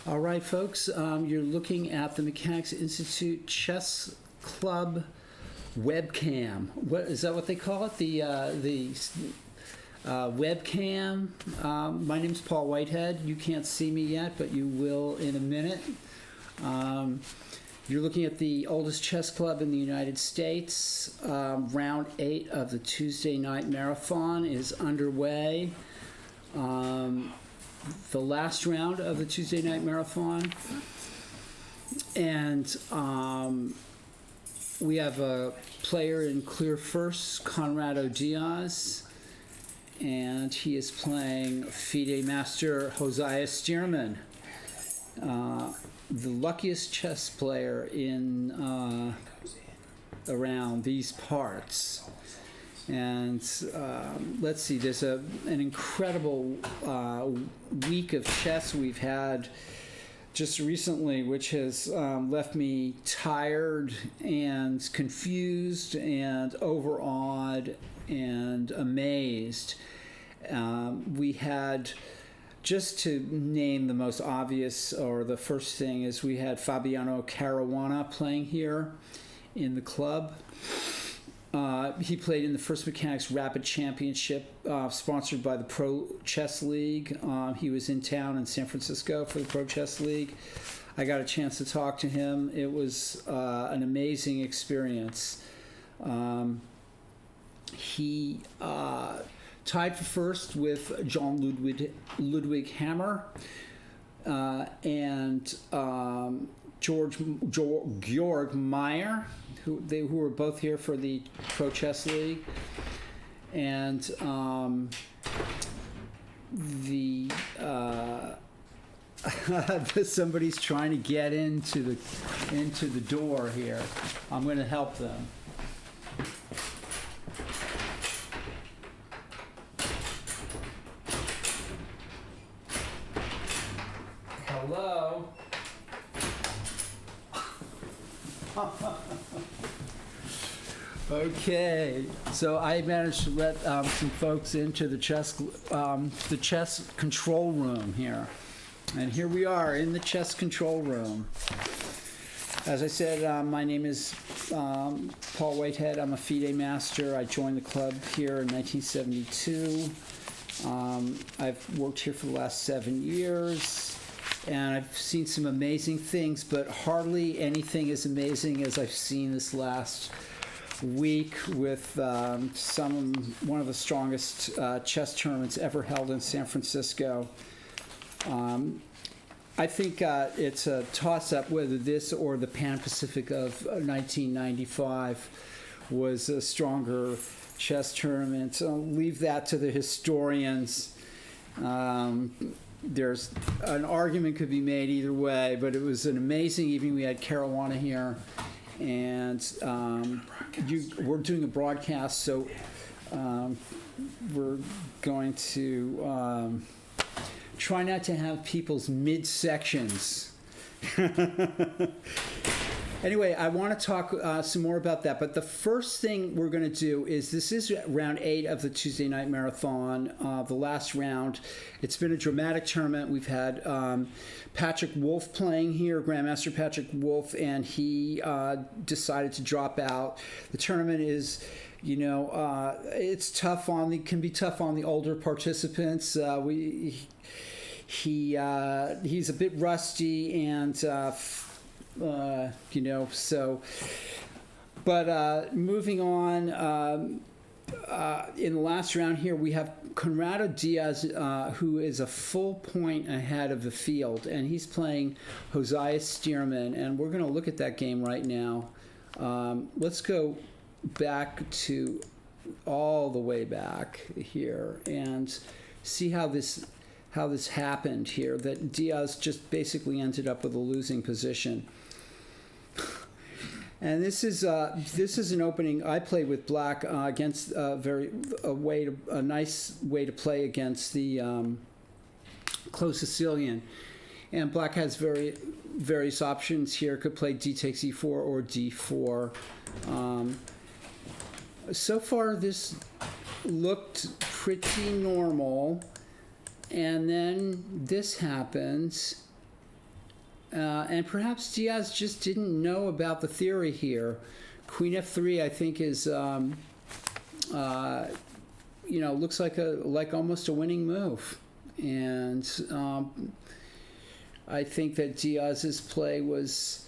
All right, folks, you're looking at the Mechanics Institute Chess Club webcam. What is that? What they call it? The webcam. My name's Paul Whitehead. You can't see me yet, but you will in a minute. You're looking at the oldest chess club in the United States. Round 8 of the Tuesday night marathon is underway. The last round of the Tuesday night marathon. And we have a player in clear first, Conrado Diaz. And he is playing FIDE Master Josiah Stearman. The luckiest chess player in around these parts. And let's see, there's an incredible week of chess we've had just recently, which has left me tired and confused and overawed and amazed. We had, just to name the most obvious, or the first thing, is we had Fabiano Caruana playing here in the club. He played in the First Mechanics Rapid Championship, sponsored by the Pro Chess League. He was in town in San Francisco for the Pro Chess League. I got a chance to talk to him. It was an amazing experience. He tied for first with Jean Ludwig Hammer and Georg Meyer, who were both here for the Pro Chess League, and somebody's trying to get into the door here. I'm going to help them. Hello. Okay, so I managed to let some folks into the chess control room here, and here we are in the chess control room. As I said, my name is Paul Whitehead. I'm a FIDE master. I joined the club here in 1972. I've worked here for the last 7 years. And I've seen some amazing things, but hardly anything as amazing as I've seen this last week with one of the strongest chess tournaments ever held in San Francisco. I think it's a toss-up whether this or the Pan-Pacific of 1995 was a stronger chess tournament. I'll leave that to the historians. There's an argument could be made either way, but it was an amazing evening. We had Caruana here, and we're doing a broadcast, so we're going to try not to have people's midsections. Anyway, I want to talk some more about that, but the first thing we're going to do is, this is round 8 of the Tuesday night marathon, the last round. It's been a dramatic tournament. We've had Patrick Wolf playing here, Grandmaster Patrick Wolf, and he decided to drop out. The tournament is, it's tough can be tough on the older participants. He's a bit rusty and moving on, in the last round here, we have Conrado Diaz, who is a full point ahead of the field, and he's playing Josiah Stearman, and we're going to look at that game right now. Let's go back to all the way back here and see how this happened here, that Diaz just basically ended up with a losing position. And this is an opening I played with Black against a nice way to play against the close Sicilian. And Black has various options here. Could play d takes e4 or d4. So far, this looked pretty normal. And then this happens. And perhaps Diaz just didn't know about the theory here. Queen f3, I think, is looks like almost a winning move, and I think that Diaz's play was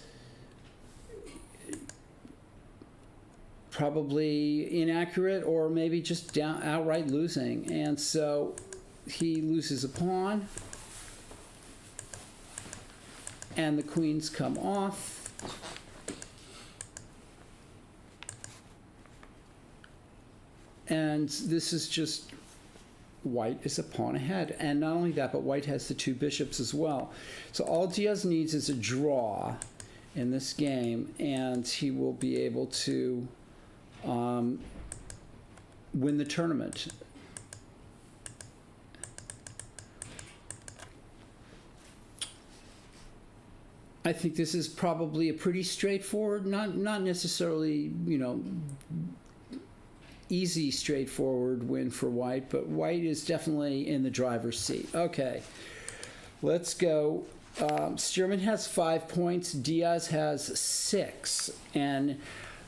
probably inaccurate, or maybe just outright losing, and so he loses a pawn, and the queens come off. And this is just, white is a pawn ahead. And not only that, but white has the two bishops as well. So all Diaz needs is a draw in this game, and he will be able to win the tournament. I think this is probably a pretty straightforward, not necessarily, easy, straightforward win for white, but white is definitely in the driver's seat. Okay, let's go. Stearman has 5 points. Diaz has 6. And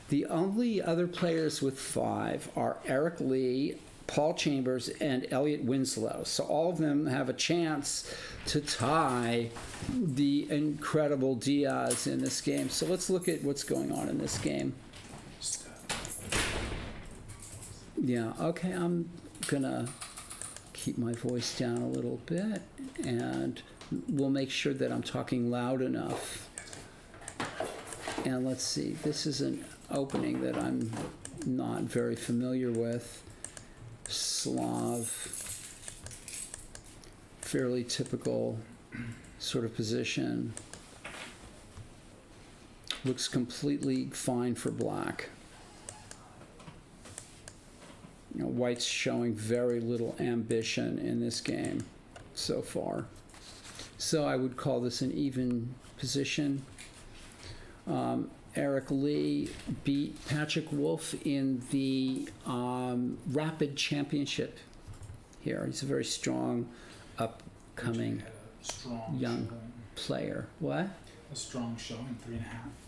the only other players with 5 are Eric Lee, Paul Chambers, and Elliot Winslow. So all of them have a chance to tie the incredible Diaz in this game. So let's look at what's going on in this game. Yeah, okay, I'm gonna keep my voice down a little bit, and we'll make sure that I'm talking loud enough. And let's see, this is an opening that I'm not very familiar with. Slav, fairly typical sort of position. Looks completely fine for black. White's showing very little ambition in this game so far. So I would call this an even position. Eric Lee beat Patrick Wolf in the Rapid Championship here. He's a very strong, upcoming young player. What? A strong showing, 3.5.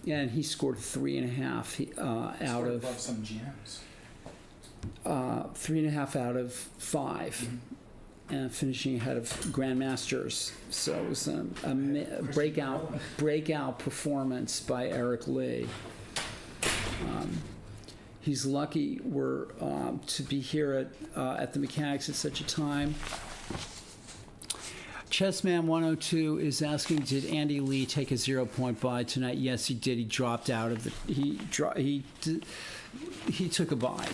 Yeah, and he scored 3.5 out of... above some GMs. 3.5 out of 5, and finishing ahead of Grandmasters. So it was a breakout performance by Eric Lee. He's lucky we're to be here at the Mechanics at such a time. Chessman 102 is asking, did Andy Lee take a 0-point buy tonight? Yes, he did. He dropped out of the. He took a buy.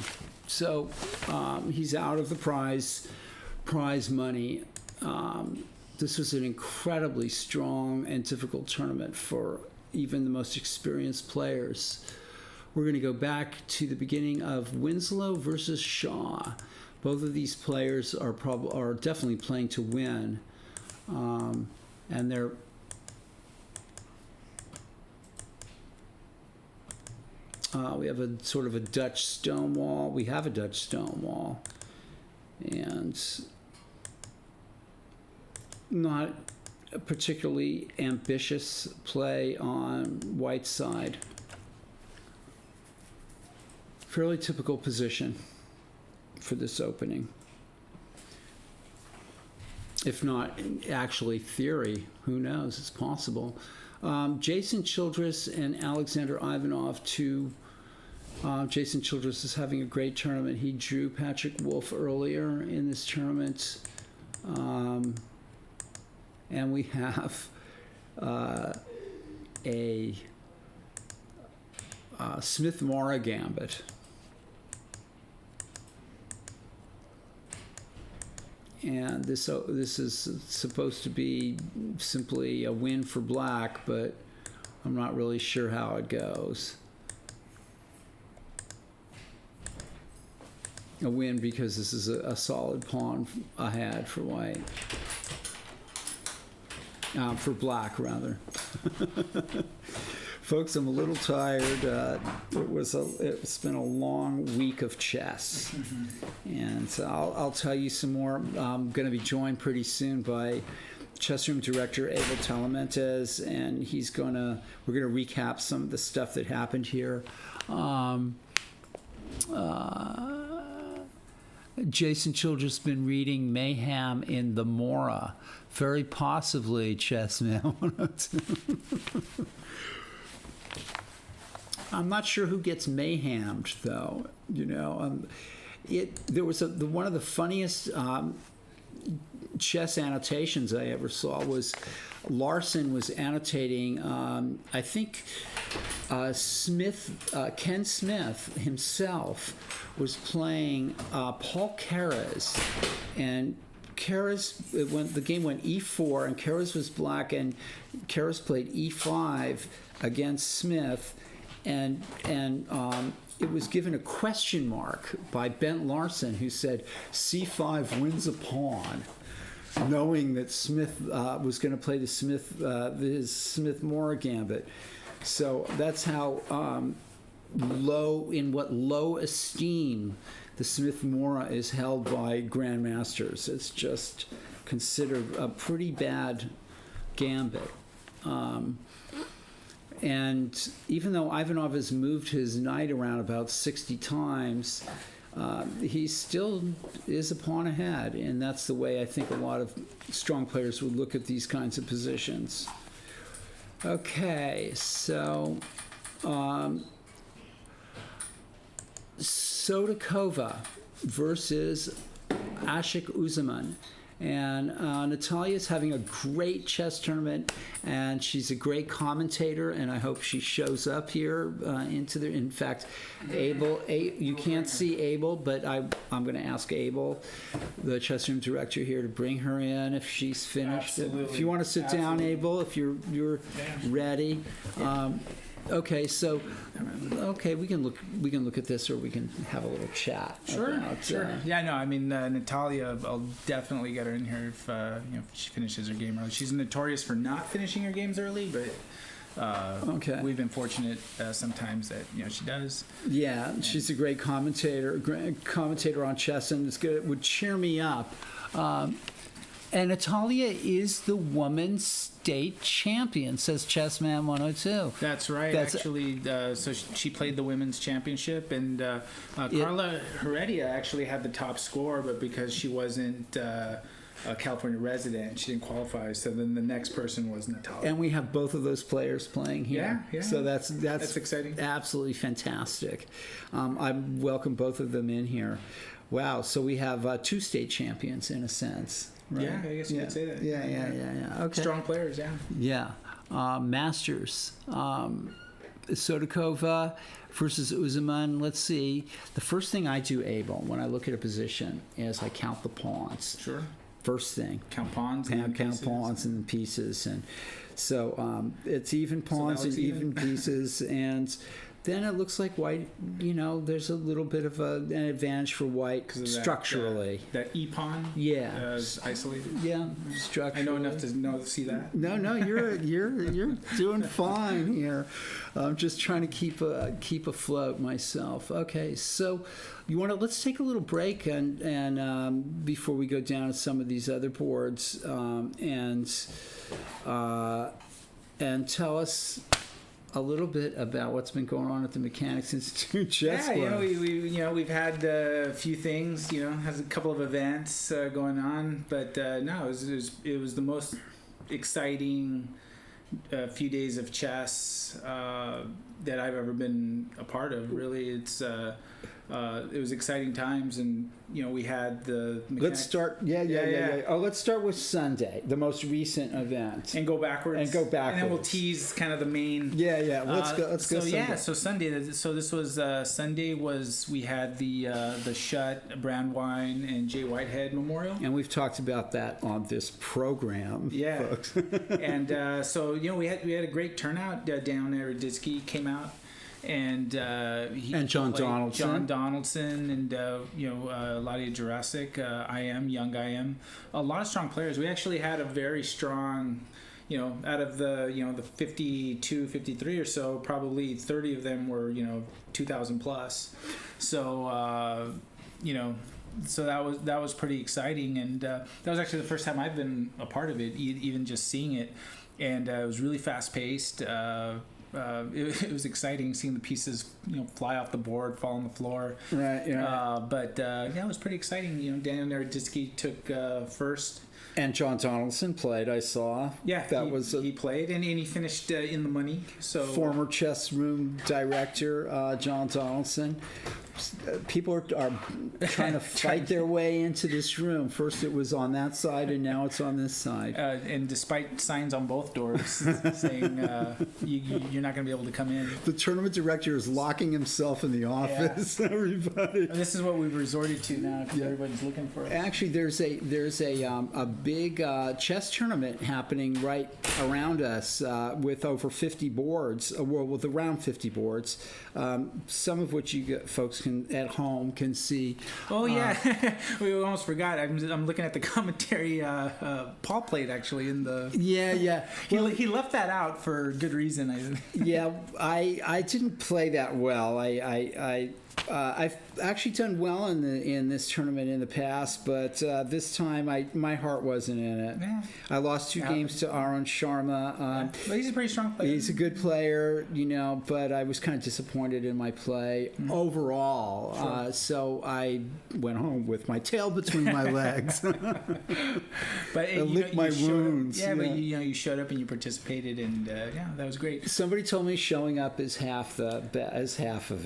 So he's out of the prize money. This was an incredibly strong and difficult tournament for even the most experienced players. We're going to go back to the beginning of Winslow versus Shaw. Both of these players are definitely playing to win, and they're we have a sort of a Dutch stone wall. We have a Dutch stone wall, and not a particularly ambitious play on White's side. Fairly typical position for this opening, if not actually theory. Who knows? It's possible. Jason Childress and Alexander Ivanov, Jason Childress is having a great tournament. He drew Patrick Wolf earlier in this tournament. And we have a Smith-Mora Gambit. And this is supposed to be simply a win for black, but I'm not really sure how it goes. A win because this is a solid pawn ahead for white. For black, rather. Folks, I'm a little tired. It's been a long week of chess, and so I'll tell you some more. I'm going to be joined pretty soon by chess room director Abel Talamentes, and we're gonna recap some of the stuff that happened here. Jason Childress has been reading Mayhem in the Mora. Very possibly, Chessman 102. I'm not sure who gets mayhemmed, though. There was one of the funniest chess annotations I ever saw was Larson was annotating. I think Ken Smith himself was playing Paul Keres, and the game went e4, and Keres was black, and Keres played e5 against Smith, and it was given a question mark by Bent Larson, who said c5 wins a pawn, knowing that Smith was going to play his Smith-Mora Gambit. So that's how low esteem the Smith-Mora is held by grandmasters. It's just considered a pretty bad gambit. And even though Ivanov has moved his knight around about 60 times, he still is a pawn ahead, and that's the way I think a lot of strong players would look at these kinds of positions. Okay, so Sodakova versus Ashik Uzman. And Natalia's having a great chess tournament, and she's a great commentator, and I hope she shows up here in fact, you can't see Abel, but I'm going to ask Abel, the chess room director here, to bring her in if she's finished. Absolutely. If you want to sit down, Abel, if you're ready. Okay, so we can look at this, or we can have a little chat. Sure. Yeah, no, I mean Natalia, I'll definitely get her in here if if she finishes her game early. She's notorious for not finishing her games early, but we've been fortunate sometimes that she does. Yeah, she's a great commentator on chess, and it would cheer me up. And Natalia is the women's state champion, says Chessman 102. That's right. Actually, so she played the women's championship, and Carla Heredia actually had the top score, but because she wasn't a California resident, she didn't qualify. So then the next person was Natalia. And we have both of those players playing here. Yeah. So that's exciting. Absolutely fantastic. I welcome both of them in here. Wow. So we have two state champions in a sense. Right. Yeah, I guess you could say that. Yeah. Okay. Strong players, yeah. Yeah. Masters. Sodakova versus Uzman. Let's see. The first thing I do, Abel, when I look at a position is I count the pawns. Sure. First thing. Count pawns. Count pawns and pieces. And so it's even pawns and even pieces. And then it looks like white, there's a little bit of an advantage for white structurally. That e-pawn is isolated. Yeah, structurally. I know enough to see that. No, you're doing fine here. I'm just trying to keep afloat myself. Okay, so let's take a little break and before we go down to some of these other boards and tell us a little bit about what's been going on at the Mechanics Institute Chess Club. We've had a few things. Has a couple of events going on, but no, it was the most exciting few days of chess that I've ever been a part of. Really, it was exciting times, and we had the Mechanics. Let's start. Yeah. Oh, let's start with Sunday, the most recent event, and go backwards. And then we'll tease kind of the main. Yeah. Let's go. Sunday. So Sunday. So this was Sunday. We had the Shutt, Brandwine, and Jay Whitehead Memorial, and we've talked about that on this program. Yeah, folks. And so we had a great turnout down there. Raditsky came out. And John Donaldson and Ladia Jurassic, Young IM, a lot of strong players. We actually had a very strong, out of the 52, 53 or so, probably 30 of them were 2,000 plus. So so that was pretty exciting, and that was actually the first time I've been a part of it, even just seeing it, and it was really fast paced. It was exciting seeing the pieces, fly off the board, fall on the floor. Right. Yeah. But it was pretty exciting. Daniel Naroditsky took first. And John Donaldson played, I saw. Yeah, he played, and he finished in the money. So former chess room director John Donaldson. People are trying to fight their way into this room. First it was on that side, and now it's on this side. And despite signs on both doors saying you're not going to be able to come in, the tournament director is locking himself in the office. Yeah. Everybody. And this is what we've resorted to now because everybody's looking for it. Actually, there's a big chess tournament happening right around us with over 50 boards. With around 50 boards, some of which folks at home can see. Oh yeah, we almost forgot. I'm looking at the commentary. Paul played actually in the. Yeah. Well, he left that out for good reason. I think. Yeah, I didn't play that well. I've actually done well in this tournament in the past, but this time my heart wasn't in it. Yeah. I lost 2 games to Arun Sharma. Well, he's a pretty strong player. He's a good player, but I was kind of disappointed in my play overall. Sure. So I went home with my tail between my legs. But I licked my wounds. But you showed up and you participated, and that was great. Somebody told me showing up is half of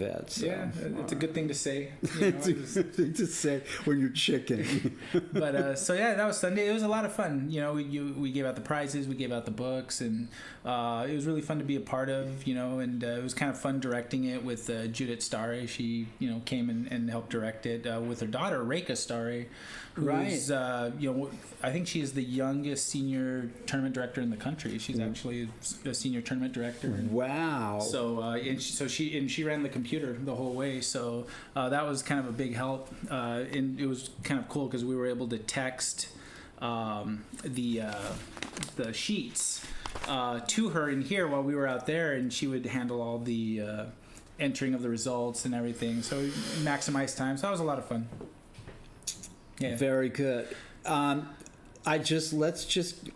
it. So. Yeah, it's a good thing to say. It's a good thing to say when you're chicken. But that was Sunday. It was a lot of fun. We gave out the prizes, we gave out the books, and it was really fun to be a part of. And it was kind of fun directing it with Judith Stare. She came and helped direct it with her daughter Rekha Stare, who's I think she is the youngest senior tournament director in the country. She's actually a senior tournament director. Wow. So she ran the computer the whole way. So that was kind of a big help, and it was kind of cool because we were able to text the sheets to her in here while we were out there, and she would handle all the entering of the results and everything. So we maximized time. So that was a lot of fun. Yeah. Very good. Let's just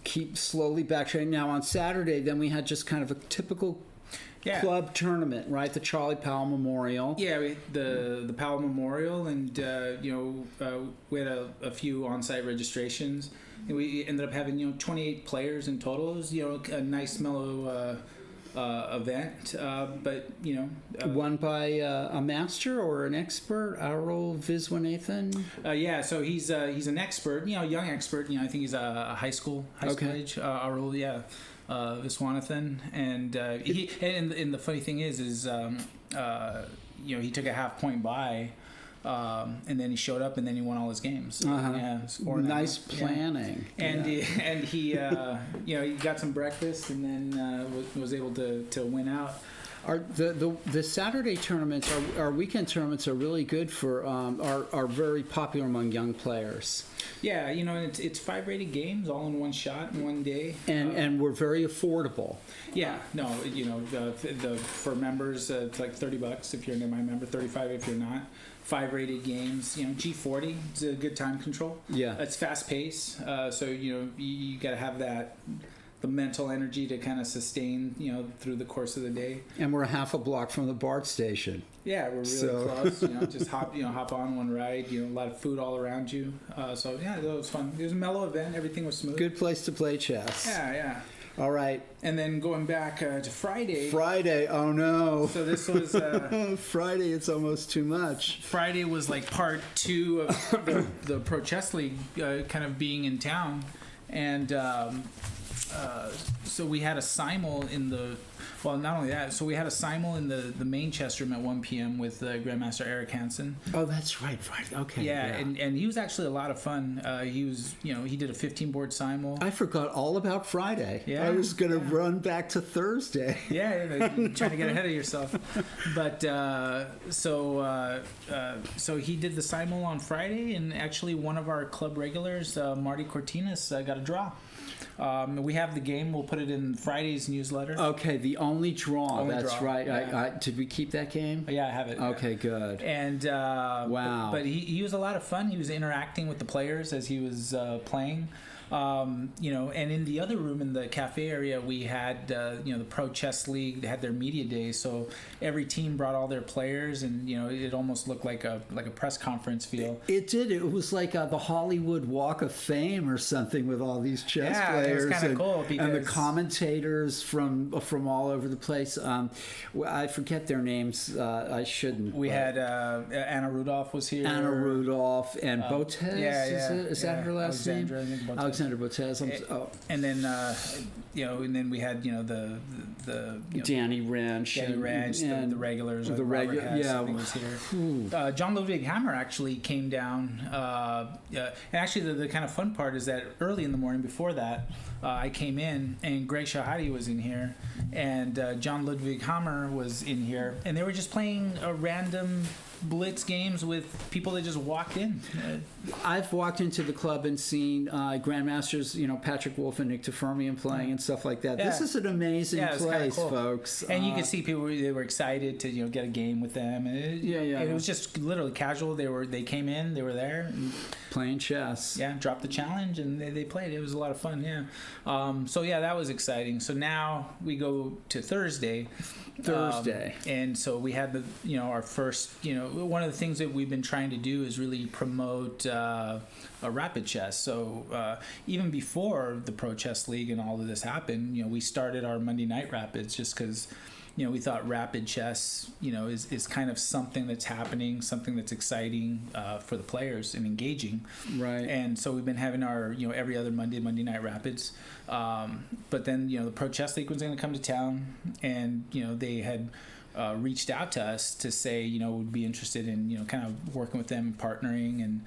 keep slowly backtracking. Now on Saturday, then we had just kind of a typical club tournament, right? The Charlie Powell Memorial. Yeah, the Powell Memorial, and we had a few on-site registrations, and we ended up having 28 players in total. It was a nice mellow event, but won by a master or an expert, Arul Viswanathan. So he's an expert, young expert. I think he's a high school age. Arul, Viswanathan, and the funny thing is he took a half point by. And then he showed up, and then he won all his games. Nice planning. And he got some breakfast, and then was able to win out. The Saturday tournaments, our weekend tournaments are really good for are very popular among young players. Yeah, it's 5 rated games all in one shot in one day, and we're very affordable. Yeah, no, for members it's like $30 if you're a Neiman member, $35 if you're not. 5 rated games, G40 is a good time control. Yeah, it's fast paced, so you got to have the mental energy to kind of sustain, through the course of the day. And we're half a block from the BART station. Yeah, we're really close. Just hop on one ride. A lot of food all around you. So yeah, that was fun. It was a mellow event. Everything was smooth. Good place to play chess. Yeah. All right. And then going back to Friday. Friday, oh no. So this was... Friday, it's almost too much. Friday was like part 2 of the Pro Chess League kind of being in town. And so we had a simul in the... Well, not only that, so we had a simul in the main chess room at 1 p.m. with Grandmaster Eric Hansen. Oh, that's right. Okay. Yeah. And he was actually a lot to fun. He was, he did a 15-board simul. I forgot all about Friday. Yeah. I was going to run back to Thursday. Yeah, trying to get ahead of yourself. But so he did the simul on Friday, and actually one of our club regulars, Marty Cortinas, got a draw. We have the game. We'll put it in Friday's newsletter. Okay, the only draw. Only That's draw, right. yeah. Did we keep that game? Yeah, I have it. Okay, good. And wow. But he was a lot of fun. He was interacting with the players as he was playing. And in the other room in the cafe area, we had the Pro Chess League. They had their media day, so every team brought all their players, and it almost looked like a press conference feel. It did. It was like the Hollywood Walk of Fame or something with all these chess players. It was kind of cool because... and the commentators from all over the place. I forget their names. I shouldn't. We had Anna Rudolph was here. Anna Rudolph and Botez. Is that her last name? I think Botez. Alexander Botez. And then we had the Danny Ranch, and the regulars. The regular, I think was here. John Ludwig Hammer actually came down. And actually, the kind of fun part is that early in the morning before that, I came in and Greg Shahadi was in here, and John Ludwig Hammer was in here, and they were just playing a random blitz games with people that just walked in. I've walked into the club and seen grandmasters, Patrick Wolf and Nick Tefermian playing and stuff like that. Yeah. This is an amazing place, cool. folks. And you could see people; they were excited to get a game with them. And it was just literally casual. They came in, they were there, and playing chess. Yeah, dropped the challenge and they played. It was a lot of fun. Yeah. That was exciting. So now we go to Thursday. And so we had our first, one of the things that we've been trying to do is really promote a rapid chess. So even before the Pro Chess League and all of this happened, we started our Monday night rapids just because we thought rapid chess, is kind of something that's happening, something that's exciting for the players and engaging. Right. And so we've been having our, every other Monday night rapids. But then, the Pro Chess League was going to come to town, and, they had reached out to us to say, would be interested in, kind of working with them, partnering, and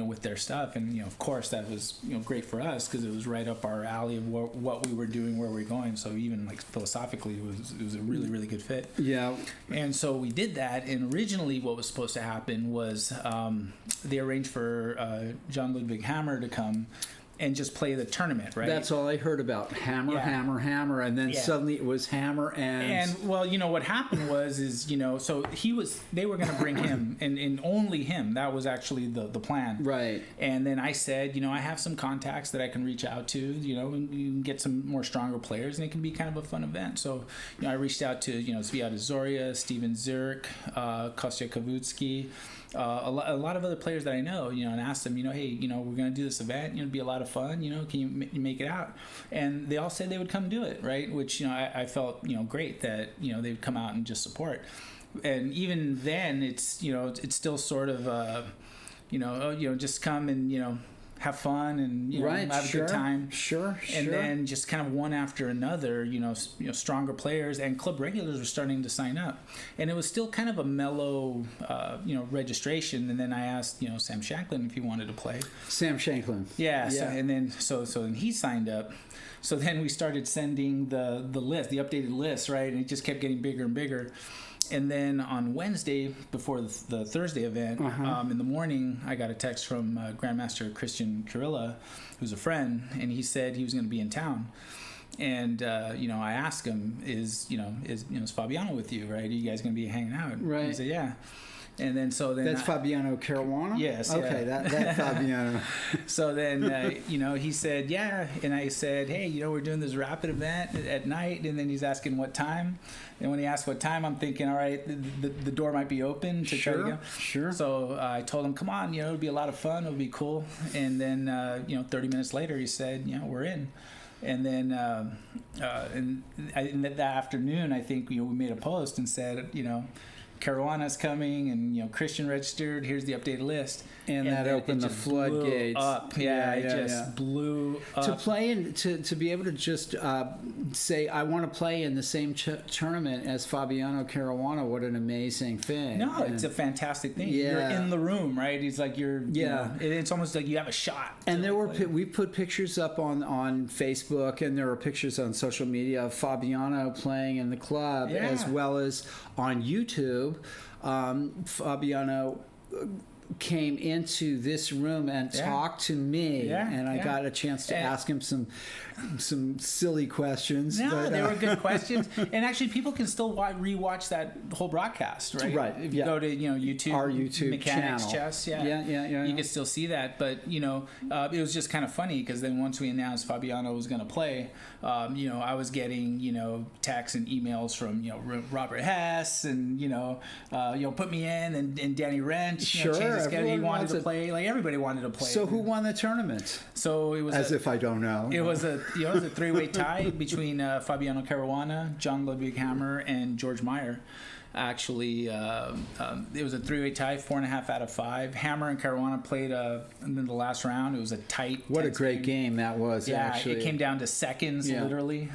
with their stuff. And of course that was great for us because it was right up our alley of what we were doing, where we were going. So even like philosophically it was a really, really good fit. Yeah. And so we did that, and originally what was supposed to happen was they arranged for John Ludwig Hammer to come and just play the tournament, right? That's all I heard about. Hammer, and then suddenly it was Hammer and well, what happened was so they were going to bring him and only him. That was actually the plan. Right. And then I said, I have some contacts that I can reach out to, and you can get some more stronger players, and it can be kind of a fun event. So, I reached out to, Sviata Zoria, Steven Zurich, Kostya Kavutsky, a lot of other players that I know, and asked them, hey, we're going to do this event, it'd be a lot of fun, can you make it out? And they all said they would come do it, right? Which, I felt, great that, they would come out and just support. And even then it's, it's still sort of, just come and, have fun and have a good time. Sure. And then just kind of one after another, stronger players and club regulars were starting to sign up, and it was still kind of a mellow, registration. And then I asked, Sam Shanklin if he wanted to play. Sam Shanklin. Yeah. So then he signed up. So then we started sending the list, the updated list, right? And it just kept getting bigger and bigger. And then on Wednesday, before the Thursday event, in the morning, I got a text from Grandmaster Christian Kurilla, who's a friend, and he said he was going to be in town. And I asked him, is Fabiano with you, right? Are you guys going to be hanging out? Right. He said, yeah. And then that's Fabiano Caruana? Yes. Okay, yeah. that Fabiano. So then, he said, yeah. And I said, hey, we're doing this rapid event at night. And then he's asking what time. And when he asked what time, I'm thinking, all right, the door might be open to try to go. Sure. So I told him, come on, it'll be a lot of fun. It'll be cool. And then, 30 minutes later, he said, we're in. And then in that afternoon, I think, we made a post and said, Caruana's coming, and Christian registered. Here's the updated list, and that opened the floodgates. Up, it blew up. To play in, to be able to just say I want to play in the same tournament as Fabiano Caruana. What an amazing thing! No, it's a fantastic thing. Yeah. You're in the room, right? It's like it's almost like you have a shot. And there were we put pictures up on Facebook, and there were pictures on social media of Fabiano playing in the club, as well as on YouTube. Fabiano came into this room and talked to me, and I got a chance to ask him some silly questions. No, but, they were good questions, and actually, people can still rewatch that whole broadcast, right? Right. If you go to YouTube, our YouTube Mechanics channel. Chess, Yeah. You can still see that, but it was just kind of funny because then once we announced Fabiano was going to play, I was getting texts and emails from Robert Hess and put me in and Danny Wrench. Sure, change the schedule. He wanted to play. Like everybody wanted to play. So who won the tournament? So it was if I don't know. It was a three-way tie between Fabiano Caruana, John Ludwig Hammer, and George Meyer. Actually, it was a three-way tie, 4.5 out of 5. Hammer and Caruana played in the last round. It was a tight. What a great game that was! Yeah, actually. It came down to seconds, literally.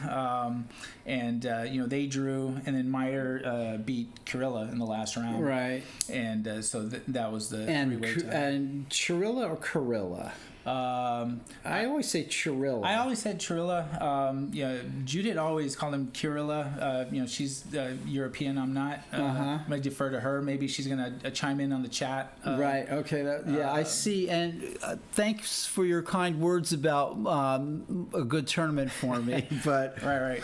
They drew, and then Meyer beat Kirilla in the last round. Right. And so that was the three-way tie. And Chirilla or Kirilla? I always say Chirilla. I always said Chirilla. Judith always called him Kirilla. She's European. I'm not. I'm going to defer to her. Maybe she's going to chime in on the chat. Right. Okay. I see. And thanks for your kind words about a good tournament for me. But right.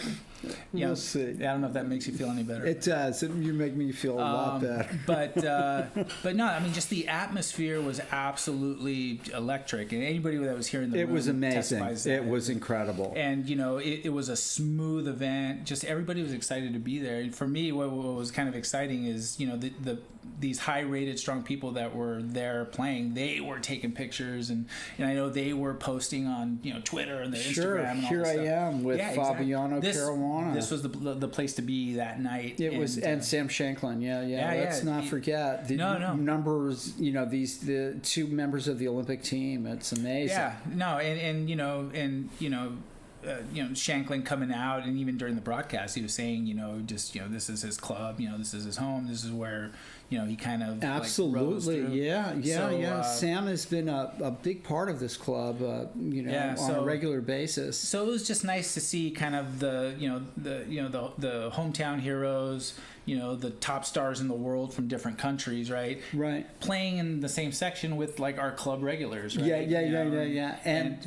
We'll see. I don't know if that makes you feel any better. It does. You make me feel a lot better. But no, I mean, just the atmosphere was absolutely electric, and anybody that was here in the room, it was amazing. testifies that. It was incredible. And it was a smooth event. Just everybody was excited to be there. And for me, what was kind of exciting is these high-rated, strong people that were there playing. They were taking pictures, and I know they were posting on Twitter and their Instagram. And all here this I stuff. am with Fabiano Caruana. This was the place to be that night. It was, and Sam Shanklin. Let's not forget the numbers. The two members of the Olympic team. It's amazing. Yeah, no, Shanklin coming out, and even during the broadcast, he was saying, this is his club, this is his home, this is where, he kind of absolutely, rose through. Sam has been a big part of this club, on a regular basis. So it was just nice to see kind of the hometown heroes, the top stars in the world from different countries, right? Right. Playing in the same section with our club regulars, right? Yeah. And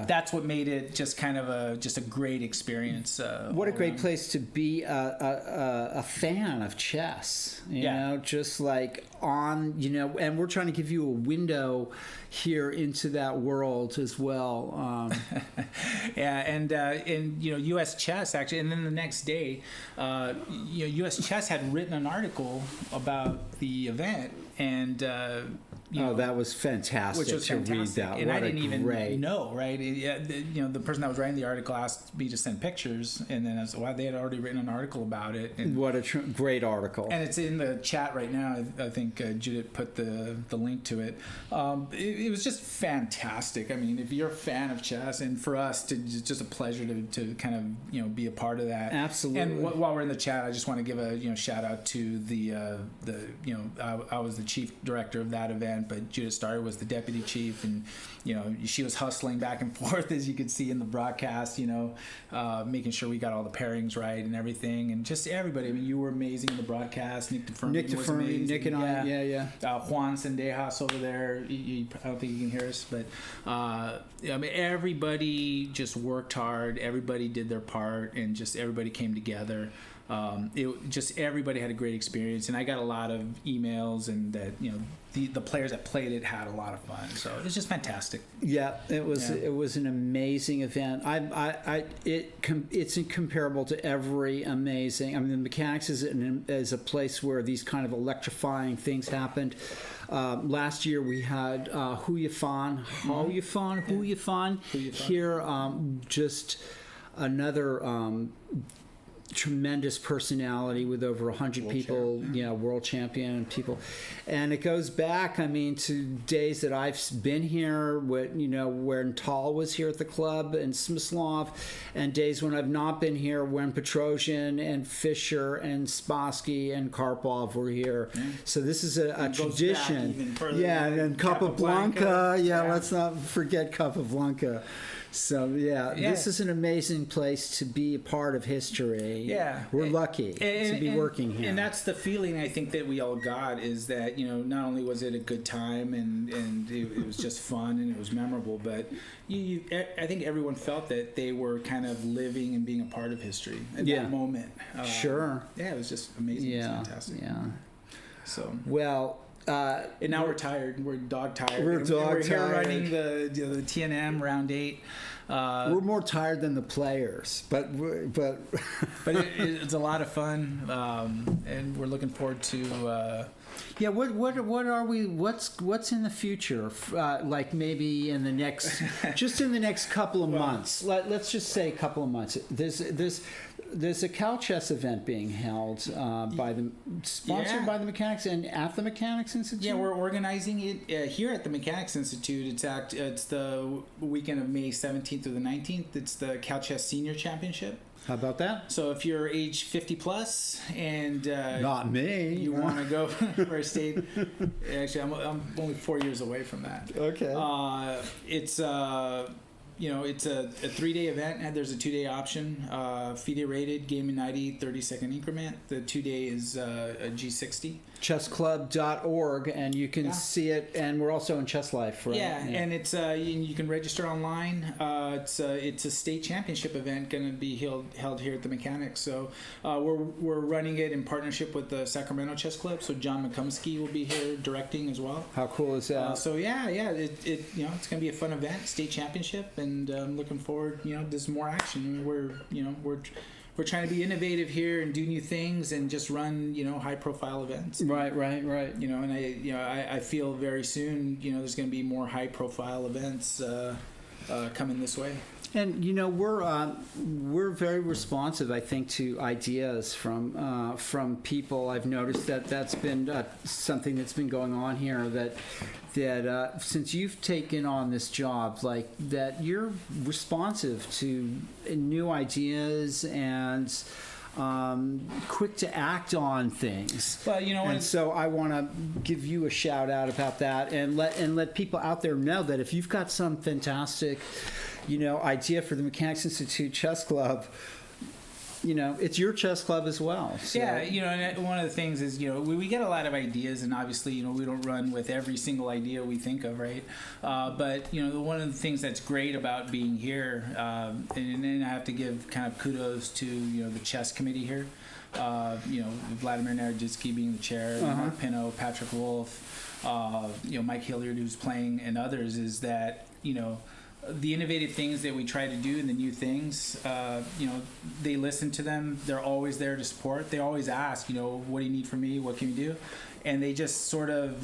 that's what made it just kind of a great experience. What a great place to be a fan of chess, just like and we're trying to give you a window here into that world as well. And U.S. Chess actually, and then the next day, U.S. Chess had written an article about the event, and that was fantastic. Which was to fantastic. read that. And what I didn't even great... know, right? The person that was writing the article asked me to send pictures, and then I said, they had already written an article about it. And what a great article. And it's in the chat right now. I think Judith put the link to it. It was just fantastic. I mean, if you're a fan of chess, and for us, it's just a pleasure to kind of be a part of that. Absolutely. And while we're in the chat, I just want to give a shout out to I was the chief director of that event, but Judith Starr was the deputy chief, and she was hustling back and forth, as you could see in the broadcast, making sure we got all the pairings right and everything, and just everybody. I mean, you were amazing in the broadcast. Nick DeFermi was amazing. Nick and I, Juan Sendejas over there. I don't think you can hear us, but everybody just worked hard. Everybody did their part, and just everybody came together. Everybody had a great experience, and I got a lot of emails, and that the players that played it had a lot of fun. So it was just fantastic. Yeah, it was. It was an amazing event. It's incomparable to every amazing. I mean, the Mechanics is a place where these kind of electrifying things happened. Last year we had Hu Yifan here. Just another. Tremendous personality with over 100 people, world champion people, and it goes back, to days that I've been here, when Tal was here at the club and Smyslov, and days when I've not been here, when Petrosian and Fischer and Spassky and Karpov were here. So this is a tradition. And Capablanca. Let's not forget Capablanca. So this is an amazing place to be a part of history. Yeah, we're lucky to be working here, and that's the feeling I think that we all got, is that not only was it a good time and it was just fun and it was memorable, but I think everyone felt that they were kind of living and being a part of history at that moment. Sure. Yeah, it was just amazing. Yeah, it was fantastic. Yeah. So well. And now we're tired. We're dog tired. We're tired. Here running the TNM round 8. We're more tired than the players, but it's a lot of fun, and we're looking forward to. What are we? What's in the future? Like maybe in the next, just in the next couple of months. Let's just say a couple of months. There's a Cal Chess event being held sponsored by the Mechanics and at the Mechanics Institute. Yeah, we're organizing it here at the Mechanics Institute. It's the weekend of May 17th through the 19th. It's the Cal Chess Senior Championship. How about that? So if you're age 50 plus and not me, you want to go for a state. Actually, I'm only 4 years away from that. Okay. It's it's a 3-day event, and there's a 2-day option. FIDE rated, game in 90, 30-second increment. The 2-day is a G60. Chessclub.org, and you can see it. And we're also in Chess Life, right? Yeah, and it's you can register online. It's a state championship event going to be held here at the Mechanics. So we're running it in partnership with the Sacramento Chess Club. So John McCumsky will be here directing as well. How cool is that? It's going to be a fun event, state championship, and I'm looking forward. There's more action. We're trying to be innovative here and do new things and just run, high profile events. Right. And I feel very soon, there's going to be more high profile events coming this way. And we're very responsive, I think, to ideas from people. I've noticed that's been something that's been going on here. That since you've taken on this job, like that, you're responsive to new ideas and quick to act on things. Well, and so I want to give you a shout out about that, and let people out there know that if you've got some fantastic idea for the Mechanics Institute Chess Club, it's your chess club as well. So. Yeah, and one of the things is, we get a lot of ideas, and obviously, we don't run with every single idea we think of, right? But, one of the things that's great about being here, and I have to give kind of kudos to, the chess committee here, Vladimir Narodzitsky being the chair, Mark Pinot, Patrick Wolf, Mike Hilliard, who's playing, and others, is that, the innovative things that we try to do and the new things, they listen to them. They're always there to support. They always ask, what do you need from me? What can you do? And they just sort of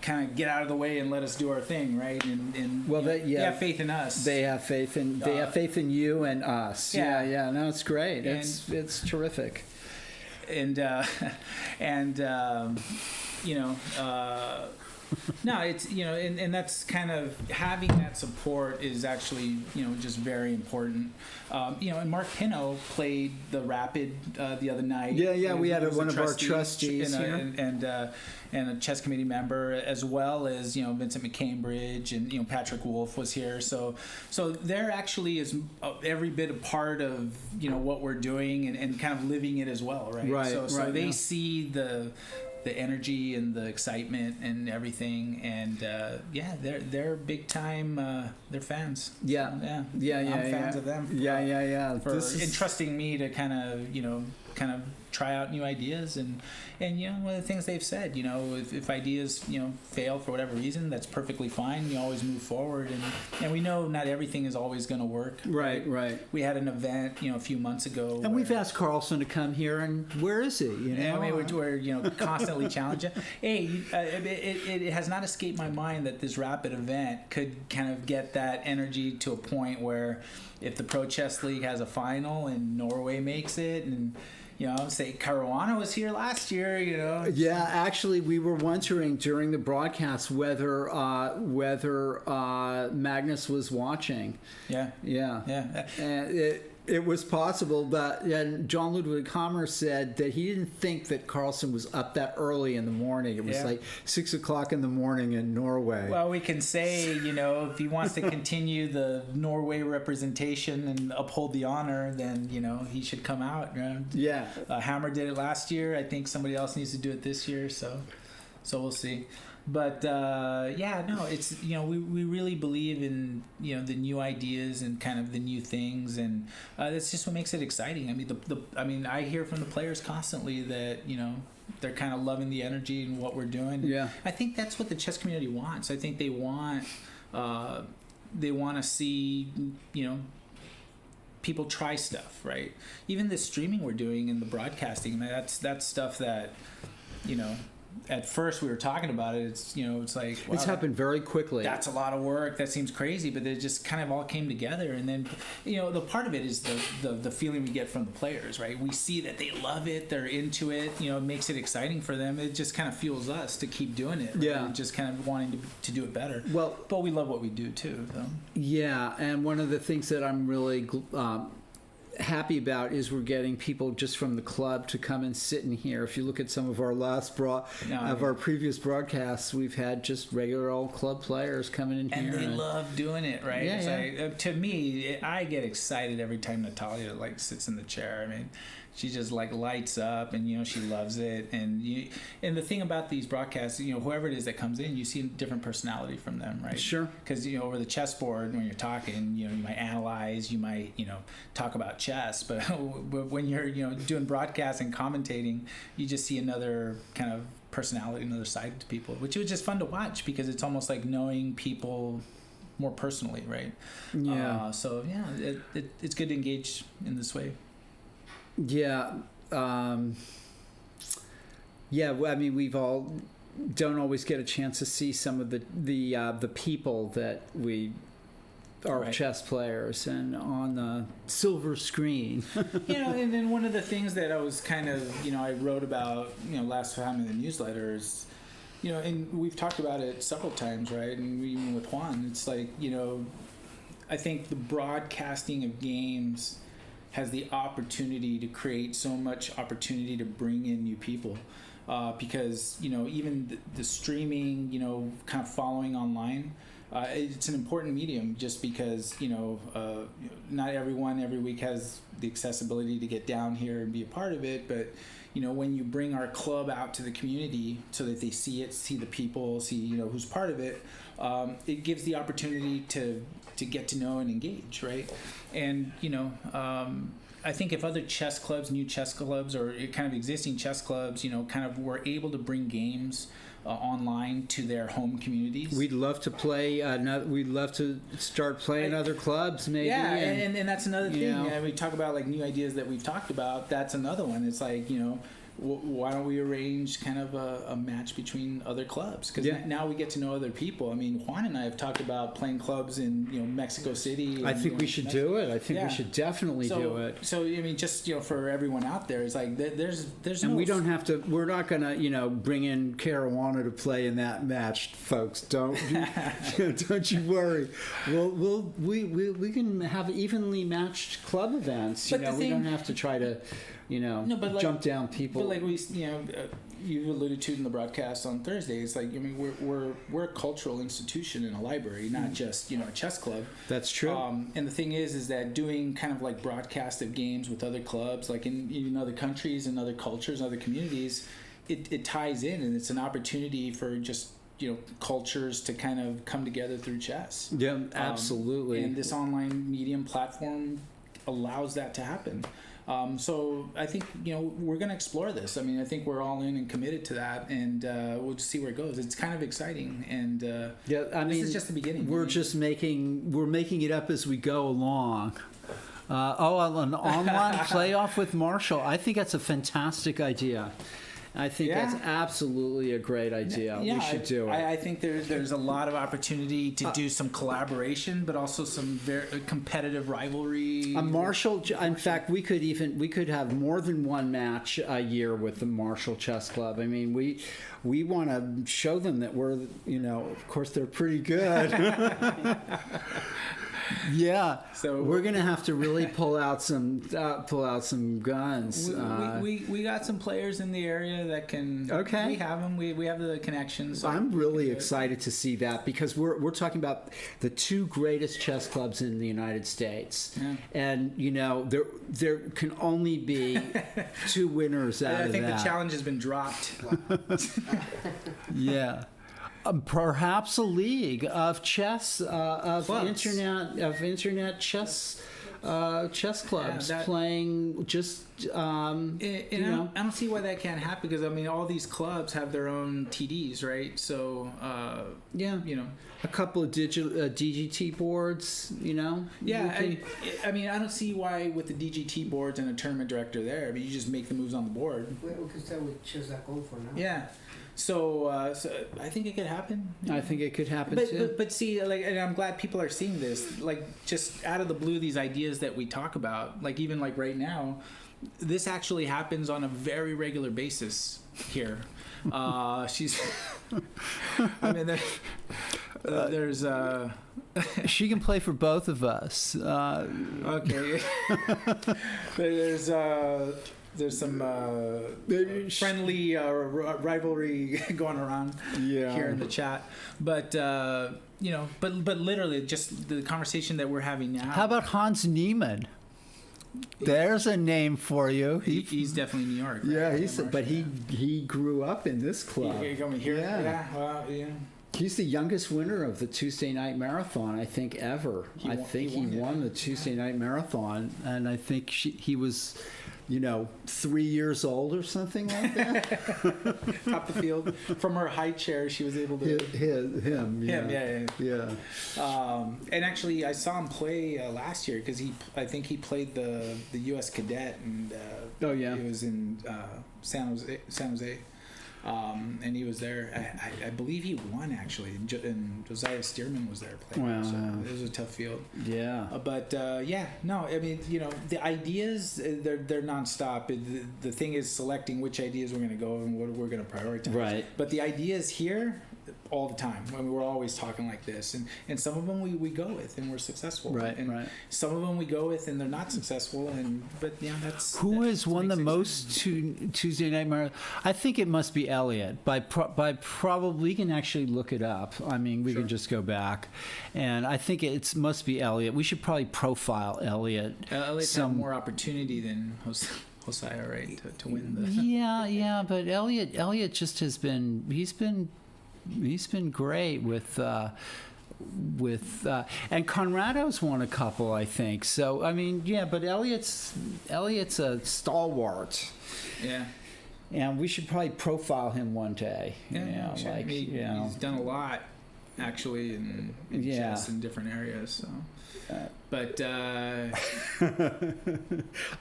kind of get out of the way and let us do our thing, right? And they have faith in us. They have faith in you and us. Yeah. No, it's great. It's terrific. No, it's and that's kind of having that support is actually just very important. And Mark Pinot played the Rapid the other night. Yeah, we had one of our trustees here, and a chess committee member, as well as Vincent McCambridge, and Patrick Wolf was here. So there actually is every bit a part of what we're doing and kind of living it as well, right? Right. So they see the energy and the excitement and everything, and they're big time. They're fans. Yeah. I'm fans of them. For entrusting me to kind of try out new ideas, and one of the things they've said, if ideas fail for whatever reason, that's perfectly fine. You always move forward, and we know not everything is always going to work. Right. We had an event a few months ago, and we've asked Carlsen to come here, and where is he? We're constantly challenging. Hey, it has not escaped my mind that this Rapid event could kind of get that energy to a point where if the Pro Chess League has a final and Norway makes it, and say Caruana was here last year, Yeah, actually, we were wondering during the broadcast whether Magnus was watching. Yeah. And It was possible, but and John Ludwig Hammer said that he didn't think that Carlsen was up that early in the morning. It was like 6 o'clock in the morning in Norway. Well, we can say, if he wants to continue the Norway representation and uphold the honor, then, he should come out. Yeah. Hammer did it last year. I think somebody else needs to do it this year, so we'll see. But it's we really believe in the new ideas and kind of the new things, and that's just what makes it exciting. I mean, I hear from the players constantly that they're kind of loving the energy and what we're doing. Yeah, I think that's what the chess community wants. I think they want to see people try stuff, right? Even the streaming we're doing and the broadcasting, that's stuff that at first we were talking about it. It's like, wow, it's happened very quickly. That's a lot of work. That seems crazy, but it just kind of all came together. And then, the part of it is the feeling we get from the players, right? We see that they love it, they're into it. It makes it exciting for them. It just kind of fuels us to keep doing it. Right? Yeah, and just kind of wanting to do it better. Well, but we love what we do too, though. Yeah, and one of the things that I'm really happy about is we're getting people just from the club to come and sit in here. If you look at some of our our previous broadcasts, we've had just regular old club players coming in here. And they love doing it, right? Yeah, Like, to me, I get excited every time Natalia sits in the chair. I mean, she just lights up, and she loves it. And the thing about these broadcasts, whoever it is that comes in, you see a different personality from them, right? Sure. Because over the chessboard, when you're talking, you might analyze, you might talk about chess, but when you're doing broadcasts and commentating, you just see another kind of personality, another side to people, which was just fun to watch because it's almost like knowing people more personally, right? Yeah. It's good to engage in this way. Yeah. We've all don't always get a chance to see some of the people that we are right. chess players and on the silver screen. And then one of the things that I was kind of, I wrote about, last time in the newsletter is, and we've talked about it several times, right? And even with Juan, it's like, I think the broadcasting of games has the opportunity to create so much opportunity to bring in new people because even the streaming kind of following online, it's an important medium just because not everyone every week has the accessibility to get down here and be a part of it, but when you bring our club out to the community so that they see it, see the people, see who's part of it, it gives the opportunity to get to know and engage, right? And I think if other chess clubs, new chess clubs, or kind of existing chess clubs, kind of were able to bring games online to their home communities, we'd love to play. We'd love to start playing other clubs, maybe. Yeah, and that's another thing. We talk about new ideas that we've talked about. That's another one. It's like why don't we arrange kind of a match between other clubs? Because now we get to know other people. I mean, Juan and I have talked about playing clubs in Mexico City. I think we should do it. I think we should definitely do it. So I mean, just for everyone out there, it's like there's and no. We don't have to. We're not gonna bring in Caruana to play in that match, folks. Don't you worry. We can have evenly matched club events. We don't have to try to. Jump down people. But you alluded to in the broadcast on Thursday. It's like we're a cultural institution in a library, not just a chess club. That's true. And the thing is that doing kind of like broadcast of games with other clubs, like in other countries and other cultures, other communities, it ties in, and it's an opportunity for just cultures to kind of come together through chess. Yeah, absolutely. And this online medium platform allows that to happen. So I think we're going to explore this. I mean, I think we're all in and committed to that, and we'll just see where it goes. It's kind of exciting, and this is just the beginning. We're making it up as we go along. An online playoff with Marshall. I think that's a fantastic idea. I think that's absolutely a great idea. We should do it. I think there's a lot of opportunity to do some collaboration, but also some very competitive rivalry. Marshall, in fact, we could have more than one match a year with the Marshall Chess Club. I mean, we want to show them that we're, of course, they're pretty good. Yeah. So we're gonna have to really pull out some guns. We got some players in the area that can. Okay. We have them. We have the connections. So I'm really excited to see that because we're talking about the two greatest chess clubs in the United States, and there can only be two winners out of that. I think the challenge has been dropped. Yeah. Perhaps a league of chess, of Clubs. internet chess clubs playing just. I don't see why that can't happen because I mean all these clubs have their own TDs, right? So a couple of DGT boards, Yeah, I mean I don't see why with the DGT boards and a tournament director there, but you just make the moves on the board. We can start with chess.com for now. Yeah. So I think it could happen. I think it could happen too. But see, and I'm glad people are seeing this. Like, just out of the blue, these ideas that we talk about, like even like right now, this actually happens on a very regular basis here. She's, I mean, there's. She can play for both of us. Okay. There's some friendly rivalry going around here in the chat, but but literally just the conversation that we're having now. How about Hans Neiman? There's a name for you. He's definitely New York. Right? Yeah, but he grew up in this club. Here. Yeah. He's the youngest winner of the Tuesday Night Marathon, I think, ever. He won the Tuesday Night Marathon, and I think he was 3 years old or something like that. Top the field. From her high chair, she was able to... Him, yeah. And actually, I saw him play last year because I think he played the U.S. Cadet, and it was in San Jose. And he was there. I believe he won actually, and Josiah Stearman was there playing. Wow. So it was a tough field. Yeah. I mean, the ideas they're nonstop. The thing is selecting which ideas we're going to go and what we're going to prioritize. Right. But the ideas here all the time. I mean, we're always talking like this, and some of them we go with and we're successful. Right. And right. some of them we go with and they're not successful. But that's who has won the most Tuesday Night Marathon? I think it must be Elliott. By probably we can actually look it up. I mean, we can just go back, and I think it must be Elliott. We should probably profile Elliott. Elliott's had more opportunity than Josiah, right, to win the. Yeah, but Elliott just has been. He's been great with and Conrado's won a couple, I think. So I mean, but Elliott's a stalwart. Yeah. And we should probably profile him one day. Yeah, sure. He's done a lot actually in chess in different areas. So. But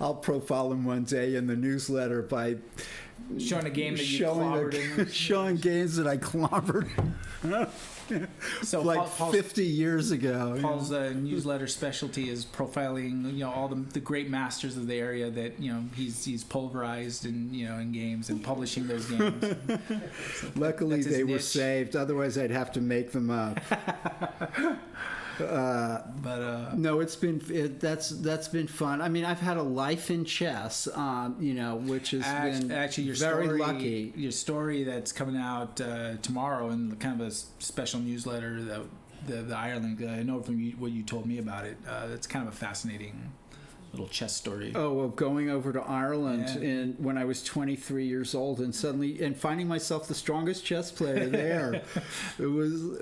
I'll profile him one day in the newsletter by showing a game that you clobbered showing games that I clobbered. So like 50 years ago. Paul's newsletter specialty is profiling, all the great masters of the area that he's pulverized in games and publishing those games. So luckily, they were saved. Otherwise, I'd have to make them up. No, that's been fun. I mean, I've had a life in chess, which has been actually very lucky. Your story that's coming out tomorrow in kind of a special newsletter, the Ireland. I know from what you told me about it. That's kind of a fascinating little chess story. Oh, well, going over to Ireland when I was 23 years old and finding myself the strongest chess player there. It was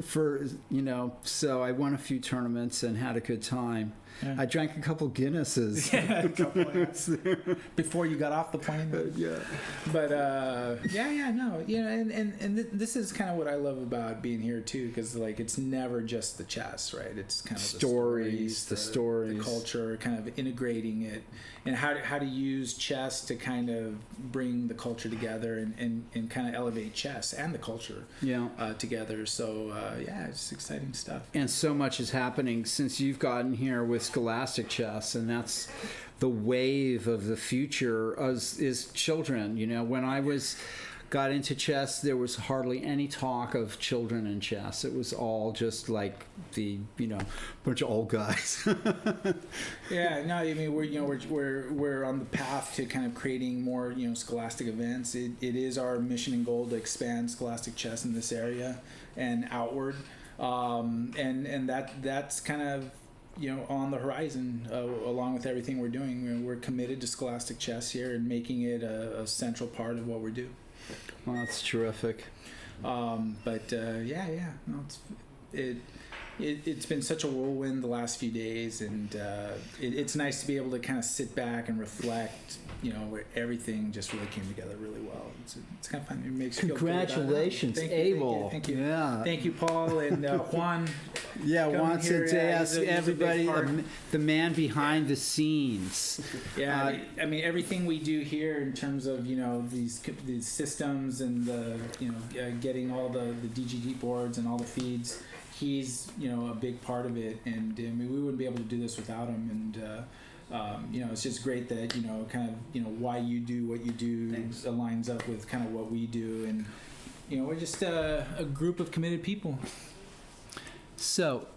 so I won a few tournaments and had a good time. Yeah. I drank a couple Guinnesses. Before you got off the plane. And this is kind of what I love about being here too, because it's never just the chess, right? It's kind of the stories, the culture, kind of integrating it, and how to use chess to kind of bring the culture together and kind of elevate chess and the culture together. So it's exciting stuff. And so much is happening since you've gotten here with Scholastic Chess, and that's the wave of the future is children. When I was got into chess, there was hardly any talk of children in chess. It was all just like the bunch of old guys. Yeah, no, I mean we're on the path to kind of creating more Scholastic events. It is our mission and goal to expand Scholastic chess in this area and outward, and that's kind of on the horizon, along with everything we're doing. We're committed to Scholastic chess here and making it a central part of what we do. Well, that's terrific. No, it's been such a whirlwind the last few days, and it's nice to be able to kind of sit back and reflect, where everything just really came together really well. It's kind of fun. It makes you feel good about it. Congratulations, Abel. Thank you. Yeah. Thank you, Paul and Juan. Yeah, Juan said to ask he's a everybody, big part. the man behind the scenes. Yeah, I mean everything we do here in terms of these systems and the getting all the DGD boards and all the feeds. He's a big part of it, and I mean we wouldn't be able to do this without him. And it's just great that why you do what you do aligns up with kind of what we do, and we're just a group of committed people. So,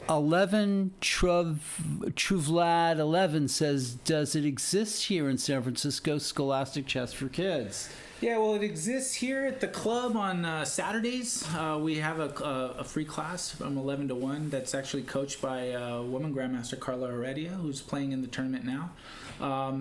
11 Truvlad 11 says, does it exist here in San Francisco, Scholastic Chess for Kids? Yeah, well, it exists here at the club on Saturdays. We have a free class from 11 to 1 that's actually coached by woman Grandmaster Carla Heredia, who's playing in the tournament now.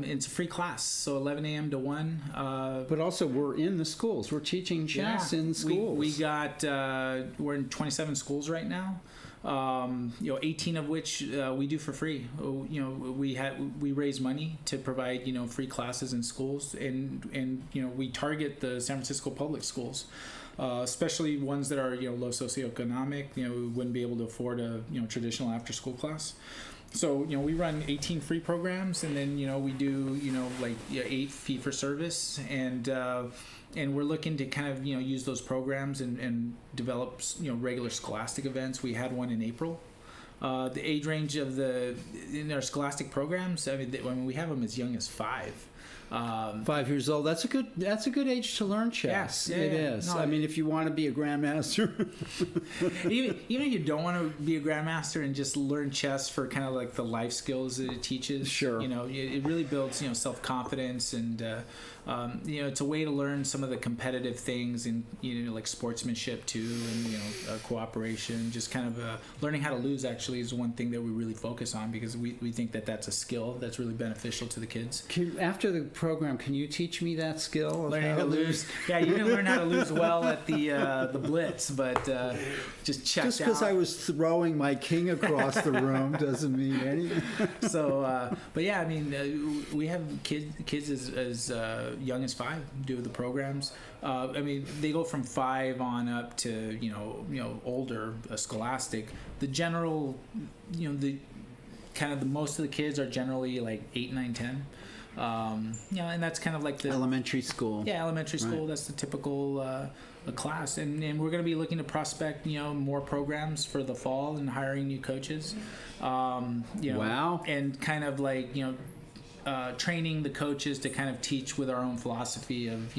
It's a free class, so 11 a.m. to 1. But also, we're in the schools. We're teaching chess in schools. We're in 27 schools right now. 18 of which we do for free. We raise money to provide free classes in schools, and we target the San Francisco public schools, especially ones that are low socioeconomic. We wouldn't be able to afford a traditional after school class. So we run 18 free programs, and then we do 8 fee for service, and we're looking to kind of use those programs and develop regular Scholastic events. We had one in April. The age range in our Scholastic programs, I mean we have them as young as 5. 5 years old. That's a good age to learn chess. Yeah, it is. No, I mean, if you want to be a grandmaster, even if you don't want to be a grandmaster and just learn chess for kind of like the life skills that it teaches. Sure. It really builds self-confidence, and it's a way to learn some of the competitive things, and like sportsmanship too, and cooperation. Just kind of learning how to lose actually is one thing that we really focus on, because we think that that's a skill that's really beneficial to the kids. After the program, can you teach me that skill? Learning how to lose. Yeah, you didn't learn how to lose well at the Blitz, but just checked out. Just because I was throwing my king across the room doesn't mean anything. So, but yeah, I mean, we have kids as young as 5 do the programs. I mean, they go from 5 on up to older Scholastic. The general, the kind of the most of the kids are generally like 8, 9, 10. And that's kind of like the elementary school. Yeah, elementary school. Right. That's the typical class, and we're going to be looking to prospect more programs for the fall and hiring new coaches. Wow. And kind of like training the coaches to kind of teach with our own philosophy of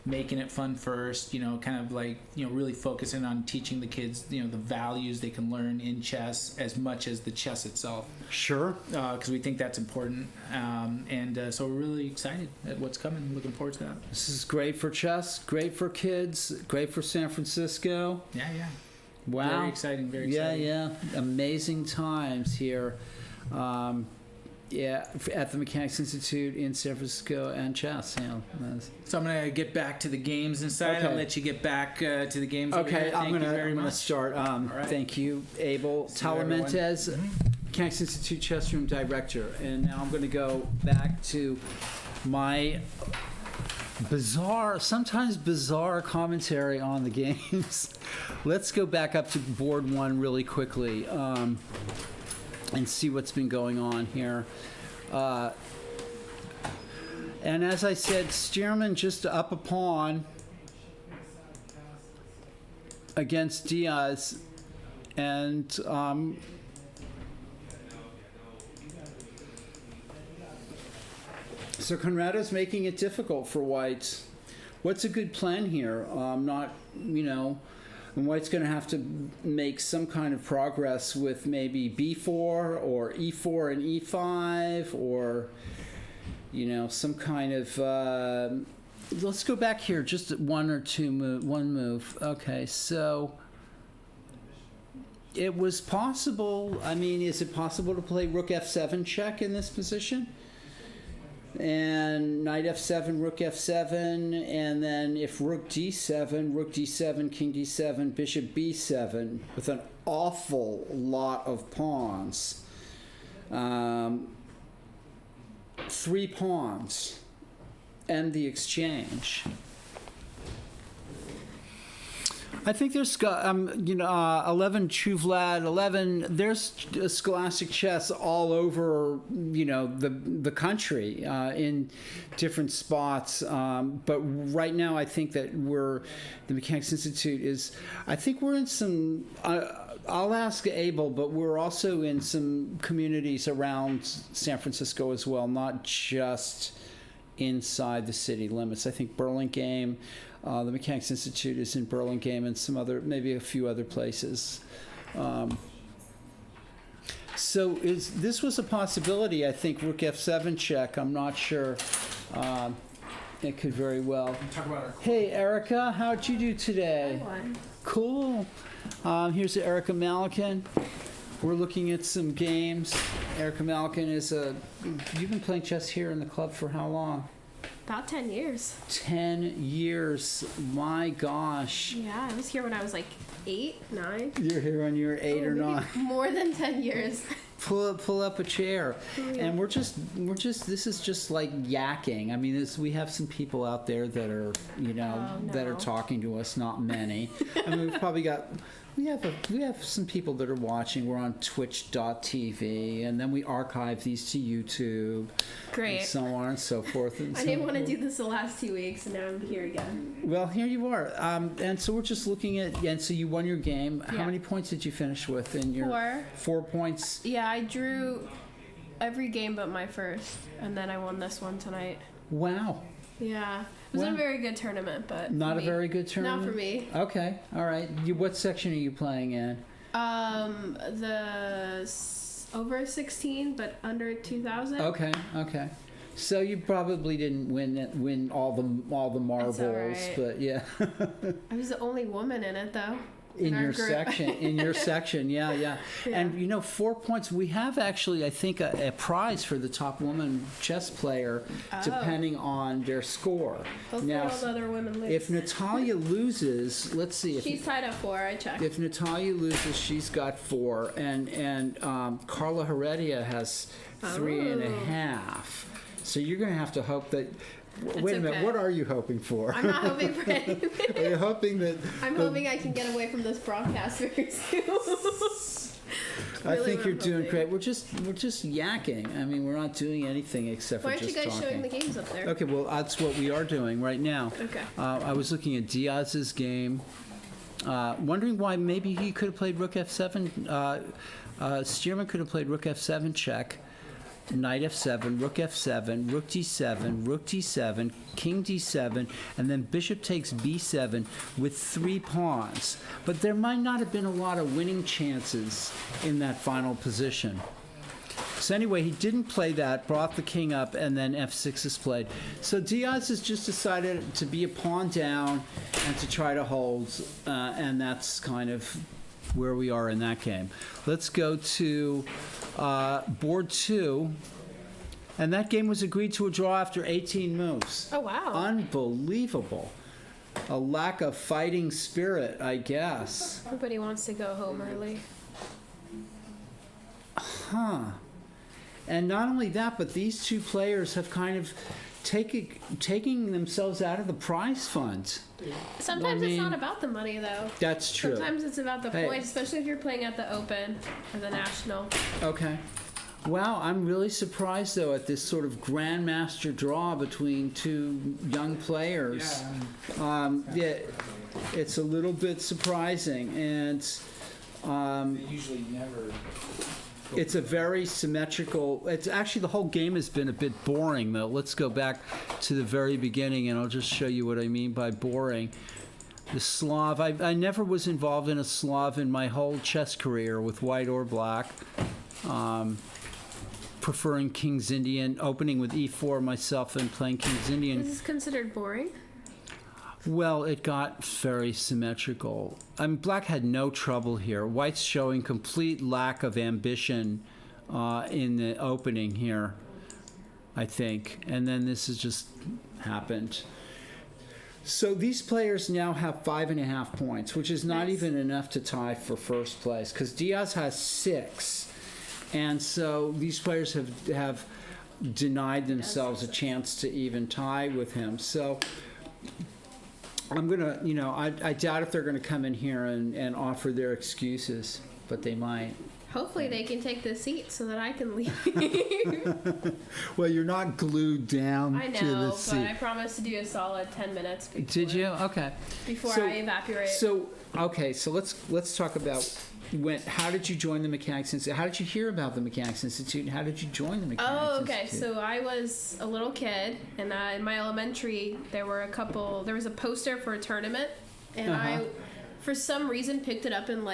making it fun first, kind of like really focusing on teaching the kids the values they can learn in chess as much as the chess itself. Sure. Because we think that's important, and so we're really excited at what's coming. Looking forward to that. This is great for chess, great for kids, great for San Francisco. Yeah. Wow. Very exciting. Very exciting. Yeah. Amazing times here. At the Mechanics Institute in San Francisco and chess. So I'm gonna get back to the games inside. Okay. I'll let you get back to the games. Okay, Thank you very I'm gonna much. start. right. Thank you, Abel See you, everyone. Talamentes, Mechanics Institute Chess Room Director. And now I'm going to go back to my sometimes bizarre commentary on the games. Let's go back up to board 1 really quickly. And see what's been going on here. And as I said, Stearman just up a pawn against Diaz, and so Conrado's making it difficult for White. what's a good plan here? Not, and White's going to have to make some kind of progress with maybe b4 or e4 and e5 or, some kind of. Let's go back here, just one move. Okay, so it was possible. I mean, is it possible to play rook f7 check in this position? And knight f7, rook f7, and then if rook d7, king d7, bishop b7, with an awful lot of pawns. 3 pawns. End the exchange. I think there's 11 True Vlad 11. There's Scholastic chess all over the country in different spots. But right now, I think that the Mechanics Institute is. I think we're in some. I'll ask Abel, but we're also in some communities around San Francisco as well, not just inside the city limits. I think Burlingame. The Mechanics Institute is in Burlingame and maybe a few other places. So this was a possibility, I think, rook f7 check. I'm not sure. It could very well. Hey, Erica, how'd you do today? I won. Cool. Here's Erica Malkin. We're looking at some games. Erica Malkin you've been playing chess here in the club for how long? About 10 years. 10 years. My gosh. Yeah, I was here when I was like 8, 9. You're here when you were 8 or 9. More than 10 years. Pull up a chair. Oh, yeah. And we're just this is just like yakking. I mean, we have some people out there that are, that are talking to us, not many. I mean, we've probably got we have some people that are watching. We're on twitch.tv, and then we archive these to YouTube. Great. And so on and so forth. And I didn't want to do this the last 2 weeks, and now I'm here again. Well, here you are. And so we're just looking at, and so you won your game. Yeah. How many points did you finish with in your 4? 4 points? Yeah, I drew every game but my first, and then I won this one tonight. Wow. Yeah. It was Wow. a very good tournament, but Not for a me. very good tournament? Not for me. Okay. All right. What section are you playing in? Over 16, but under 2,000. Okay. So you probably didn't win all the marbles, right. but yeah. I was the only woman in it, though. In our your group. section, yeah. Yeah. And 4 points. We have actually, I think, a prize for the top woman chess player, depending on their score. Hopefully Now, all the other women lose. if Natalia loses, let's see. She's tied at 4. I checked. If Natalia loses, she's got 4, and Carla Heredia has 3.5. So you're going to have to hope that. Wait a minute. okay. What are you hoping for? I'm not hoping for anything. Are you hoping that? I'm hoping I can get away from this broadcast very soon. I Really think what you're I'm doing hoping. great. We're just yakking. I mean, we're not doing anything except Why for aren't just you guys talking. showing the games up there? Okay, well, that's what we are doing right now. Okay. I was looking at Diaz's game, wondering why maybe he could have played rook f7. Stearman could have played rook f7 check, knight f7, rook f7, rook d7, rook d7, king d7, and then bishop takes b7 with 3 pawns. But there might not have been a lot of winning chances in that final position. So anyway, he didn't play that, brought the king up, and then f6 is played. So Diaz has just decided to be a pawn down and to try to hold, and that's kind of where we are in that game. Let's go to board 2. And that game was agreed to a draw after 18 moves. Oh, wow. Unbelievable. A lack of fighting spirit, I guess. Everybody wants to go home early. Huh. And not only that, but these two players have kind of taking themselves out of the prize fund. Sometimes I it's mean, not about the money, though. That's true. Sometimes it's about the Hey. points, especially if you're playing at the Open or the National. Okay. Wow, I'm really surprised, though, at this sort of grandmaster draw between two young players. Yeah, it's a little bit surprising, and They usually never It's a very symmetrical. It's actually the whole game has been a bit boring though. Let's go back to the very beginning, and I'll just show you what I mean by boring. The Slav. I never was involved in a Slav in my whole chess career with white or black. Preferring King's Indian, opening with e4 myself and playing King's Indian. Is this considered boring? Well, it got very symmetrical. Black had no trouble here. White's showing complete lack of ambition in the opening here, I think. And then this has just happened. So these players now have 5.5 points, which is not Nice. even enough to tie for first place, because Diaz has 6. And so these players have denied themselves a chance to even tie with him. So I'm going to, I doubt if they're going to come in here and offer their excuses, but they might. Hopefully they can take the seat so that I can leave. Well, you're not glued down I to the know, seat. but I promised to do a solid 10 minutes before, Did you? Okay. before So- I evaporate. So let's talk about how did you join the Mechanics Institute? How did you hear about the Mechanics Institute? And how did you join the Mechanics Oh, okay. Institute? So I was a little kid, and in my elementary, there was a poster for a tournament, and Uh-huh. I, for some reason, picked it up in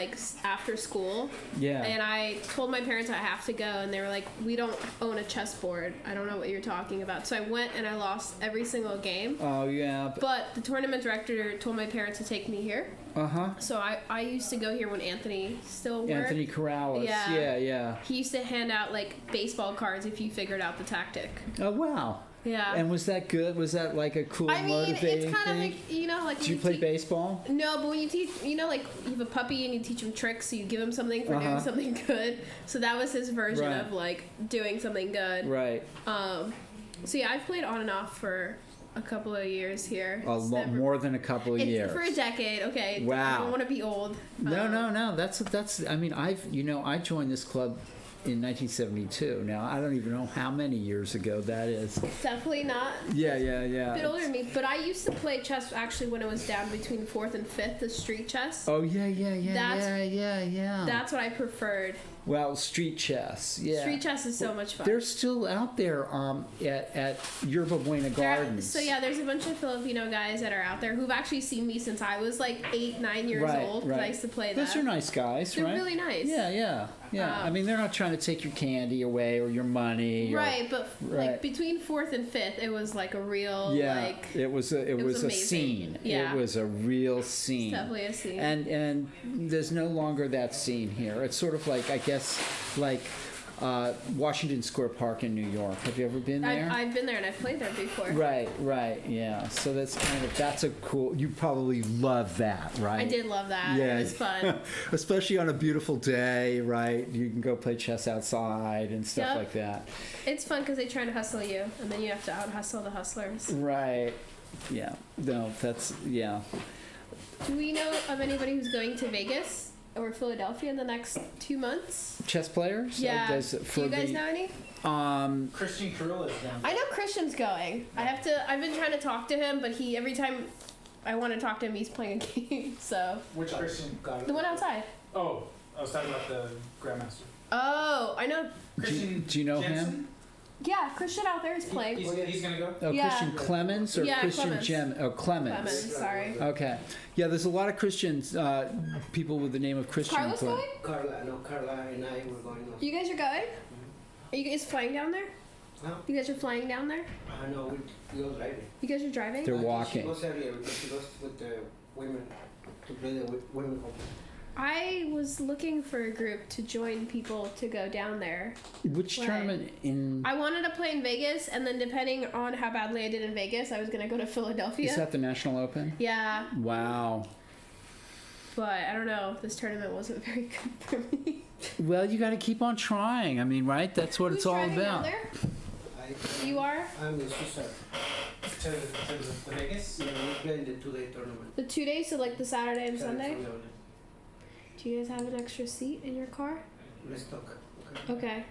after school. Yeah. And I told my parents I have to go, and they were like, "We don't own a chessboard. I don't know what you're talking about." So I went, and I lost every single game. Oh yeah. But the tournament director told my parents to take me here. Uh-huh. So I used to go here when Anthony still worked. Anthony Corrales. Yeah. Yeah. He used to hand out baseball cards if you figured out the tactic. Oh wow. Yeah. And was that good? Was that like a cool, I mean, motivating it's kind thing? of like Did you play baseball? No, but when you teach, you have a puppy and you teach him tricks, so you give him something for doing something good. So that was his version Right. of doing something good. Right. So yeah, I've played on and off for a couple of years here. More than a couple of years. For a decade. Okay. Wow. I don't want to be old. No. That's. I mean, I joined this club in 1972. Now I don't even know how many years ago that is. Definitely not. Yeah. A bit older than me, but I used to play chess actually when it was down between 4th and 5th, the street chess. Oh yeah. That's what I preferred. Well, street chess. Yeah. Street chess is so much fun. They're still out there at Yerba Buena Gardens. So yeah, there's a bunch of Filipino guys that are out there who've actually seen me since I was 8, 9 years old. 'Cause I used to play that. Those are nice guys, They're right? really nice. Yeah. I mean, they're not trying to take your candy away or your money. Right, but Right. between 4th and 5th, it was a real it was a amazing. scene. Yeah. It was a real scene. It's definitely a scene. And there's no longer that scene here. It's sort of I guess Washington Square Park in New York. Have you ever been there? I've been there and I've played there before. Right, yeah. So that's a cool. You probably love that, right? I did love that. Yeah. It was fun. Especially on a beautiful day, right? You can go play chess outside and stuff Yep. like that. It's fun because they try to hustle you, and then you have to out hustle the hustlers. Right. Yeah. No, yeah. Do we know of anybody who's going to Vegas or Philadelphia in the next 2 months? Chess players? Yeah. Do you guys know any? Christian Cruel is down. I know Christian's going. I've been trying to talk to him, but every time I want to talk to him, he's playing a game. So Which Christian? the one outside. Oh, I was talking about the Grandmaster. Oh, I know. Christian. Do you know Jensen? him? Yeah, Christian out there is playing. He's gonna go. Oh, Yeah. Christian Clemens or Yeah, Christian Clemens. Clemens. Clemens, sorry. Okay. Yeah, there's a lot of Christians, people with the name of Christian. Carlos play. going? Carla and I were going also. You guys are going? Are you guys flying down there? Huh? You guys are flying down there? No, we go driving. You guys are driving? They're She walking. goes earlier because she goes with the women to play the women home. I was looking for a group to join people to go down there. Which Right. tournament in? I wanted to play in Vegas, and then depending on how badly I did in Vegas, I was going to go to Philadelphia. Is that the National Open? Yeah, Wow. but I don't know. This tournament wasn't very good for me. Well, you got to keep on trying. I mean, right? That's what Who's it's all driving down about. there? I, You are? I'm the sister. To the Vegas. Yeah, we're playing the 2-day tournament. The 2 days, so the Saturday and Sunday? only. Do you guys have an extra seat in your car? Let's talk. Okay.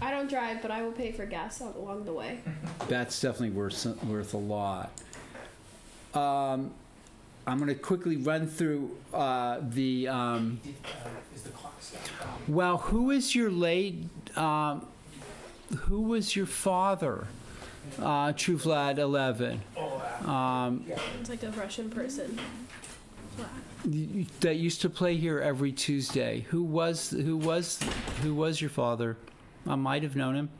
I don't drive, but I will pay for gas along the way. That's definitely worth a lot. I'm going to quickly run through the. Is the clock stopped? Well, who is your late? Who was your father? True Vlad 11. It's like a Russian person. Flag. That used to play here every Tuesday. Who was your father? I might have known him.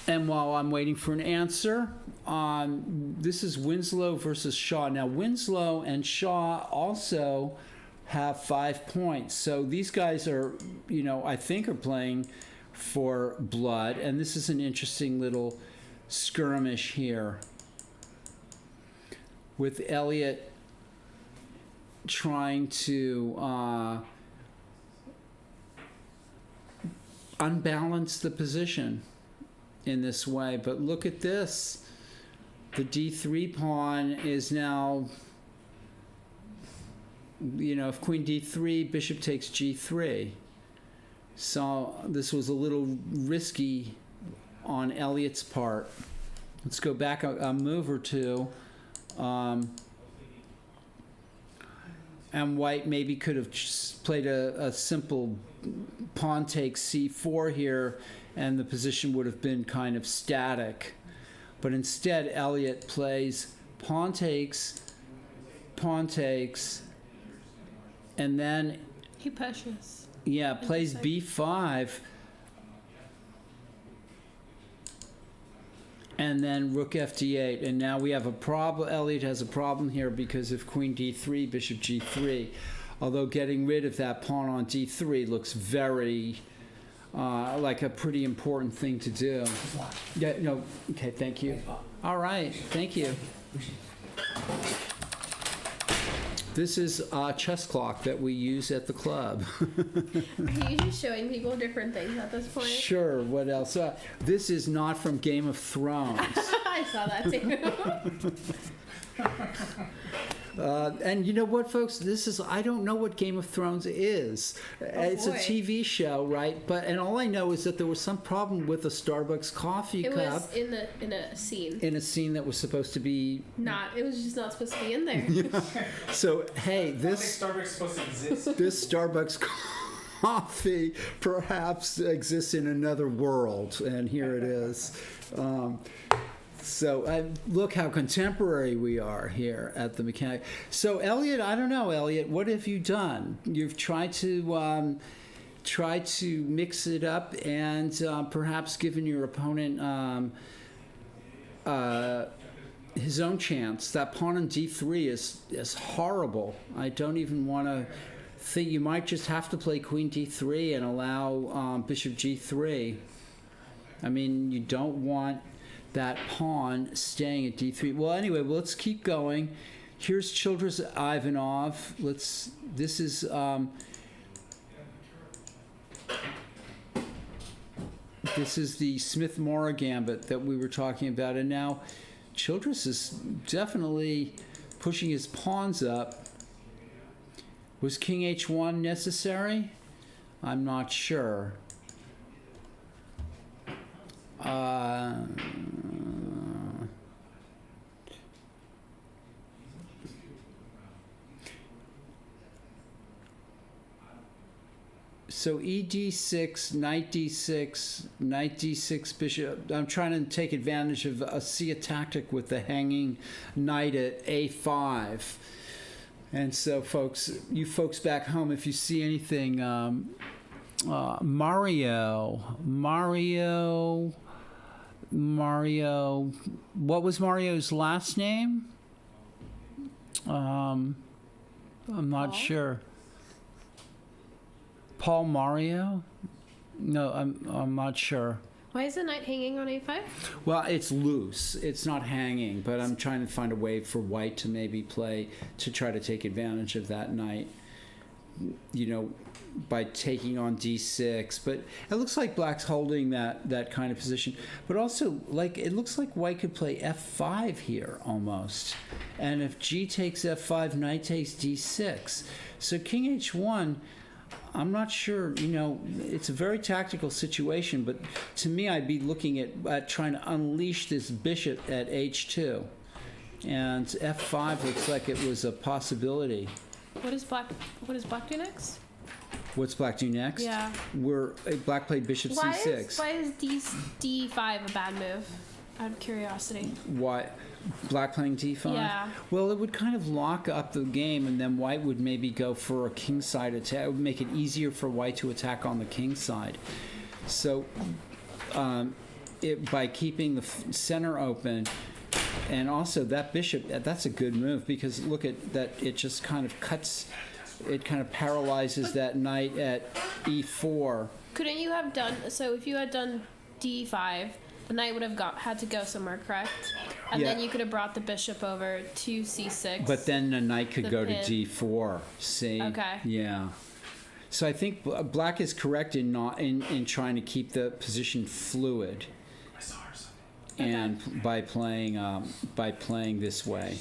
And while I'm waiting for an answer, this is Winslow versus Shaw. Now, Winslow and Shaw also have 5 points. So these guys are, I think are playing for blood. And this is an interesting little skirmish here with Elliott trying to unbalance the position in this way. But look at this. The D3 pawn is now, if queen D3, bishop takes G3. So this was a little risky on Elliott's part. Let's go back a move or two. And white maybe could have just played a simple pawn takes C4 here, and the position would have been kind of static. But instead, Elliott plays pawn takes, and then He pushes. yeah, plays B5, and then rook FD8. And now we have a problem. Elliott has a problem here because of queen D3, bishop G3. Although getting rid of that pawn on D3 looks very like a pretty important thing to do. Yeah, no, okay, thank you. All right, thank you. This is a chess clock that we use at the club. Are you just showing people different things at this point? Sure, what else? This is not from Game of Thrones. I saw that too. And you know what, folks? I don't know what Game of Thrones is. It's boy. a TV show, right? And all I know is that there was some problem with a Starbucks coffee It cup was in a scene. in a scene that was supposed to be. It was just not supposed to be in there. So, hey, I think Starbucks is supposed to exist. this Starbucks coffee perhaps exists in another world, and here it is. So look how contemporary we are here at the mechanic. So Elliot, I don't know, Elliot, what have you done? You've tried to mix it up and perhaps given your opponent his own chance. That pawn on D3 is horrible. I don't even want to think. You might just have to play queen D3 and allow bishop G3. I mean, you don't want that pawn staying at D3. Well, anyway, let's keep going. Here's Childress Ivanov. This is the Smith Mora Gambit that we were talking about, and now Childress is definitely pushing his pawns up. Was King H1 necessary? I'm not sure. So ED6, knight D6, knight D6, bishop. I'm trying to take advantage of see a tactic with the hanging knight at A5. And so, you folks back home, if you see anything, Mario, what was Mario's last name? I'm not sure. Paul Mario? No, I'm not sure. Why is the knight hanging on A5? Well, it's loose. It's not hanging, but I'm trying to find a way for white to maybe play to try to take advantage of that knight, by taking on D6. But it looks like black's holding that kind of position. But also, it looks like white could play F5 here almost. And if G takes F5, knight takes D6. So King H1, I'm not sure, it's a very tactical situation, but to me, I'd be looking at trying to unleash this bishop at H2. And f5 looks like it was a possibility. What does black do next? What's black do next? Yeah. Black played bishop c6. Why is d5 a bad move? Out of curiosity. Why? Black playing d5? Yeah. Well, it would kind of lock up the game, and then white would maybe go for a kingside attack. It would make it easier for white to attack on the king side. So, by keeping the center open, and also that bishop, that's a good move, because look at that, it just kind of cuts, it kind of paralyzes that knight at e4. Couldn't you have done, so if you had done d5, the knight would have had to go somewhere, correct? And Yeah. then you could have brought the bishop over to c6. But then the knight could The go pin. to d4. See? Okay. Yeah. So I think black is correct in not in trying to keep the position fluid, and by playing this way.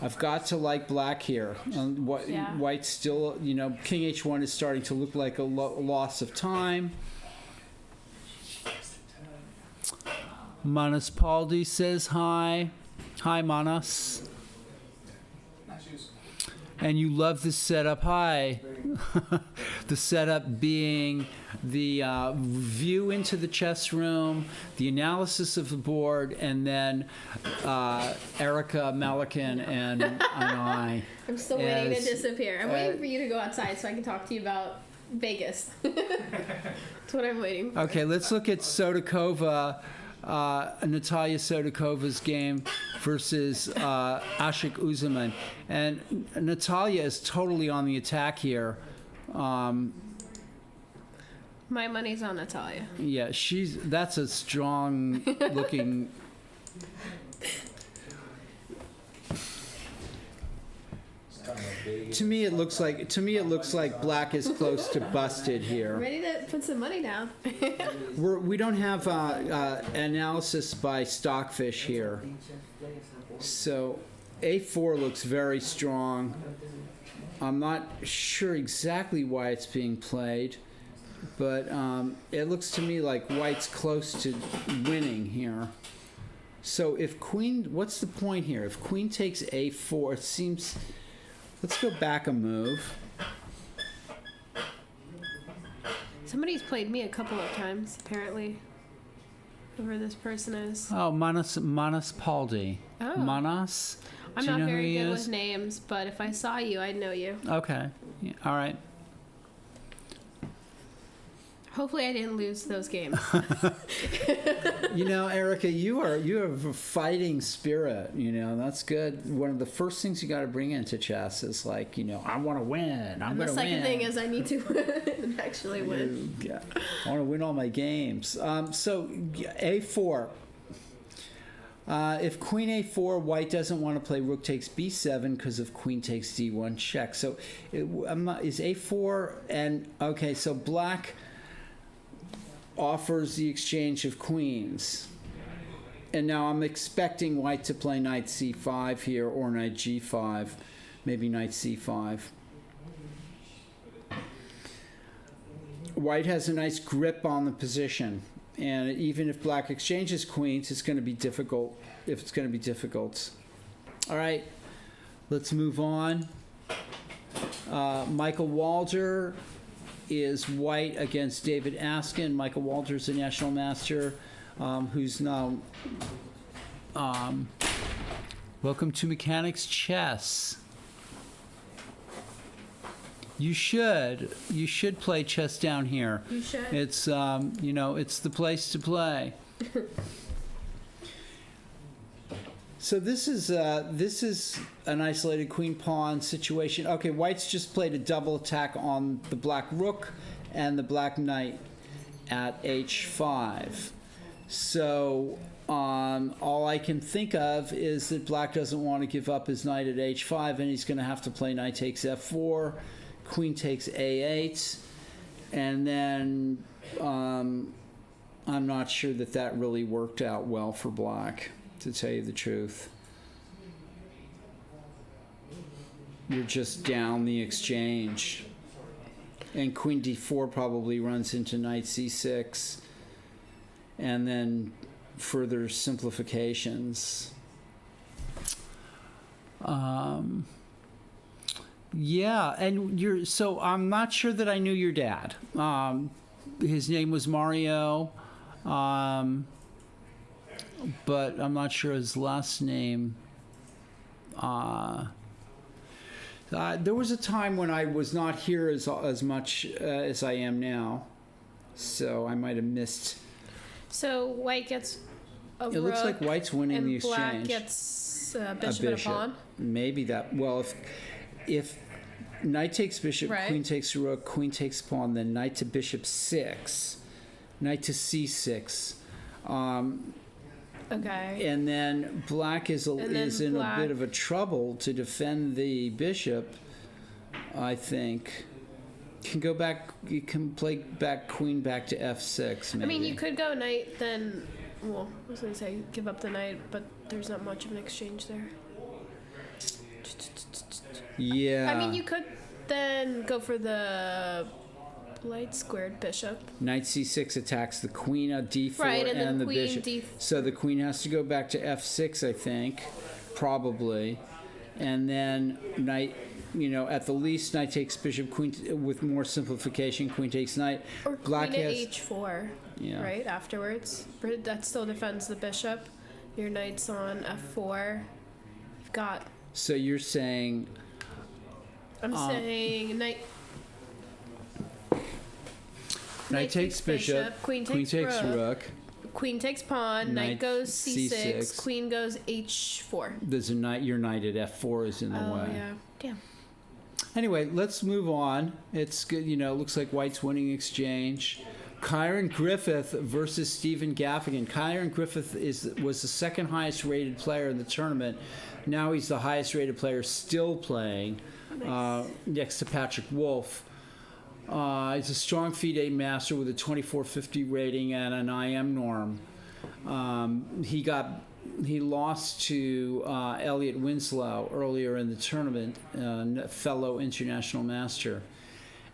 I've got to like black here. Yeah. White still, king h1 is starting to look like a loss of time. Manas Paldi says hi. Hi, Manas. And you love this setup. Hi. The setup being the view into the chess room, the analysis of the board, and then Erica, Malkin, and I. I'm still waiting to as- disappear. I'm waiting for you to go outside so I can talk to you about Vegas. That's what I'm waiting for. Okay, let's look at Sodakova, Natalia Sodakova's game versus Ashik Uzaman. And Natalia is totally on the attack here. My money's on Natalia. Yeah, that's a strong looking. To me, it looks like black is close to busted here. Ready to put some money down. We don't have analysis by Stockfish here. So A4 looks very strong. I'm not sure exactly why it's being played, but it looks to me like white's close to winning here. So if queen, what's the point here? If queen takes A4, it seems, let's go back a move. Somebody's played me a couple of times, apparently. Whoever this person is. Oh, Manas Paldi. Oh. Manas? I'm Do you not know who very he good is? with names, but if I saw you, I'd know you. Okay. Yeah, all right. Hopefully I didn't lose those games. Erica, you have a fighting spirit. That's good. One of the first things you got to bring into chess is I want to win. I'm And going the to win. second thing is I need to actually win. Yeah. I want to win all my games. So A4. If queen A4, white doesn't want to play rook takes B7 because of queen takes D1 check. So is A4 and okay. So black offers the exchange of queens. And now I'm expecting white to play knight c5 here or knight g5, maybe knight c5. White has a nice grip on the position, and even if black exchanges queens, it's going to be difficult. All right, let's move on. Michael Walder is white against David Askin. Michael Walter's a national master who's now welcome to Mechanics Chess. You should play chess down here. You should. It's it's the place to play. So this is an isolated queen pawn situation. Okay, white's just played a double attack on the black rook and the black knight at h5. So all I can think of is that black doesn't want to give up his knight at h5, and he's going to have to play knight takes f4, queen takes a8, and then I'm not sure that really worked out well for black, to tell you the truth. You're just down the exchange. And queen d4 probably runs into knight c6. And then further simplifications. Yeah, and so I'm not sure that I knew your dad. His name was Mario, but I'm not sure his last name. There was a time when I was not here as much as I am now, so I might have missed. So white gets a It rook, looks like white's winning and the black exchange. gets a bishop and a pawn. Maybe that. Well, if knight takes bishop, Right. queen takes rook, queen takes pawn, then knight to bishop 6, knight to c6. Okay. And then black is in black- a bit of a trouble to defend the bishop, I think. Can go back, you can play back queen back to f6 maybe. I mean, you could go knight, then. Well, I was gonna say give up the knight, but there's not much of an exchange there. Yeah. I mean, you could then go for the light squared bishop. Knight c6 attacks the queen at d4 Right, and then the queen bishop. d- So the queen has to go back to f6, I think, probably. And then knight, at the least, knight takes bishop, queen, with more simplification, queen takes knight. Or Black queen has, to h4, Yeah. right, afterwards. That still defends the bishop. Your knight's on f4. You've got, So you're saying, I'm saying knight takes bishop, queen takes rook, rook. queen takes pawn, Knight knight goes c6, c6, queen goes h4. There's a knight, your knight at f4 is in the Oh, way. yeah. Damn. Anyway, let's move on. It's good, looks like white's winning exchange. Kyron Griffith versus Stephen Gaffigan. Kyron Griffith was the second highest rated player in the tournament. Now he's the highest rated player still playing, next to Patrick Wolf. He's a strong FIDE master with a 2450 rating and an IM norm. He lost to Elliot Winslow earlier in the tournament, fellow international master.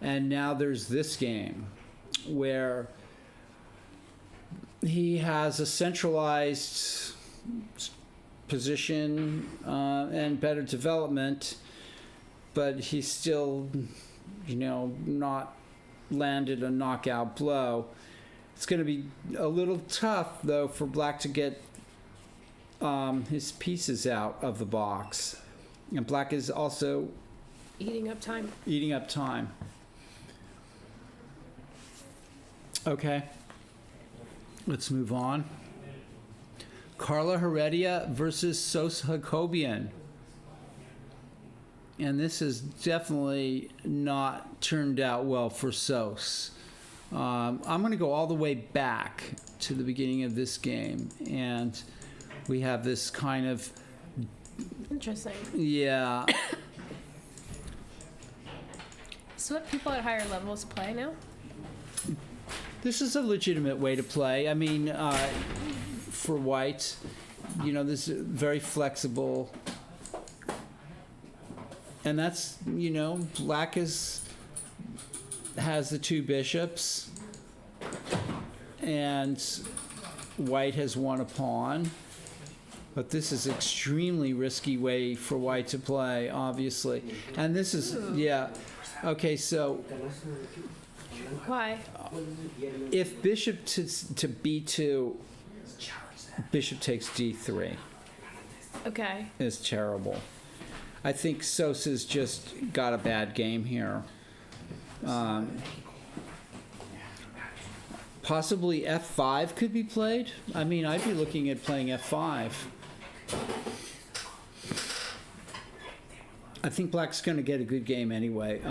And now there's this game where he has a centralized position and better development, but he's still, not landed a knockout blow. It's going to be a little tough, though, for black to get his pieces out of the box. And black is also Eating up time. eating up time. Okay. Let's move on. Carla Heredia versus Sos Hakobian. And this has definitely not turned out well for Sos. I'm going to go all the way back to the beginning of this game. And we have this kind of, Interesting. yeah. So what people at higher levels play now? This is a legitimate way to play. I mean, for white, this is very flexible. And that's, black has the two bishops, and white has won a pawn. But this is extremely risky way for white to play, obviously. And this is, yeah. Okay, so Why? if bishop to b2, bishop takes d3 Okay. is terrible. I think Sosa's just got a bad game here. Possibly f5 could be played. I mean, I'd be looking at playing f5. I think black's going to get a good game anyway. If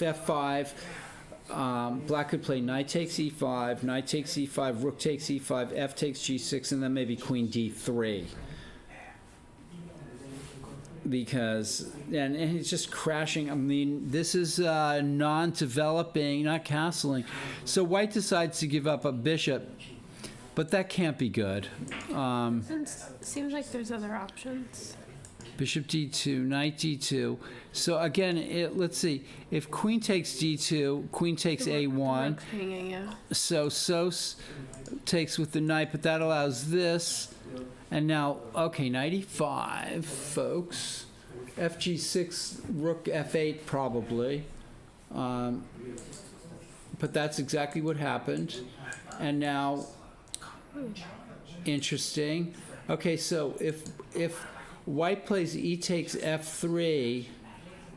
f5, black could play knight takes e5, knight takes e5, rook takes e5, f takes g6, and then maybe queen d3. Because, and he's just crashing. I mean, this is non-developing, not castling. So white decides to give up a bishop, but that can't be good. Seems like there's other options. Bishop d2, knight d2. So again, let's see. If queen takes d2, queen takes a1. Rook hanging, yeah. So Sos takes with the knight, but that allows this. And now, okay, knight e5, folks. FG6, rook f8 probably. But that's exactly what happened. And now, interesting. Okay, so if white plays e takes f3,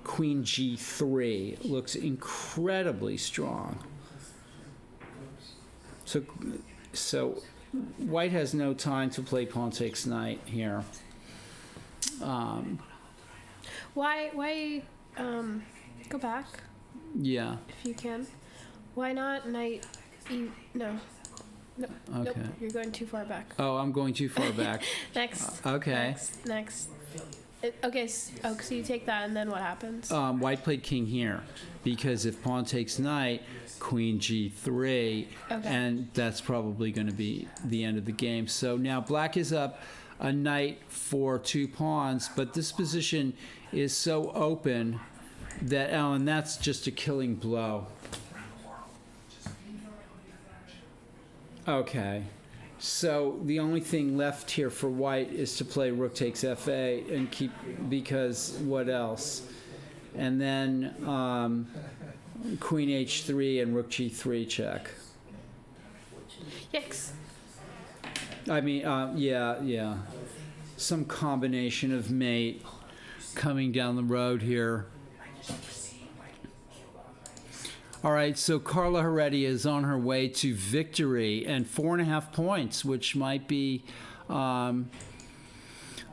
queen g3 looks incredibly strong. So white has no time to play pawn takes knight here. Why go back Yeah. if you can. Why not knight e? No. Nope. Okay. Nope. You're going too far back. Oh, I'm going too far back. Next. Okay. Next. Okay. So you take that, and then what happens? White played king here because if pawn takes knight, queen g3, Okay. and that's probably going to be the end of the game. So now black is up a knight for 2 pawns, but this position is so open that, oh, and that's just a killing blow. Okay, so the only thing left here for white is to play rook takes f8 and keep, because what else? And then queen h3 and rook g3 check. Yikes. I mean, yeah. Some combination of mate coming down the road here. All right, so Carla Heredia is on her way to victory and 4.5 points, which might be on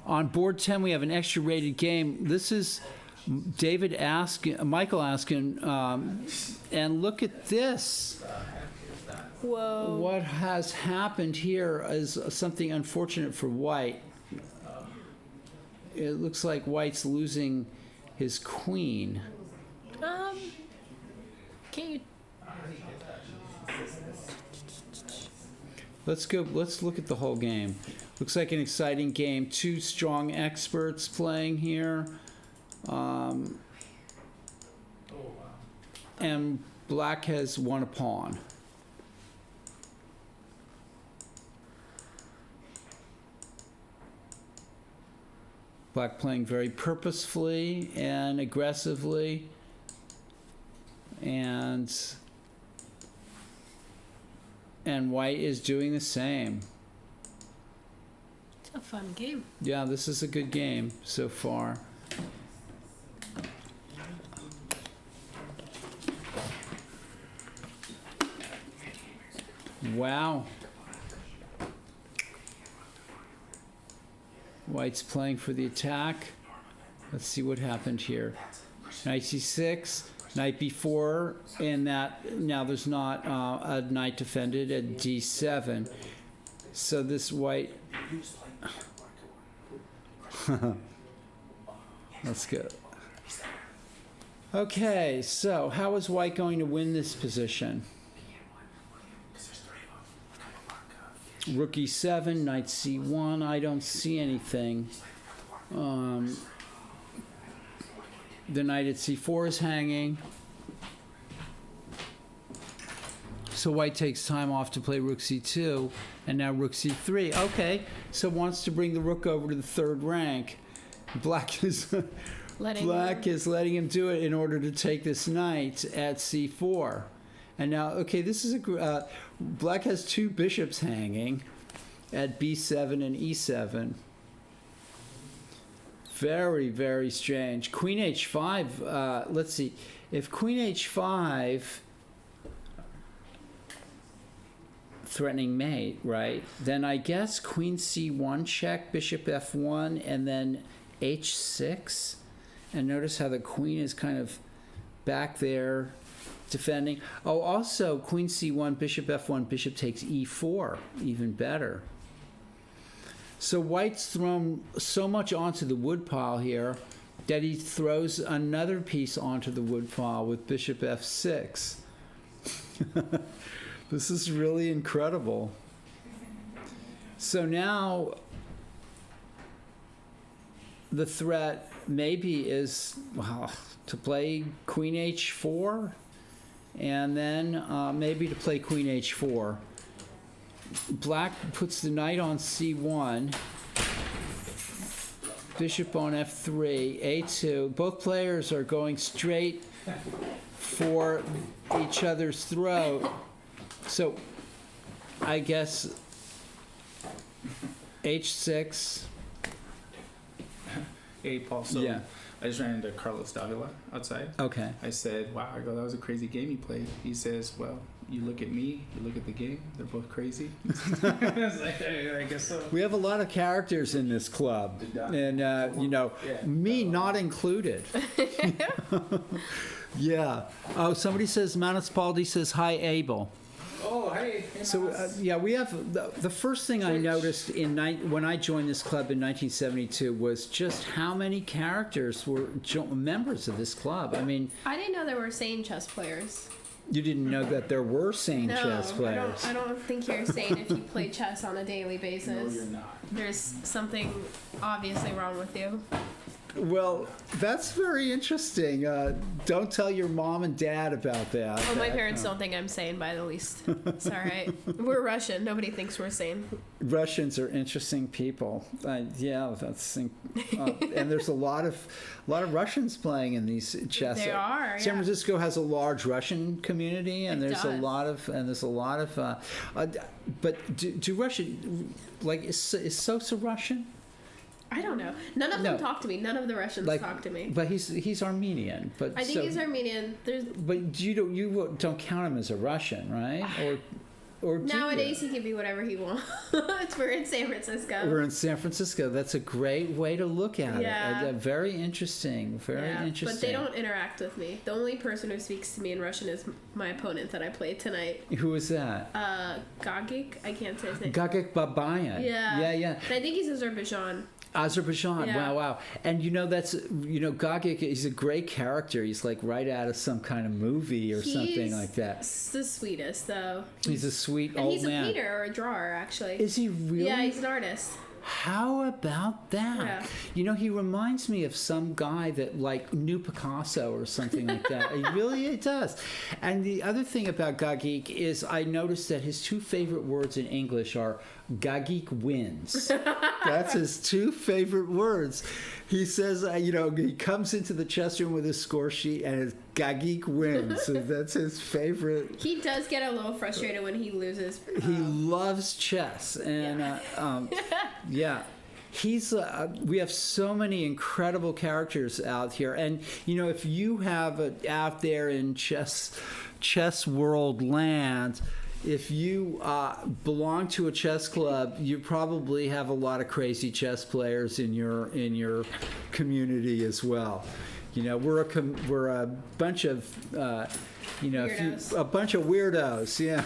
board 10. We have an extra rated game. This is Michael Askin, and look at this. Whoa. What has happened here is something unfortunate for white. It looks like white's losing his queen. Can't you? Let's look at the whole game. Looks like an exciting game. 2 strong experts playing here. And black has won a pawn. Black playing very purposefully and aggressively. And white is doing the same. It's a fun game. Yeah, this is a good game so far. Wow. White's playing for the attack. Let's see what happened here. Knight c6, knight b4, and that now there's not a knight defended at d7. So this white. Let's go. Okay, so how is white going to win this position? Rook e7, knight c1. I don't see anything. The knight at c4 is hanging. So white takes time off to play rook c2, and now rook c3. Okay, so wants to bring the rook over to the 3rd rank. Black is letting him do it in order to take this knight at c4. And now, okay, this is black has 2 bishops hanging at b7 and e7. Very, very strange. Queen h5, let's see. If queen h5, threatening mate, right? Then I guess queen c1 check, bishop f1, and then h6. And notice how the queen is kind of back there defending. Oh, also queen c1, bishop f1, bishop takes e4, even better. So white's thrown so much onto the woodpile here that he throws another piece onto the woodpile with bishop f6. This is really incredible. So now the threat maybe is to play queen h4, and then maybe to play queen h4. Black puts the knight on c1. Bishop on f3, a2. Both players are going straight for each other's throat. So I guess h6. Hey, Paul. So Yeah. I just ran into Carlos Davila outside. Okay. I said, wow, I go, that was a crazy game you played. He says, well, you look at me, you look at the game, they're both crazy. I was like, I guess so. We have a lot of characters in this club, and me not included. Yeah. Oh, somebody says Magnus Carlsen says hi, Abel. Oh, hey. So we have the first thing I noticed when I joined this club in 1972 was just how many characters were members of this club. I mean, I didn't know there were sane chess players. you didn't know that there were sane chess players. I don't think you're sane if you play chess on a daily basis. No, you're not. There's something obviously wrong with you. Well, that's very interesting. Don't tell your mom and dad about that. Well, my parents don't think I'm sane by the least. It's all right. We're Russian. Nobody thinks we're sane. Russians are interesting people. Yeah, that's and there's a lot of Russians playing in these chess. There are. San Yeah. Francisco has a large Russian community, and It there's does. a lot of. But do Russian is Sosa Russian? I don't know. None of them talk to me. None of the Russians talk to me. But he's Armenian. But I think he's Armenian. There's But you don't count him as a Russian, right? Or do nowadays you? he can be whatever he wants. We're in San Francisco. We're in San Francisco. That's a great way to look at Yeah. it. Very interesting. Very interesting. But they don't interact with me. The only person who speaks to me in Russian is my opponent that I played tonight. Who is that? Gagik. I can't say his name. Gagik Babayan. Yeah. Yeah. And I think he's Azerbaijan. Azerbaijan. Yeah. Wow. And Gagik, he's a great character. He's like right out of some kind of movie or something like that. He's the sweetest, though. He's a sweet And old he's a man. painter or a drawer, actually. Is he really? Yeah, he's an artist. How about that? Yeah. He reminds me of some guy that knew Picasso or something like that. It does. And the other thing about Gagik is I noticed that his two favorite words in English are Gagik wins. That's his two favorite words. He says, he comes into the chess room with his score sheet and it's Gagik wins. So that's his favorite. He does get a little frustrated when he loses. He loves chess, and yeah, he's. We have so many incredible characters out here, and if you have out there in chess world land. If you belong to a chess club, you probably have a lot of crazy chess players in your community as well. We're a bunch of Weirdos. a bunch of weirdos, yeah.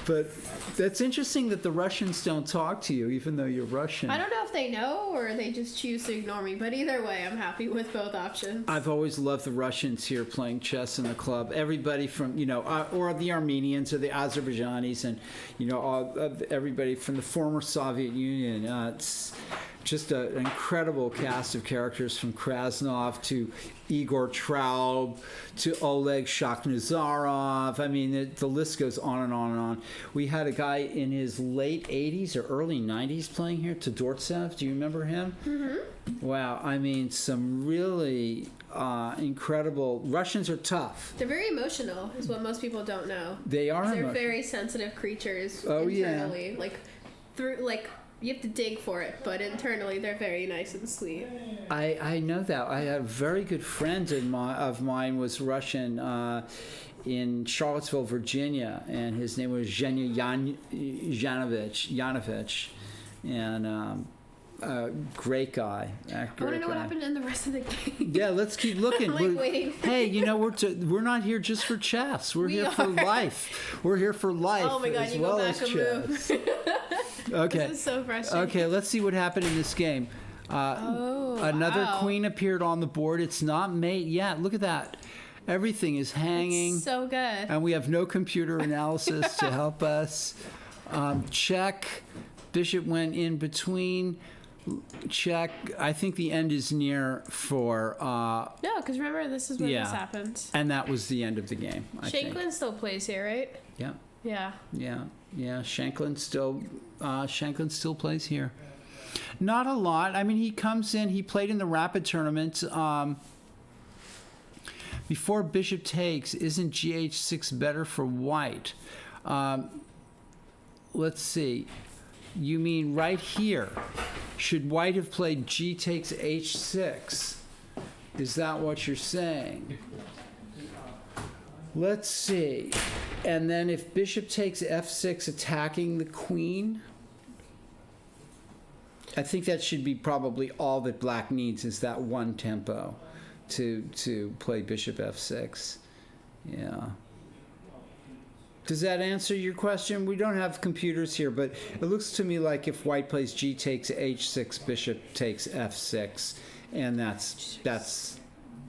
But that's interesting that the Russians don't talk to you, even though you're Russian. I don't know if they know or they just choose to ignore me, but either way, I'm happy with both options. I've always loved the Russians here playing chess in the club. Everybody from, or the Armenians or the Azerbaijanis and, everybody from the former Soviet Union. It's just an incredible cast of characters from Krasnov to Igor Traub to Oleg Shakhnazarov. I mean, the list goes on and on and on. We had a guy in his late 80s or early 90s playing here, Todortsev. Do you remember him? Mm-hmm. Wow. I mean, some really incredible. Russians are tough. They're very emotional, is what most people don't know. They are They're emotional. very sensitive creatures Oh, internally. You have to dig for it, but internally they're very nice and sweet. I know that. I had a very good friend of mine was Russian in Charlottesville, Virginia, and his name was Zhenya Yanovich, and a great guy. I want to know what happened in the rest of the game. Yeah, let's keep looking. I'm waiting. Hey, we're not here just for chess. We're here for life. We're here for life Oh my God, as you well go back as a chess. move. Okay. This is so frustrating. Okay, let's see what happened in this game. Another wow. queen appeared on the board. It's not mate yet. Look at that. Everything is hanging. It's so good. And we have no computer analysis to help us. Check. Bishop went in between. Check. I think the end is near for... No, because remember, this is where Yeah. this happened. and that was the end of the game, I think. Shanklin still plays here, right? Yeah. Yeah. Yeah. Shanklin still plays here. Not a lot. I mean, he comes in. He played in the Rapid tournament. Before bishop takes, isn't GH6 better for white? Let's see. You mean right here? Should white have played G takes H6? Is that what you're saying? Let's see. And then if bishop takes F6, attacking the queen, I think that should be probably all that black needs, is that one tempo to play bishop F6. Yeah. Does that answer your question? We don't have computers here, but it looks to me like if white plays G takes H6, bishop takes F6, and that's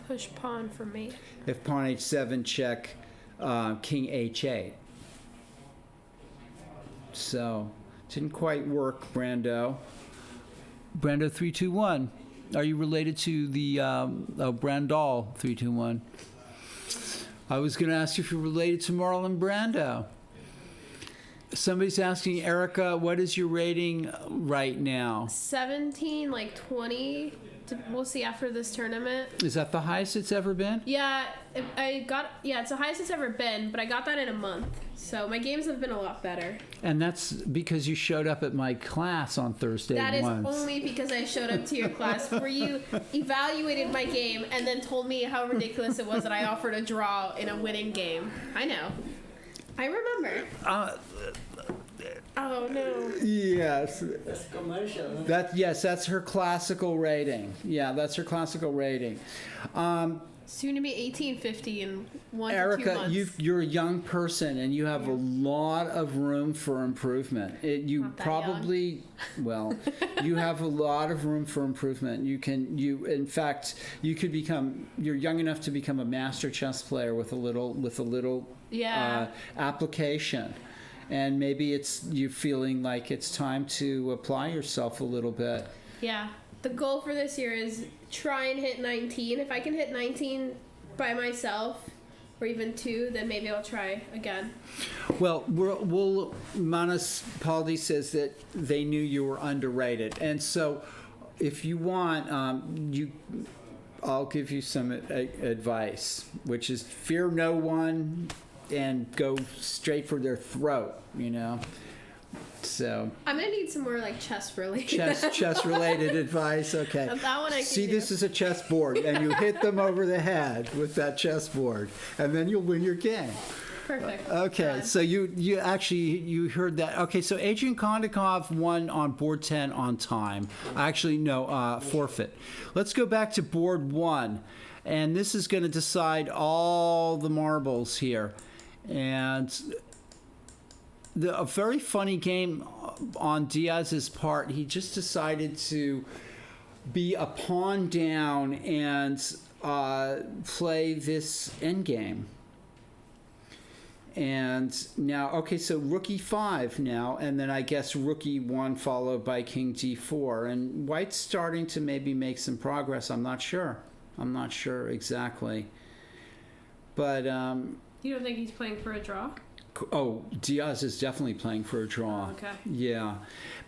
Push pawn for me. if pawn H7 check, king H8. So, didn't quite work, Brando. Brando 321. Are you related to the Brandal 321? I was going to ask you if you're related to Marlon Brando. Somebody's asking, Erica, what is your rating right now? 17, like 20. We'll see after this tournament. Is that the highest it's ever been? Yeah, it's the highest it's ever been, but I got that in a month. So my games have been a lot better. And that's because you showed up at my class on Thursday That once. is only because I showed up to your class where you evaluated my game and then told me how ridiculous it was that I offered a draw in a winning game. I know. I remember. Oh no. Yes. That's commercial. Huh? That's her classical rating. Yeah, that's her classical rating. Soon to be 1850 in 1 to 2 Erica, months. you're a young person and you have a lot of room for improvement. You Not that probably, well, you have a lot of room for improvement. In fact, you could you're young enough to become a master chess player with a little application. And maybe it's you feeling like it's time to apply yourself a little bit. Yeah. The goal for this year is try and hit 19. If I can hit 19 by myself, or even 2, then maybe I'll try again. Well, Magnus Paldi says that they knew you were underrated. And so if you want, I'll give you some advice, which is fear no one and go straight for their throat, So I'm gonna need some more like chess related. chess related advice. Okay. That one I can See, do. this is a chessboard, and you hit them over the head with that chessboard, and then you'll win your game. Perfect. Okay, Done. so you heard that. Okay, so Adrian Kondakov won on board 10 on time. Actually, no, forfeit. Let's go back to board 1, and this is going to decide all the marbles here. And a very funny game on Diaz's part. He just decided to be a pawn down and play this endgame. And now, okay, so rook e5 now, and then I guess rook e1 followed by king d4. And white's starting to maybe make some progress. I'm not sure exactly. But You don't think he's playing for a draw? oh, Diaz is definitely playing for a draw. Oh, okay. Yeah.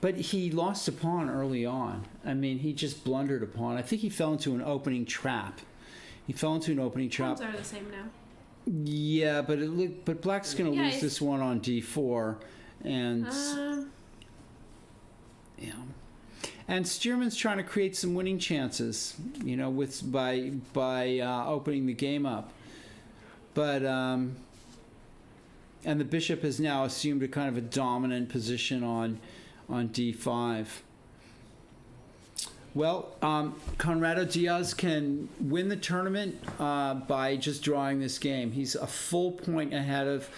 But he lost a pawn early on. I mean, he just blundered a pawn. I think he fell into an opening trap. Pawns are the same now. Yeah, but black's going to lose this one on d4, and and Stearman's trying to create some winning chances, by opening the game up, but and the bishop has now assumed a kind of a dominant position on d5. Well, Conrado Diaz can win the tournament by just drawing this game. He's a full point ahead of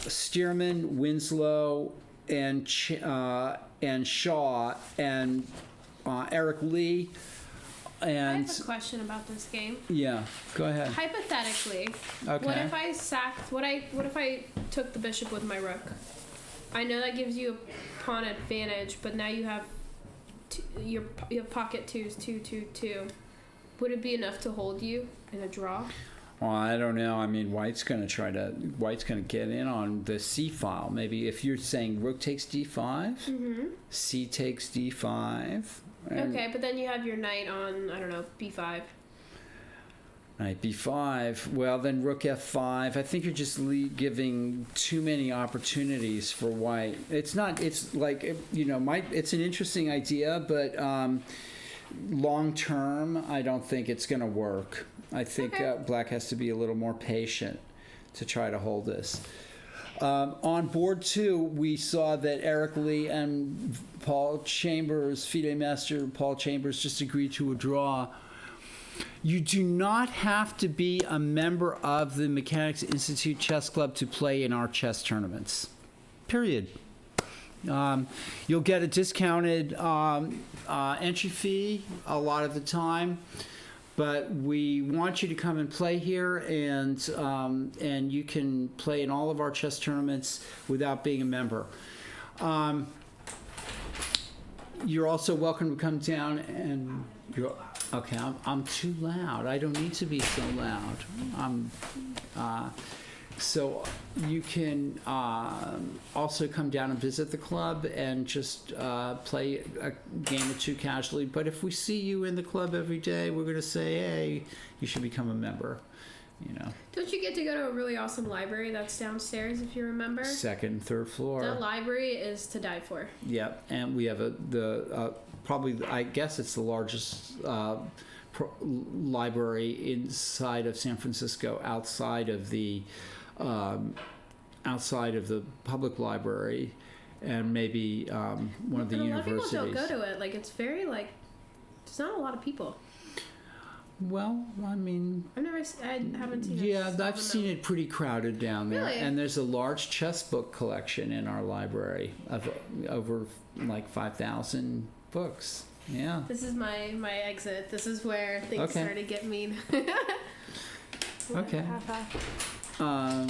Stearman, Winslow, and Shaw, and Eric Lee. And I have a question about this game. Yeah, go ahead. Hypothetically, Okay. what if I what if I took the bishop with my rook? I know that gives you a pawn advantage, but now you have you have pocket twos, 2, 2, 2. Would it be enough to hold you in a draw? Well, I don't know. I mean, White's going to get in on the C file. Maybe if you're saying rook takes d5, C takes d5. Okay, but then you have your knight on, I don't know, b5. Knight b5. Well, then rook f5. I think you're just giving too many opportunities for White. It's not. It's like, you know, it's an interesting idea, but long term, I don't think it's going to work. I think Black has to be a little more patient to try to hold this. On board 2, we saw that Eric Lee and Paul Chambers, FIDE Master Paul Chambers, just agreed to a draw. You do not have to be a member of the Mechanics Institute Chess Club to play in our chess tournaments. Period. You'll get a discounted entry fee a lot of the time, but we want you to come and play here, and you can play in all of our chess tournaments without being a member. You're also welcome to come down and okay. I'm too loud. I don't need to be so loud. So you can also come down and visit the club and just play a game or two casually. But if we see you in the club every day, we're going to say, hey, you should become a member. You know. Don't you get to go to a really awesome library that's downstairs, if you remember? Second and third floor. The library is to die for. Yep, and we have probably, I guess it's the largest library inside of San Francisco, outside of the public library, and maybe one of the universities. A lot of people don't go to it. Like, it's very, like, there's not a lot of people. Well, I mean, I haven't seen it. Yeah, I've seen it pretty crowded down there. Really? And there's a large chess book collection in our library of over like 5,000 books. Yeah. This is my exit. This is where things start to get mean. Okay. All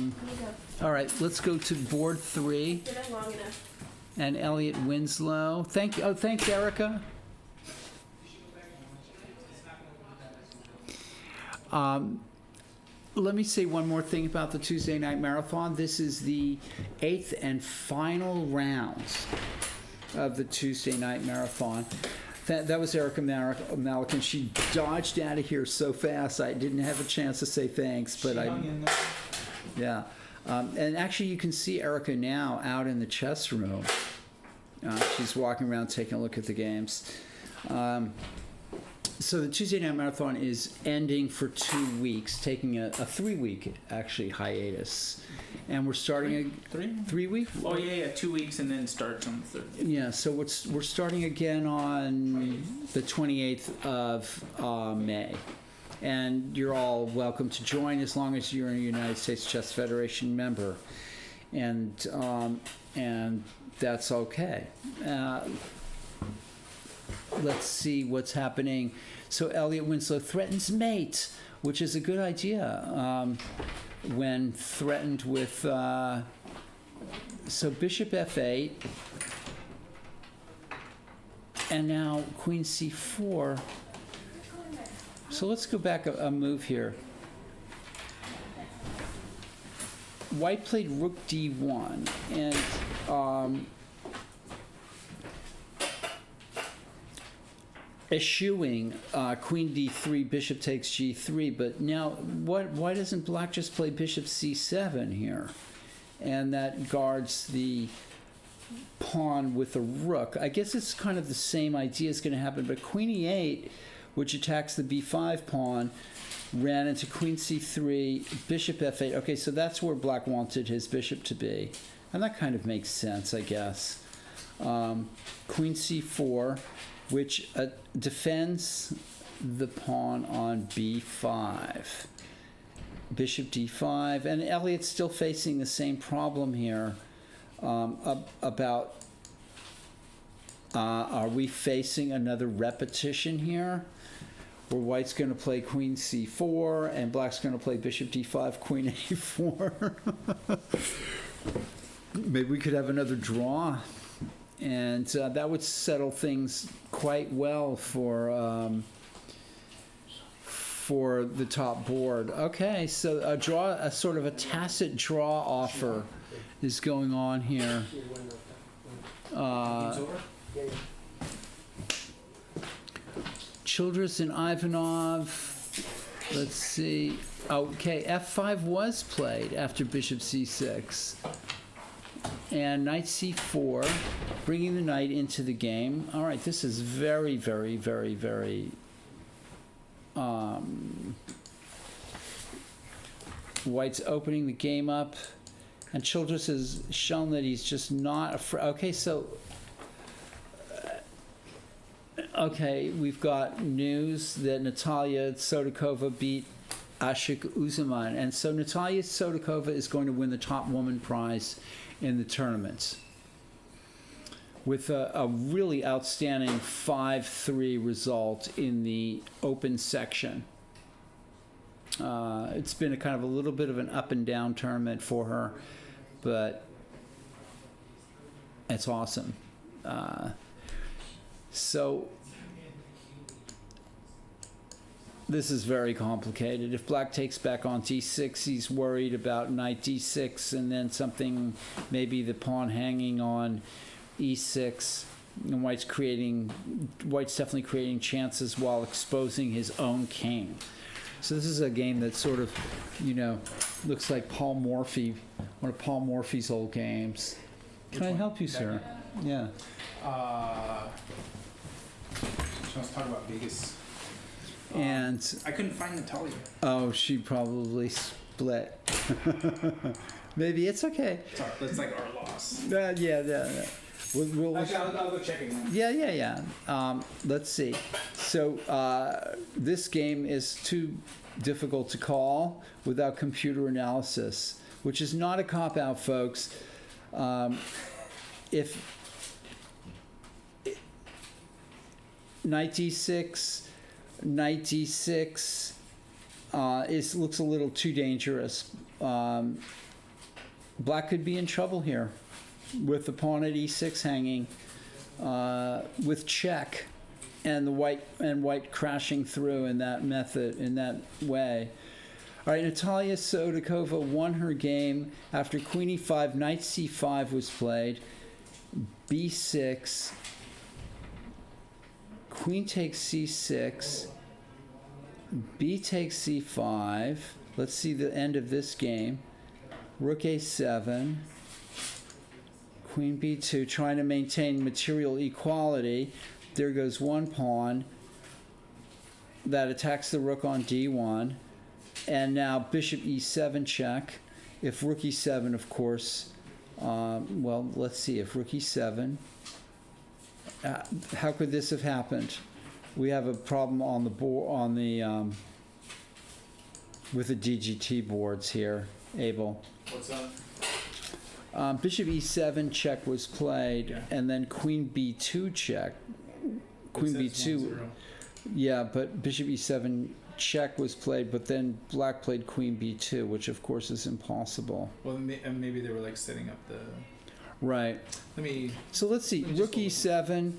right, let's go to board 3. Did it long enough. And Elliot Winslow. Thank you. Oh, thanks, Erica. Let me say one more thing about the Tuesday Night Marathon. This is the 8th and final round of the Tuesday Night Marathon. That was Erica Malkin. She dodged out of here so fast I didn't have a chance to say thanks. But yeah. And actually, you can see Erica now out in the chess room. She's walking around taking a look at the games. So the Tuesday Night Marathon is ending for 2 weeks, taking a 3-week actually hiatus, and we're starting 3 weeks. Oh yeah, 2 weeks and then starts on the 30th. Yeah, so we're starting again on the 28th of May, and you're all welcome to join as long as you're a United States Chess Federation member, and that's okay. Let's see what's happening. So Elliot Winslow threatens mate, which is a good idea when threatened with... so bishop f8, and now queen c4. So let's go back a move here. White played rook d1, and... eschewing queen d3, bishop takes g3, but now why doesn't Black just play bishop c7 here? And that guards the pawn with a rook. I guess it's kind of the same idea is going to happen, but queen e8, which attacks the b5 pawn, ran into queen c3, bishop f8. Okay, so that's where Black wanted his bishop to be. And that kind of makes sense, I guess. Queen c4, which defends the pawn on b5. Bishop d5, and Elliott's still facing the same problem here about are we facing another repetition here where White's going to play queen c4 and Black's going to play bishop d5, queen a4. Maybe we could have another draw. And that would settle things quite well for for the top board. Okay, so a sort of a tacit draw offer is going on here. Childress and Ivanov. Let's see. Okay, f5 was played after bishop c6. And knight c4, bringing the knight into the game. All right, this is very, very, very, very... White's opening the game up. And Childress has shown that he's just not afraid. Okay, so... Okay, we've got news that Natalia Sodakova beat Ashik Uzaman. And so Natalia Sodakova is going to win the top woman prize in the tournament with a really outstanding 5-3 result in the open section. It's been a kind of a little bit of an up and down tournament for her, but it's awesome. So this is very complicated. If black takes back on d6, he's worried about knight d6 and then something, maybe the pawn hanging on e6. And white's definitely creating chances while exposing his own king. So this is a game that sort of, looks like Paul Morphy, one of Paul Morphy's old games. Can I help you, sir? Yeah. Let's talk about Vegas. And I couldn't find Natalia. oh, she probably split. Maybe it's okay. Sorry, that's like our loss. Yeah. We'll Actually, I'll go check it now. Yeah. Let's see. So this game is too difficult to call without computer analysis, which is not a cop-out, folks. If knight d6 looks a little too dangerous. Black could be in trouble here with the pawn at e6 hanging, with check, and the white crashing through in that way. All right, Natalia Sodakova won her game after queen e5, knight c5 was played, b6, queen takes c6, b takes c5. Let's see the end of this game. Rook a7, queen b2, trying to maintain material equality. There goes one pawn that attacks the rook on d1. And now bishop e7 check. If rook e7, of course, well, let's see. If rook e7, how could this have happened? We have a problem on the board, with the DGT boards here, Abel. What's up? Bishop e7 check was played, Yeah. and then queen b2 check. Queen b2. Yeah, but bishop e7 check was played, but then black played queen b2, which of course is impossible. Well, maybe they were like setting up the. Right. So let's see. Rook e7,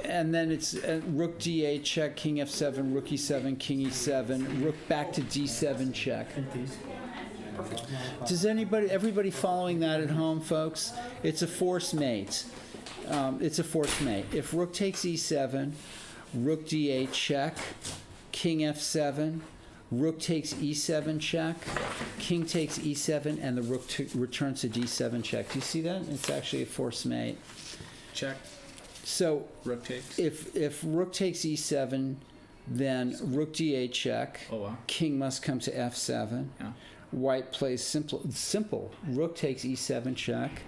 and then it's rook d8 check, king f7, rook e7, king e7, rook back to d7 check. Does everybody following that at home, folks? It's a forced mate. If rook takes e7, rook d8 check, king f7, rook takes e7 check, king takes e7, and the rook returns to d7 check. Do you see that? It's actually a forced mate. Check. So rook takes. If rook takes e7, then rook d8 check. Oh wow. King must come to f7. Yeah. White plays simple. Rook takes e7 check.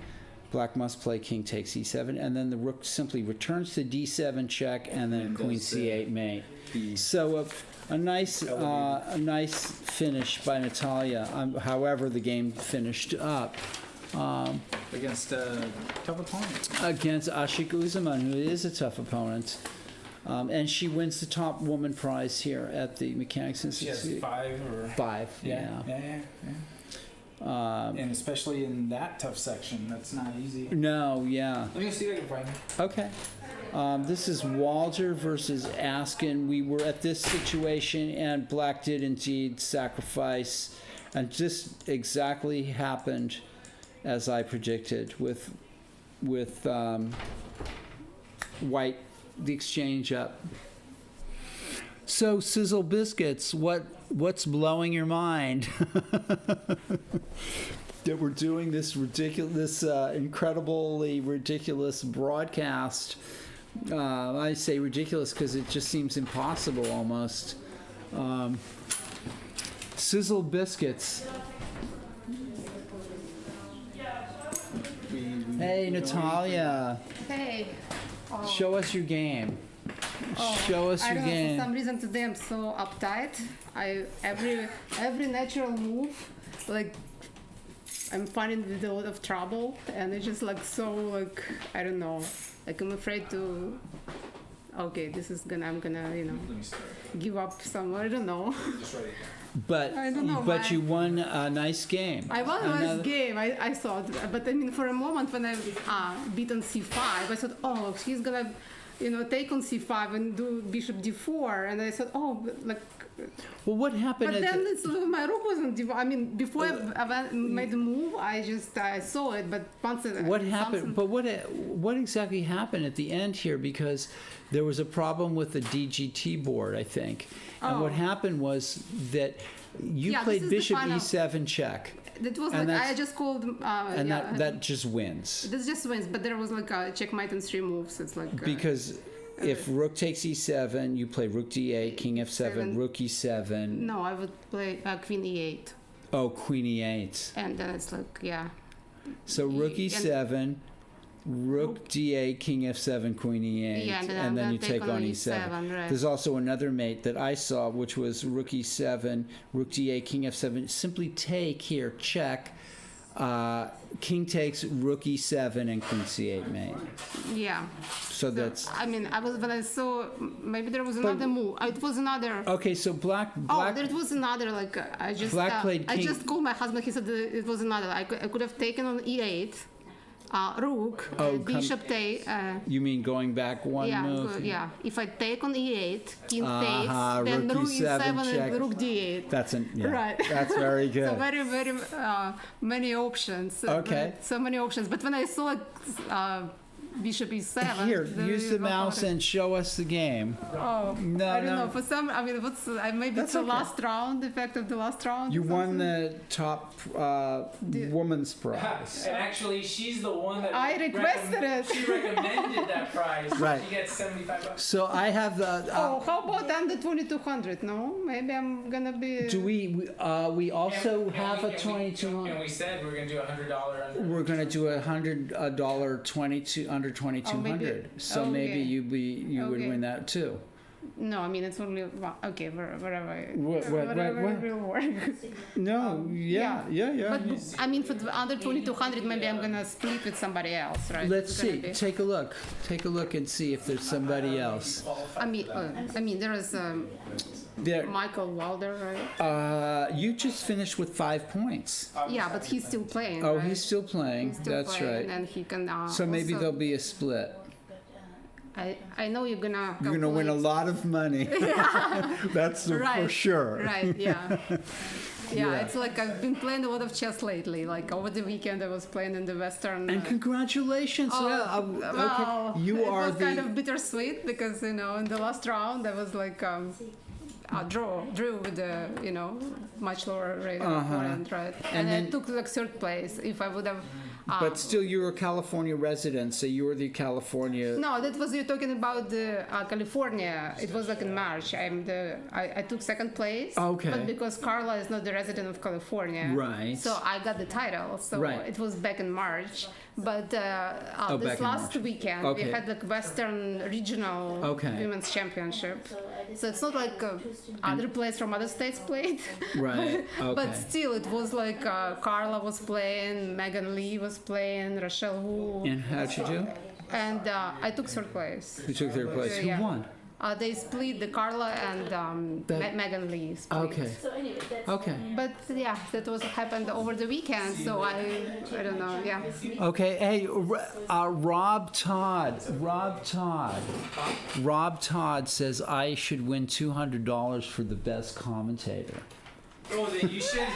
Black must play king takes e7, and then the rook simply returns to d7 check, and then queen c8 mate. So a nice finish by Natalia. However, the game finished up Against a tough opponent. against Ashik Uzaman, who is a tough opponent, and she wins the top woman prize here at the Mechanics She has Institute. 5 or. 5. Yeah. And especially in that tough section, that's not easy. No. Yeah. Let me see if I can find it. Okay. This is Walter versus Askin. We were at this situation, and Black did indeed sacrifice, and just exactly happened as I predicted with White, the exchange up. So, Sizzle Biscuits, what's blowing your mind? That we're doing this ridiculous, incredibly ridiculous broadcast. I say ridiculous because it just seems impossible almost. Sizzle Biscuits. Hey, Natalia. Hey. Show us your game. Show us I your don't know, game. for some reason today I'm so uptight. Every natural move, like I'm finding with a lot of trouble, and it's just like so like I don't know. Like I'm afraid to. Okay, I'm gonna give up some. I don't know. But I don't know, but you won a nice game. I won a nice game. I thought, but I mean, for a moment when I beat on c5, I thought, oh, he's gonna, take on c5 and do bishop d4, and I thought, oh, like. Well, what happened? But then my rook wasn't. I mean, before I made the move, I saw it. But once it. What happened? But what exactly happened at the end here? Because there was a problem with the DGT board, I think. And what happened was that you played bishop e7 check. That was like I just called. And that just wins. This just wins, but there was like a checkmate in 3 moves. It's like because. If rook takes e7, you play rook d8, king f7, rook e7. No, I would play queen e8. Oh, queen e8. And then it's like, yeah. So rook e7, rook d8, king f7, queen e8, yeah, and then you take on e7. Right. There's also another mate that I saw, which was rook e7, rook d8, king f7. Simply take here, check. King takes rook e7 and queen c8 mate. Yeah. So that's. I mean, when I saw maybe there was another move. It was another. Okay, so black. Oh, there was another. Like I just. Black played king. I just called my husband. He said it was another. I could have taken on e8. Rook, bishop take. You mean going back one move? Yeah. If I take on e8, king takes, then rook e7 and rook d8. Right. That's very good. So very, very many options. Okay. So many options. But when I saw bishop e7, here, use the mouse and show us the game. Oh, no, I don't know. For some, I mean, maybe it's the last round, the effect of the last round. You won the top woman's prize. And actually, she's the one that I requested it. She recommended that prize. Right. She gets $75. So I have the. how about under 2200? No, maybe I'm gonna be. Do we also have a 2200? And we said we're gonna do $100 under. We're gonna do $100 22 under 2200. So maybe you would win that too. No, I mean it's only okay. Whatever. What? Will work. No, yeah. But I mean, for the under 2200, maybe I'm gonna split with somebody else, right? Let's see. Take a look. Take a look and see if there's somebody else. I mean, there is Michael Wilder, right? You just finished with 5 points. Yeah, but he's still playing. Oh, right? he's still playing. He's still That's playing, right. And he can. So maybe there'll be a split. I know you're gonna. You're gonna win a lot of money. That's for sure. Right. Yeah. Yeah, it's like I've been playing a lot of chess lately. Like over the weekend, I was playing in the Western. And congratulations! Well, you it are was kind of bittersweet because in the last round I was like drew with the much lower rated opponent, right? And then, I took like 3rd place. If I would have. But still, you're a California resident, so you were the California. No, you're talking about the California. It was like in March. I took 2nd place. Okay. But because Carla is not the resident of California, right? So I got the title. So it was back in March. But this last weekend we had like Western Regional Women's Championship. So it's not like other players from other states played. Right. Okay. But still, it was like Carla was playing, Megan Lee was playing, Rochelle Wu. And how'd you do? And I took 3rd place. You took 3rd place. Yeah. Who won? They split, the Carla and Megan Lee split. Okay. So anyway, that's Okay. But yeah, that was happened over the weekend, so I don't know, yeah. Okay. Hey, Rob Todd says I should win $200 for the best commentator. Oh, then you should.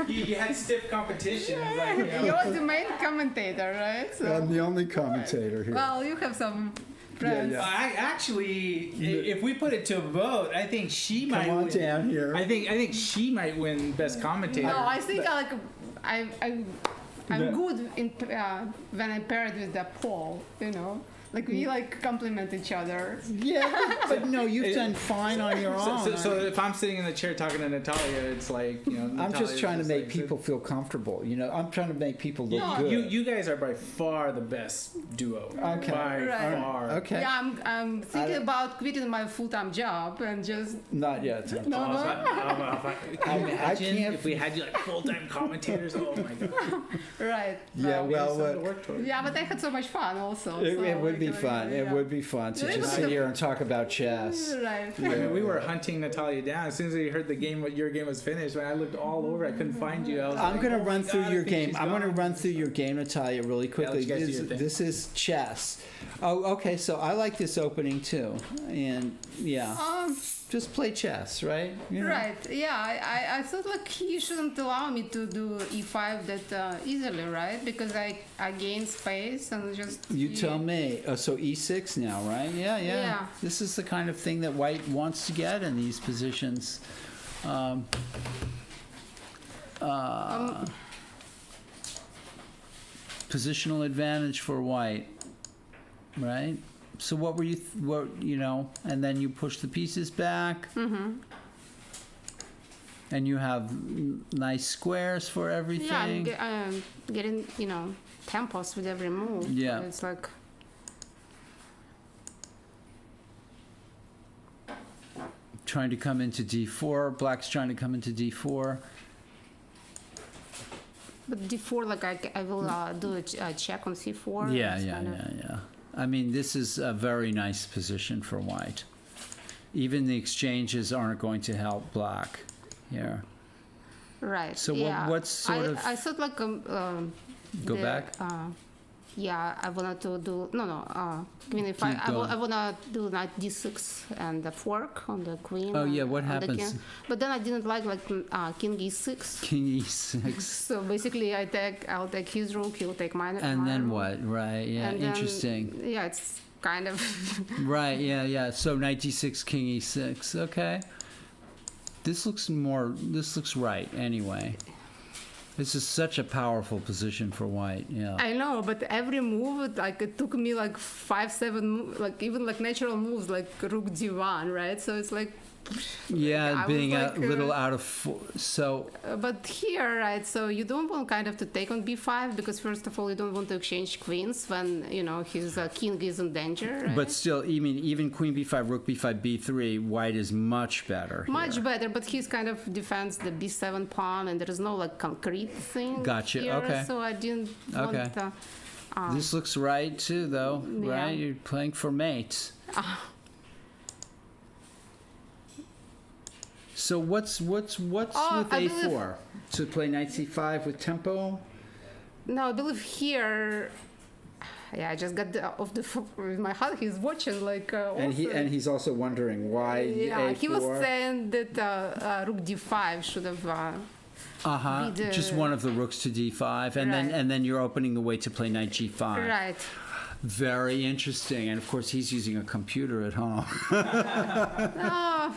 you had stiff competition. It was like, you know, You're the main commentator, right? So, I'm the only commentator here. well, you have some friends. Yeah. I actually, if we put it to a vote, I think she might. Come on win. down here. I think she might win best commentator. No, I think I'm good in when I pair it with the Paul, you know. Like we complement each other. Yeah, but no, you've done fine on your own. So if I'm sitting in the chair talking to Natalia, it's like, you know. I'm just Natalia's trying to make like, people feel comfortable. You know, I'm trying to make people look good. You guys are by far the best duo. Okay. By Right. far. Okay. Yeah, I'm thinking about quitting my full-time job and just Not yet. Can you imagine can't- if we had you like full-time commentators? Oh my god. right. Yeah, well, Something to work towards. Yeah, but I had so much fun also. it so, would be like, fun. It yeah. would be fun to Yeah, just but sit the- here and talk about chess. Right. I mean, we were hunting Natalia down. As soon as we heard the game, your game was finished, when I looked all over, I couldn't find you. I was I'm like, going to oh my run God, through I your think game. she's I'm going to gone. run through your game, Natalia, really quickly. let you guys do your thing. This is chess. Oh, okay. So I like this opening too. And yeah, just play chess, right? You know? Right. Yeah. I thought like he shouldn't allow me to do e5 that easily, right? Because I gain space and just. You tell me. So e6 now, right? Yeah. Yeah. This is the kind of thing that white wants to get in these positions. Positional advantage for white, right? So what were you, and then you push the pieces back. Mm-hmm. And you have nice squares for Yeah, everything. I'm getting tempos with every move. Yeah. It's like. Trying to come into d4. Black's trying to come into d4. But d4, like I will do a check on c4. Yeah. It's kind of- I mean, this is a very nice position for white. Even the exchanges aren't going to help black here. Right. So yeah. what's sort of- I thought like Go back? Yeah, I wanted to do queen if Keep going. I wanna do knight d6 and the fork on the queen. Oh, yeah, what on the happens? king. But then I didn't like king e6. King e6. So basically, I'll take his rook, he'll take mine. And my then rook. what? Right, yeah, And then, interesting. yeah, it's kind of. Right, yeah. So knight d6, king e6. Okay. This looks right anyway. This is such a powerful position for white, yeah. I know, but every move, like it took me like 5-7, like even like natural moves, like rook d1, right? So it's like. Yeah, I being was a like, little out of so. But here, right? So you don't want kind of to take on b5 because first of all, you don't want to exchange queens when his king is in danger. Right? But still, even queen b5, rook b5, b3, white is much better. Much here. better, but he's kind of defends the b7 pawn, and there is no like concrete thing. Gotcha, Here, okay. So I didn't Okay. want. This looks right too, though. Yeah. Right? You're playing for mates. So what's with I believe- a4? To play knight c5 with tempo? No, I believe here. Yeah, I just got off the with my heart. He's watching like. And he's also wondering why Yeah, a4. he was saying that rook d5 should have. be the- Just one of the rooks to d5, and Right. then you're opening the way to play knight g5. Right. Very interesting, and of course he's using a computer at home.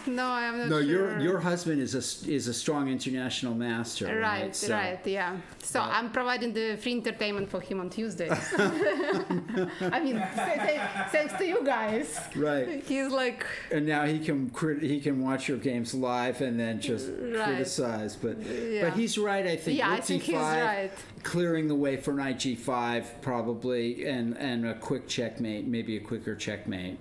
No, I'm not No, sure. your husband is a strong international master. Right, So- right, yeah. So I'm providing the free entertainment for him on Tuesdays. I mean, thanks to you guys. Right. He's like, And now he can watch your games live and then just Right. criticize. But Yeah. he's right, I think. yeah, I Rook think he's d5, right. clearing the way for knight g5 probably, and a quick checkmate, maybe a quicker checkmate.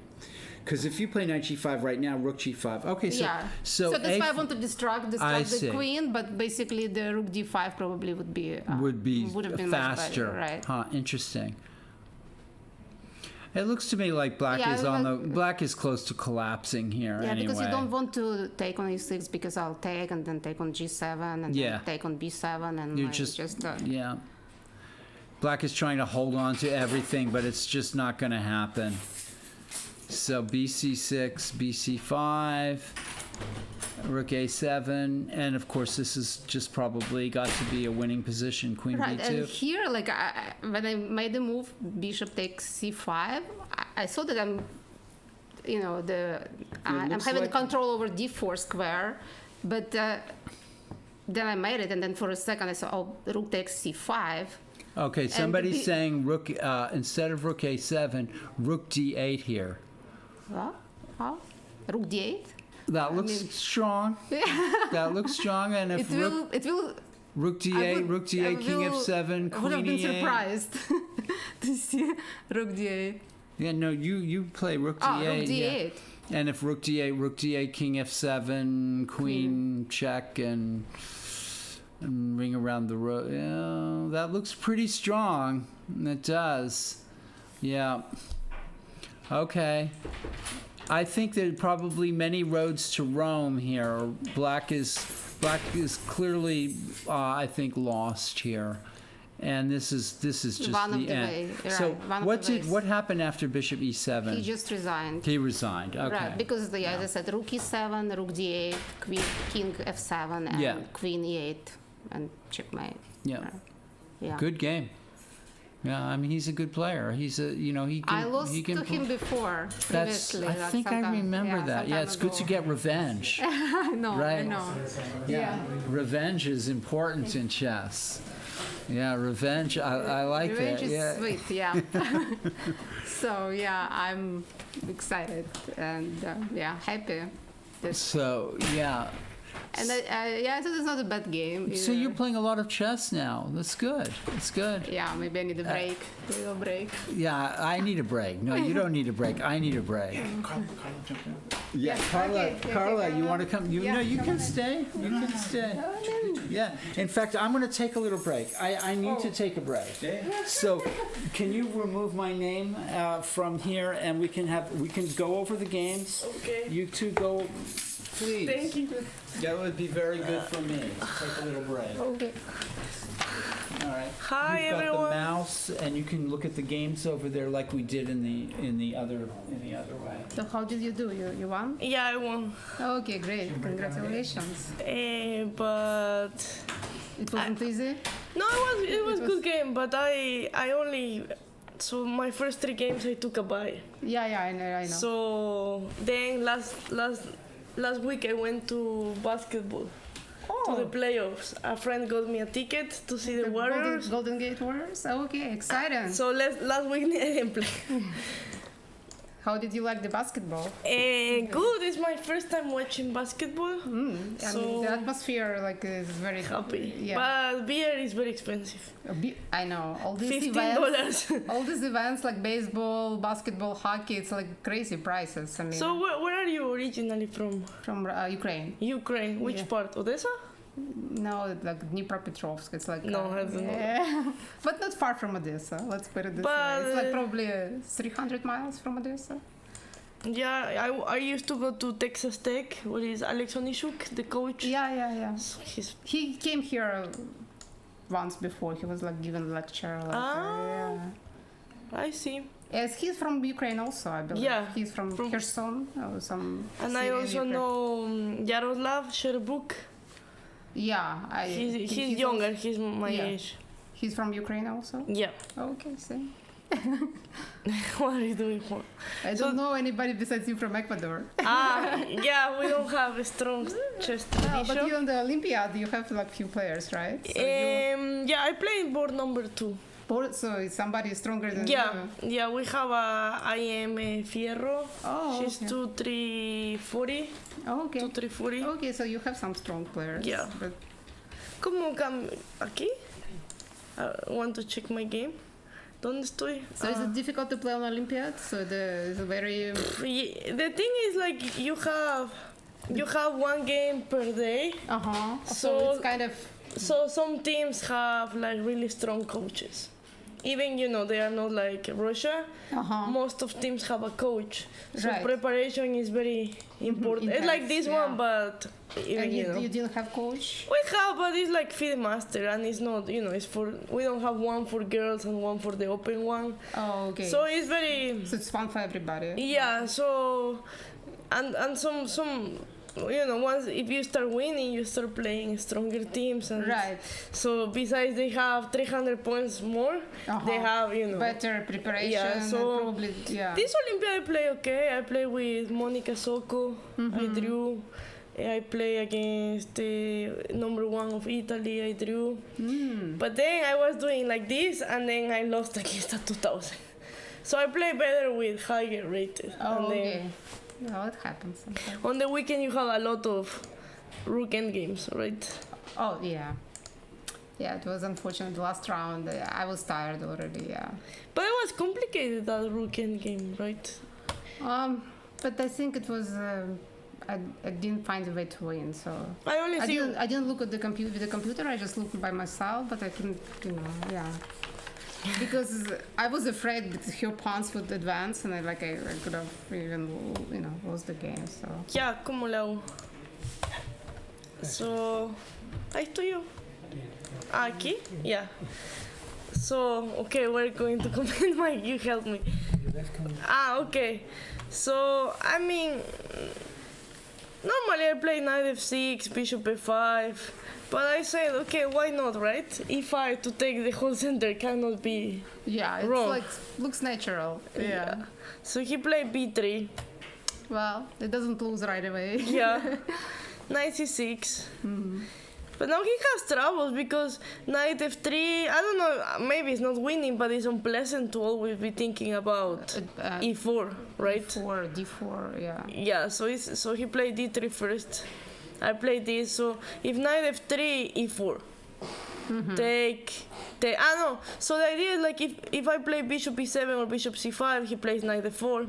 Because if you play knight g5 right now, rook g5. Okay, so Yeah. so, that's why I a4 want to distract I the see. queen, but basically the rook d5 probably would be would be have been faster. much better, right? Huh, interesting. It looks to me like black Yeah, is black is close to collapsing here. Yeah, anyway. because you don't want to take on e6 because I'll take and then take on g7 and Yeah. then take on b7 and You like, just uh, yeah. Black is trying to hold on to everything, but it's just not going to happen. So bc6, bc5, rook a7, and of course this is just probably got to be a winning position. Queen right. b2. And here, like when I made the move, bishop takes c5, I saw that I'm, you know, I'm looks having like- control over d4 square, but then I made it, and then for a second I saw, oh, rook takes c5. Okay, somebody's the- saying rook instead of rook a7, rook d8 here. What? How? Rook d8? That looks mean- strong. That looks strong, and if It will. rook d8, rook d8, king will- f7, I would have queen been e8. surprised to see rook d8. Yeah, no, you play rook Oh, d8. rook yeah. d8. And if rook d8, king f7, queen check, and ring around the rook. Yeah, that looks pretty strong. It does. Yeah. Okay. I think there are probably many roads to Rome here. Black is clearly, I think, lost here. And this is just One of the the end. way, right, So one of what the did ways. what happened after bishop e7? He just resigned. He resigned. Okay. Right, because as I said, rook e7, rook d8, king f7, and Yeah. queen e8, and checkmate. Yeah. Right. Yeah. Good game. Yeah, I mean he's a good player. He's a he can I lost he can to him before. That's Previously, I like think I sometime- remember that. some Yeah, time it's good to ago. get revenge. I know. I Right. know. Yeah. Revenge is important in chess. Yeah, revenge. I like Revenge that. is Yeah. sweet. Yeah. So yeah, I'm excited and happy. So yeah. And I thought it's not a bad game. So either. you're playing a lot of chess now. That's good. That's good. Yeah, maybe I need a break. A little break. Yeah, I need a break. No, you don't need a break. I need a break. Carla jump in. Yeah, Carla. okay, Carla, okay, you want to come? You Yeah, know, you come can on. stay. You can stay. Yeah. In fact, I'm going to take a little break. I need to take a break. Okay. So, can you remove my name from here, and we can go over the games. Okay. You two go, please. Thank you. That would be very good for me. Take a little break. Okay. All right. Hi, You've got everyone. the mouse, and you can look at the games over there like we did in the other way. So how did you do? You won? Yeah, I won. Okay, great. Congratulations. But It wasn't easy. no, it was was- good game. But I only my first 3 games I took a bye. Yeah, I know. So then last week I went to basketball to the playoffs. A friend got me a ticket to see the Warriors. Golden Gate Warriors. Okay, exciting. So last week I didn't play. How did you like the basketball? Good. It's my first time watching basketball. I mean, So- the atmosphere is very Happy. Yeah, But beer is very expensive. I know all these $15. events. All these events like baseball, basketball, hockey. It's like crazy prices. I mean, So where are you originally from? from Ukraine. Ukraine. Which Yeah. part? Odessa? No, like Dnipropetrovsk. It's like No, I don't know. yeah. But not far from Odessa. Let's put it this way. It's like But- probably 300 miles from Odessa. Yeah, I used to go to Texas Tech. What is Alex Onishuk, the coach? Yeah. So he's He came here once before. He was like giving lecture. Like, Ah. I see. Yes, he's from Ukraine also, I believe. Yeah, He's from from- Kherson or some. And I city in also Ukraine. know Yaroslav Sherbuk. Yeah, He's younger. He's my yeah. age. He's from Ukraine also. Yeah. Okay, same. What are you doing for? I So- don't know anybody besides you from Ecuador. Yeah, we don't have a strong chess No, but tradition. you on the Olympiad, you have like few players, right? So, Yeah, I played board number 2. so is somebody stronger than Yeah, you? yeah, we have a IM Fierro. Oh, She's okay. 2-3-40. Oh, okay. 2-3-40. Okay, so you have some strong players. Yeah. But ¿Cómo aquí? I want to check my game. ¿Dónde estoy? so is it difficult to play on Olympiad? So it's very The thing is like you have 1 game per day. So So- it's kind of So some teams have like really strong coaches. even they are not like Russia. Uh-huh. Most of teams have a coach, so Right. preparation is very important. It's like Intense, this yeah. one, but even And you didn't have coach? we have, but it's like feed master, and it's not, it's for, we don't have one for girls and one for the open one. Oh, okay. So it's very, So it's fun for everybody. yeah, so, and some, once, if you start winning, you start playing stronger teams. And Right. so besides they have 300 points more, they have, Better preparation. Yeah, and so probably, yeah. this Olympiad I play okay. I play with Monica Socco. I drew. I play against the number 1 of Italy. I drew. But then I was doing like this, and then I lost against a 2000. So I play better with higher rated. Oh, And then okay. Well, it happens sometimes. on the weekend you have a lot of rook end games, right? Oh, yeah. Yeah, it was unfortunate. The last round, I was tired already, yeah. But it was complicated, that rook end game, right? But I think it was... I didn't find a way to win, so... I only see I didn't look at the with the computer, I just looked by myself, but I couldn't, yeah. Because I was afraid that her pawns would advance, and I could have even, lost the game, so... Ya, ¿cómo le hago? So, ahí estoy yo. Aquí? Yeah. So, okay, we're going to comment. Mike, you help me. Okay. So, I mean, normally I play knight f6, bishop f5, but I said, okay, why not, right? e5 to take the whole center cannot be Yeah, it's wrong. looks natural, yeah. So he played b3. Well, it doesn't lose right away. Yeah, knight c6. But now he has troubles because knight f3, I don't know, maybe it's not winning, but it's unpleasant to always be thinking about e4, right? D4, yeah. Yeah, so he played d3 first. I played this, so if knight f3, e4. Take. No. So the idea is like if I play bishop e7 or bishop c5, he plays knight f4,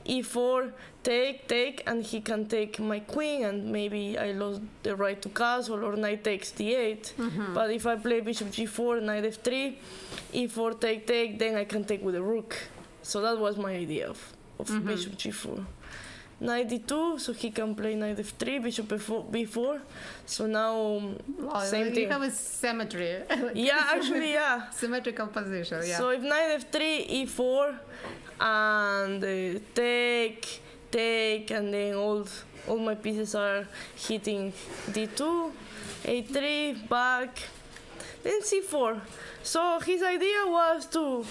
e4, take, and he can take my queen, and maybe I lost the right to castle, or knight takes d8. But if I play bishop g4, knight f3, e4, take, then I can take with the rook. So that was my idea of bishop g4. Knight d2, so he can play knight f3, bishop b4. So now, same thing. You have a symmetry. Yeah, actually, yeah. Symmetrical position, yeah. So if knight f3, e4, and take, and then all my pieces are hitting d2, a3, back, then c4. So his idea was to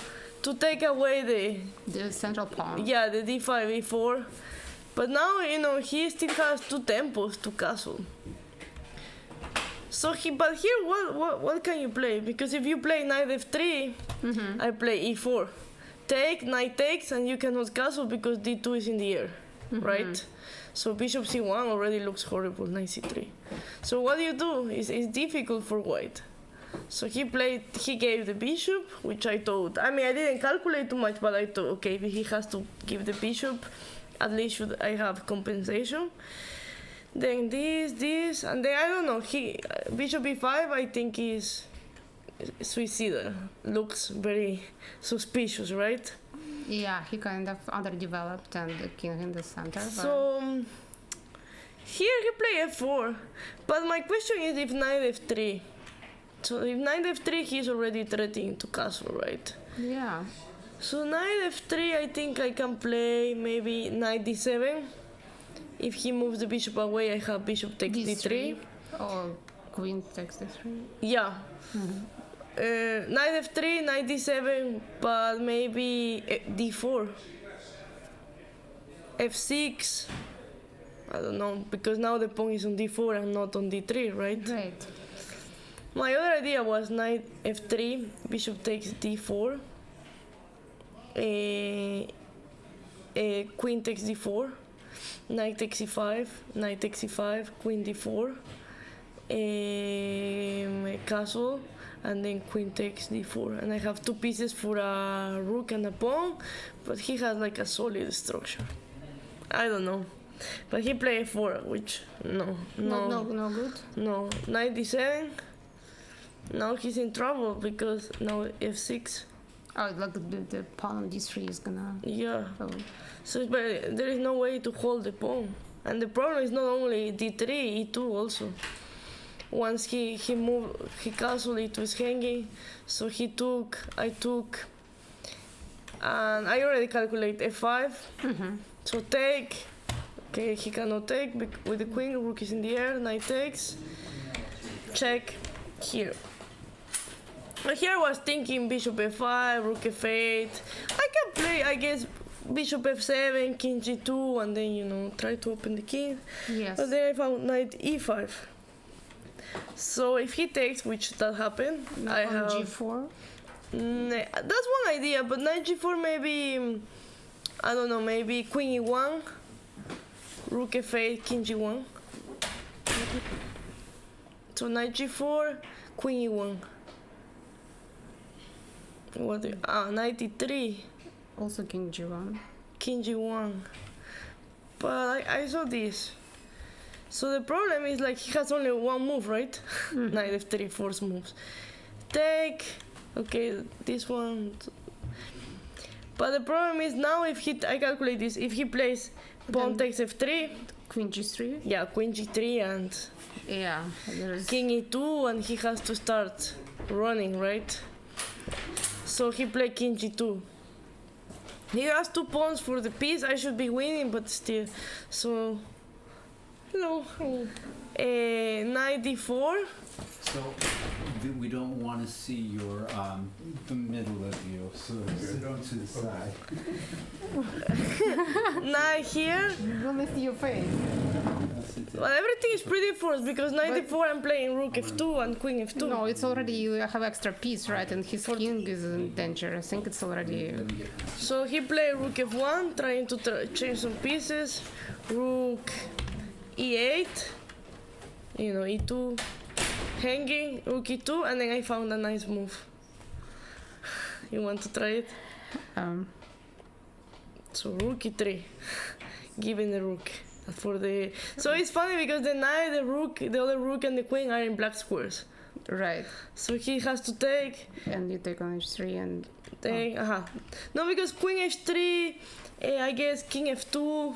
take away the central pawn. the d5, e4. But now, he still has 2 tempos to castle. So but here, what can you play? Because if you play knight f3, I play e4. Take, knight takes, and you cannot castle because d2 is in the air, right? So bishop c1 already looks horrible, knight c3. So what do you do? It's difficult for white. So he gave the bishop, which I thought, I didn't calculate too much, but I thought, okay, if he has to give the bishop, at least should I have compensation. Then this, and then I don't know, bishop e5 I think is suicidal. Looks very suspicious, right? Yeah, he kind of underdeveloped and the king in the center. So here he played f4, but my question is if knight f3. So if knight f3, he's already threatening to castle, right? Yeah. So knight f3, I think I can play maybe knight d7. If he moves the bishop away, I have bishop takes d3. Or queen takes d3. Yeah. Knight f3, knight d7, but maybe d4. f6. I don't know, because now the pawn is on d4 and not on d3, right? Right. My other idea was knight f3, bishop takes d4. Queen takes d4, knight takes e5, knight takes e5, queen d4, castle, and then queen takes d4. And I have 2 pieces for a rook and a pawn, but he has like a solid structure. I don't know. But he played f4, which no good. No, knight d7. Now he's in trouble because now f6. Oh, like the pawn on d3 is gonna. Yeah. Oh. So but there is no way to hold the pawn. And the problem is not only d3, e2 also. Once he castled, it was hanging, so he took, I took, and I already calculate f5. So take, okay, he cannot take with the queen, rook is in the air, knight takes, check here. But here I was thinking bishop f5, rook f8. I can play, I guess, bishop f7, king g2, and then, you know, try to open the king. Yes. But then I found knight e5. So if he takes, which that happened, I On have g4. That's one idea, but knight g4 maybe, I don't know, maybe queen e1, rook f8, king g1. So knight g4, queen e1. Knight e3, Also king g1. king g1. But I saw this. So the problem is like he has only one move, right? Knight f3, force moves. Take, okay, this one. But the problem is now if I calculate this, if he plays pawn takes f3, Queen g3. yeah, queen g3 and Yeah. There's. king e2, and he has to start running, right? So he played king g2. He has 2 pawns for the piece. I should be winning, but still. So, hello. Knight d4. So we don't want to see your the middle of you, so sit on to the side. Knight here. Let me see your face. Well, everything is pretty forced because knight d4 I'm playing rook f2 and queen f2. No, it's already, you have extra piece, right? And his king is in danger. I think it's already. So he played rook f1, trying to change some pieces. Rook e8, you know, e2, hanging, rook e2, and then I found a nice move. You want to try it? So rook e3, giving the rook for the. So it's funny because the knight, the rook, the other rook, and the queen are in black squares. Right. So he has to take. And you take on h3 and. Take, No, because queen h3, I guess king f2,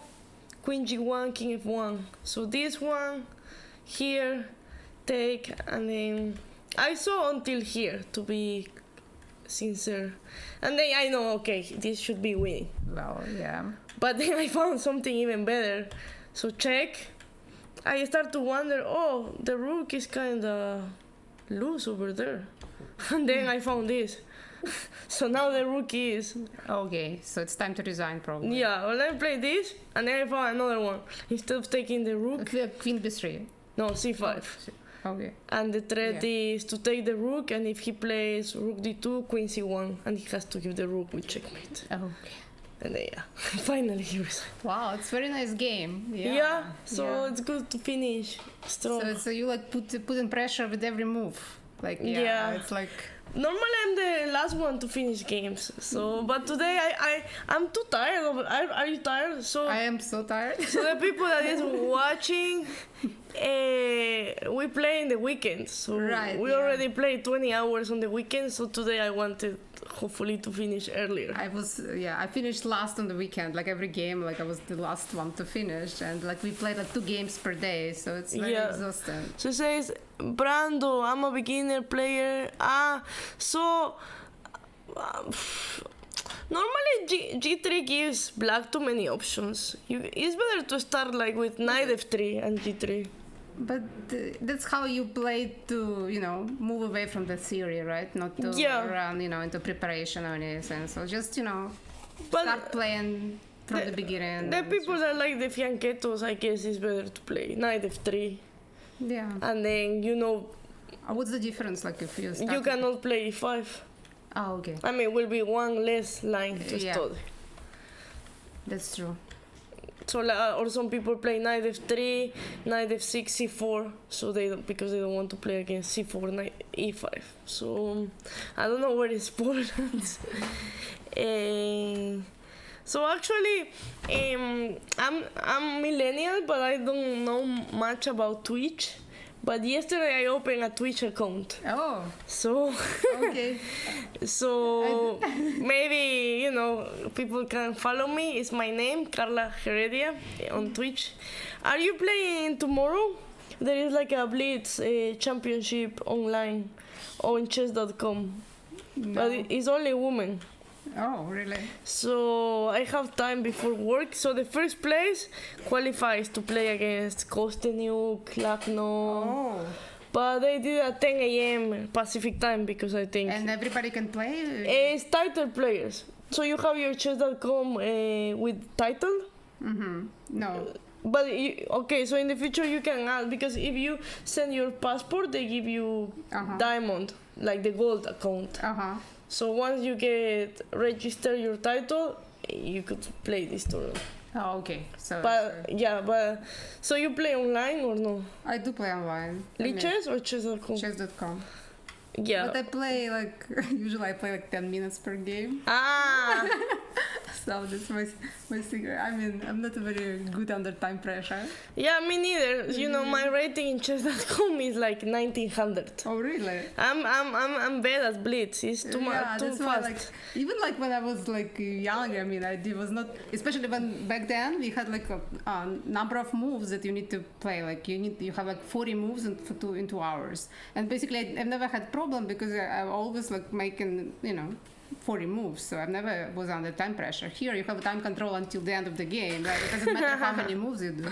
queen g1, king f1. So this one, here, take, and then I saw until here, to be sincere. And then I know, okay, this should be winning. Well, yeah. But then I found something even better. So check. I start to wonder, oh, the rook is kind of loose over there. And then I found this. So now the rook is. Okay, so it's time to resign, probably. Yeah, well, I play this, and then I found another one. Instead of taking the rook, Queen b3. no, c5. Okay. And the threat is to take the rook, and if he plays rook d2, queen c1, and he has to give the rook with checkmate. Okay. And then, yeah, finally he resigned. Wow, it's very nice game. Yeah, so Yeah. it's good to finish strong. So you like put in pressure with every move. Like Yeah. it's like. Normally I'm the last one to finish games, so but today I'm too tired of it. Are you tired? So I am so tired. so the people that is watching, we play in the weekend. So Right, we yeah. already played 20 hours on the weekend. So today I wanted hopefully to finish earlier. I finished last on the weekend. Like every game, like I was the last one to finish, and like we played like 2 games per day, so it's very exhausting. So it says, Brando, I'm a beginner player. So normally G3 gives black too many options. It's better to start like with knight f3 and G3. But that's how you play to, move away from the theory, right? Not to run, into preparation or anything. So just, But start playing from the beginning. The people that like the fianchettos, I guess it's better to play knight f3. Yeah. And then, What's the difference, like, if you start... you cannot play e5. Oh, okay. I mean, it will be one less line to study. That's true. So, or some people play knight f3, knight f6, c4. So because they don't want to play against c4, knight e5. So I don't know where it's important. So actually, I'm millennial, but I don't know much about Twitch. But yesterday I opened a Twitch account. Oh, So, okay. so maybe, people can follow me. It's my name, Carla Heredia, on Twitch. Are you playing tomorrow? There is like a Blitz championship online on chess.com. But it's only women. Oh, really? So I have time before work. So the first place qualifies to play against Kostenuk, Lakno. Oh. But they did at 10 a.m. Pacific time because I think And everybody can play? it's title players. So you have your chess.com with title. Mm-hmm. No. But okay, so in the future you can add, because if you send your passport, they give you diamond, like the gold account. Uh-huh. So once you get register your title, you could play this tournament. Oh, okay. So, But so you play online or no? I do play online. Chess or chess.com? Chess.com. Yeah. But I play usually I play 10 minutes per game. Ah. So that's my secret. I mean, I'm not very good under time pressure. Yeah, me neither. My rating in chess.com is like 1900. Oh, really? I'm bad at blitz. It's too much, too that's fast. Why, even when I was younger, I mean, it was not, especially when back then we had a number of moves that you need to play. You have 40 moves in 2 hours, and basically I've never had problem because I always making 40 moves, so I never was under time pressure. Here you have time control until the end of the game, right? It doesn't matter how many moves you do.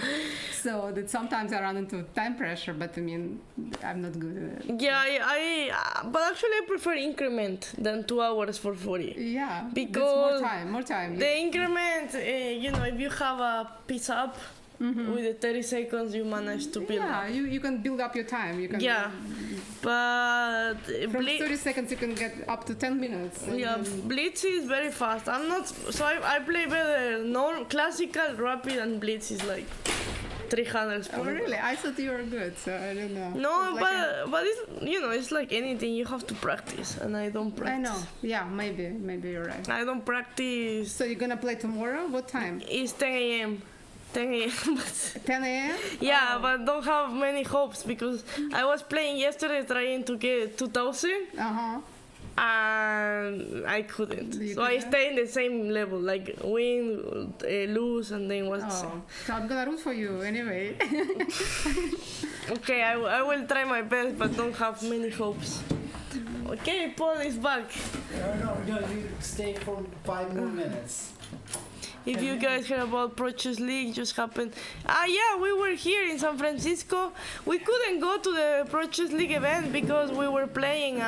So that sometimes I run into time pressure, but I mean, I'm not good at it. Yeah, but actually I prefer increment than 2 hours for 40. Yeah, Because that's more time. The increment, if you have a piece up, with the 30 seconds you manage to build up. Yeah, you can build up your time. You can. Yeah, but From 30 seconds you can get up to 10 minutes. Blitz is very fast. I play better classical, rapid, and Blitz is like 300 Oh, really? I thought you were good, so I don't know. No, but it's it's like anything. You have to practice, and I don't practice. I know. Yeah, maybe you're right. I don't practice. So you're gonna play tomorrow? What time? It's 10 a.m. 10 a.m. 10 a.m. Yeah, but don't have many hopes because I was playing yesterday trying to get 2000. And I couldn't. So I stay in the same level, like win, lose, and then what's. So I'm gonna root for you anyway. Okay, I will try my best, but don't have many hopes. Okay, Paul is back. No, you stay for 5 more minutes. If you guys heard about Pro Chess League, just happened. Yeah, we were here in San Francisco. We couldn't go to the Pro Chess League event because we were playing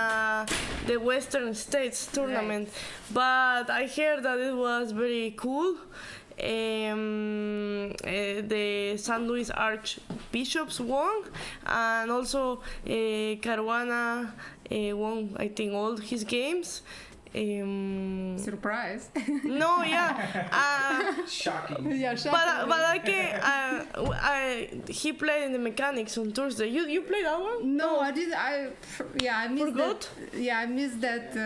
the Western States tournament. Right. But I heard that it was very cool. The St. Louis Archbishops won, and also Caruana won, I think, all his games. Surprise. No, yeah. Shocking. Yeah, shocking. But I can. He played in the mechanics on Thursday. You played that one? No, I did. I missed Forgot? that. Yeah, I missed that.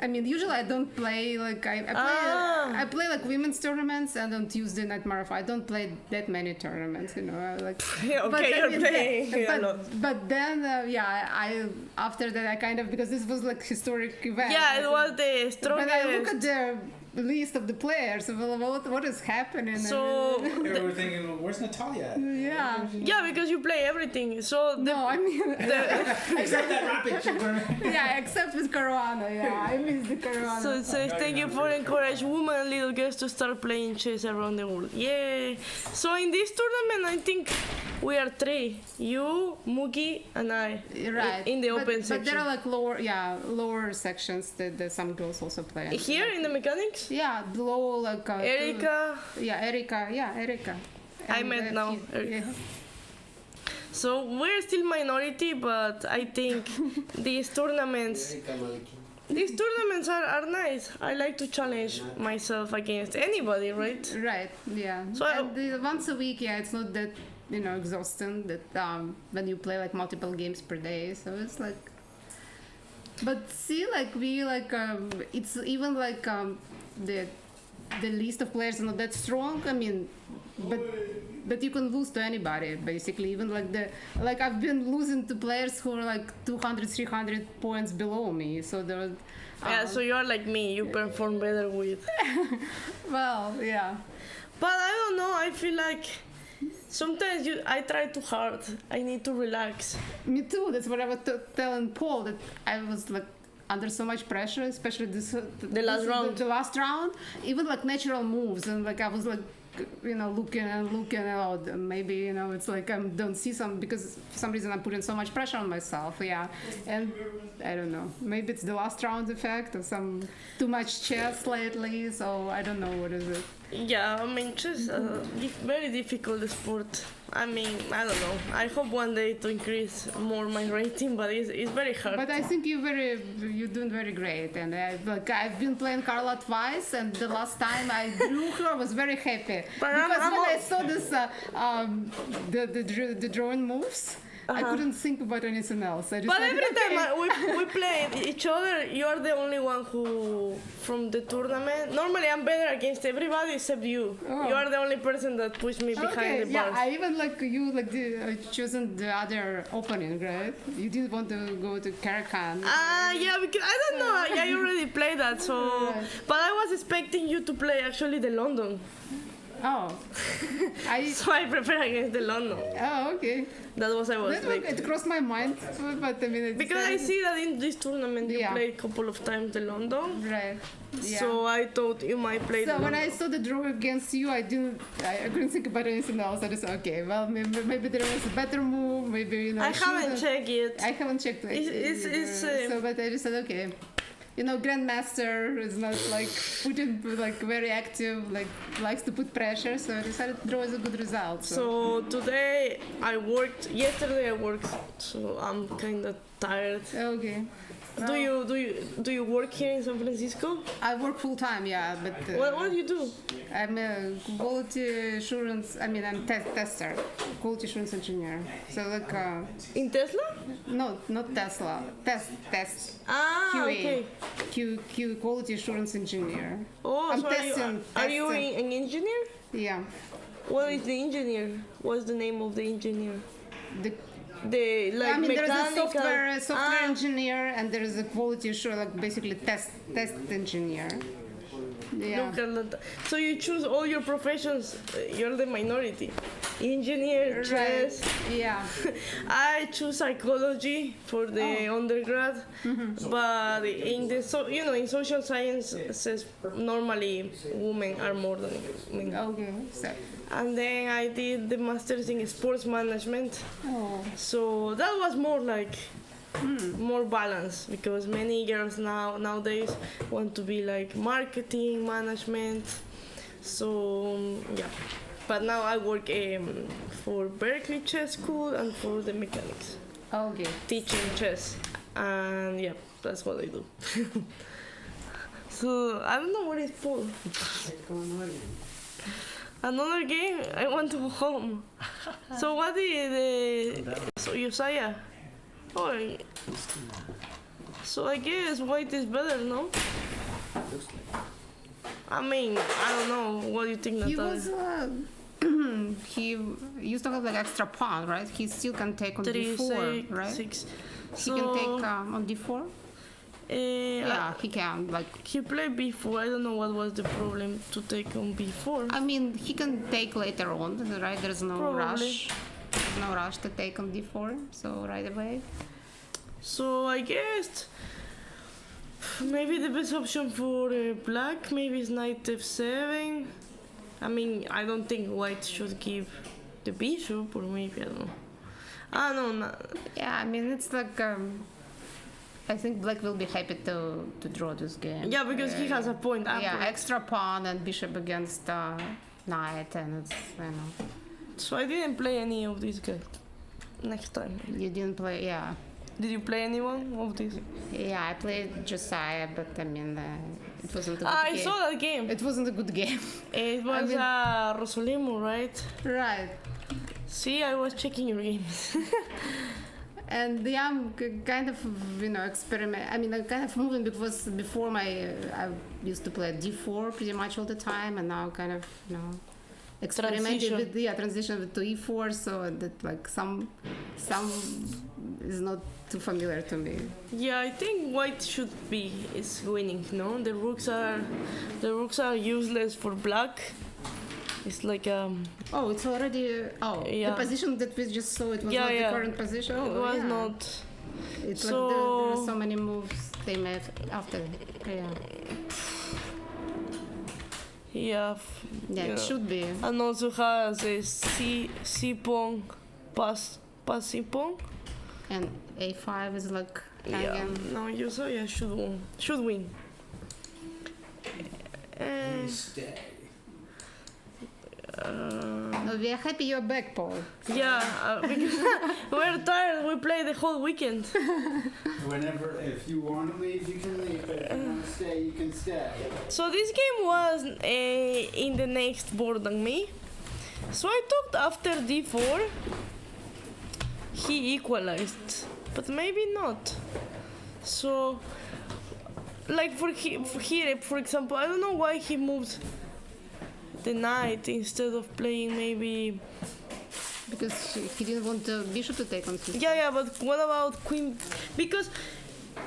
I mean, usually I don't play I play women's tournaments, and on Tuesday night marathon I don't play that many tournaments, Yeah, okay, you're playing a lot. But then, I after that I kind of, because this was historic event. Yeah, it was the strongest. But I look at the list of the players. Well, what is happening? So we were thinking, well, where's Natalia? Yeah. Yeah, because you play everything. So No, I mean. Except that rapid shooter. Yeah, except with Caruana. Yeah, I miss the Caruana. So it says, thank you for encouraging women and little girls to start playing chess around the world. Yay! So in this tournament, I think we are 3. You, Muki, and I. Right. In the open section. But there are lower sections that some girls also play. Here in the mechanics? Yeah, below Erika. Erika. I met now. Yeah. So we're still minority, but I think these tournaments are nice. I like to challenge myself against anybody, right? Right. Yeah. So once a week, it's not that exhausting. That when you play multiple games per day, so it's But see, it's even the the list of players are not that strong. I mean, but you can lose to anybody basically. Even like I've been losing to players who are like 200, 300 points below me. So there. Yeah, so you're like me. You perform better with. Well, yeah. But I don't know. I feel like sometimes I try too hard. I need to relax. Me too. That's what I was telling Paul, that I was like under so much pressure, especially the last round. Even like natural moves, and like I was like, you know, looking out. Maybe, you know, it's like I don't see some, because for some reason I'm putting so much pressure on myself. Yeah, and I don't know. Maybe it's the last round effect or some too much chess lately. So I don't know what is it. Yeah, I mean, chess very difficult sport. I mean, I don't know. I hope one day to increase more my rating, but it's very hard. But I think you're doing very great, and I've been playing Carla twice, and the last time I drew her, I was very happy But because when I saw this the drawing moves, I couldn't think about anything else. I But decided, every okay. time we play each other, you're the only one who from the tournament. Normally, I'm better against everybody except you. Oh. You are the only person that pushed me behind the yeah, bars. I even chosen the other opening, right? You didn't want to go to Karakan. Yeah, because I don't know. I already played that, so. Right. But I was expecting you to play actually the London, Oh, so I prefer against the London. oh, okay. That was I was That like. it crossed my mind, but I mean, Because I see that in this tournament you Yeah. played a couple of times the London, right. Yeah. so I thought you might play the So when London. I saw the draw against you, I couldn't think about anything else. I just okay, well maybe there was a better move. Maybe, you know. I haven't checked yet. I haven't checked it. It's, so, but I just said okay. You know, Grandmaster is not like putting like very active, like likes to put pressure. So I decided draw is a good result. So today I worked. Yesterday I worked, so I'm kind of tired. Okay. Do you work here in San Francisco? I work full time, yeah, but What do you do? I'm a quality assurance. I mean, I'm tester, quality assurance engineer. So like, In Tesla? no, not Tesla. Test. Ah, QA. okay. Q quality assurance engineer. Oh, I'm so are you an engineer? Yeah. What is the engineer? What's the name of the engineer? The The like I mean, there's a mechanical. software engineer, and there's a quality assurance, like basically test engineer. Yeah. Look at that. So you choose all your professions. You're the minority. Engineer, chess. Right. Yeah. I choose psychology for the undergrad, but in the in social sciences normally women are more than men. Okay. So. And then I did the master's in sports management. Oh. So that was more like more balanced, because many girls nowadays want to be like marketing management. So yeah, but now I work for Berkeley Chess School and for the mechanics, Okay. teaching chess, and yeah, that's what I do. So I don't know what is Paul. Another game. I want to go home. So what so Josiah? Oh, so I guess white is better, no? I mean, I don't know. What do you think, He Natalia? was. He used to have like extra pawn, right? He still can take on 3, d4, 6, right? 6. He can take on d4. Yeah, he can. Like, He played b4. I don't know what was the problem to take on b4. I mean, he can take later on, right? There's no Probably. rush. There's no rush to take on d4, so right away. So I guess maybe the best option for black maybe is knight f7. I mean, I don't think white should give the bishop, or maybe I don't know. I don't know. Yeah, I mean, it's like I think black will be happy to draw this game. Yeah, because he has a point up. Yeah, right? extra pawn and bishop against knight, and it's, you know. So I didn't play any of these guys. Next time. You didn't play, yeah. Did you play anyone of these? Yeah, I played Josiah, but I mean, it wasn't a good I game. saw that game. It wasn't a good game. It was Rosolimo, right? Right. See, I was checking your games. And yeah, I'm kind of, experiment. I mean, I'm kind of moving because before I used to play d4 pretty much all the time, and now kind of, experimented with transition to e4, so that like some is not too familiar to me. Yeah, I think white is winning. No, the rooks are useless for black. It's like Oh, it's already Yeah. the position that we just saw. It was not the current position. Oh, it was yeah. not. It's So- like there were so many moves they made after. Yeah, Yeah. it should be. And also has a C pawn, pass C pawn. And a5 is like Yeah. hanging. No, you so yeah should win. Stay. No, we are happy you're back, Paul. Yeah, because we're tired. We played the whole weekend. Whenever, if you want to leave, you can leave. But if you want to stay, you can stay. So this game was in the next board than me. So I thought after d4 he equalized, but maybe not. So like for here, for example, I don't know why he moved the knight instead of playing maybe. Because he didn't want the bishop to take on c6. Yeah, but what about queen? Because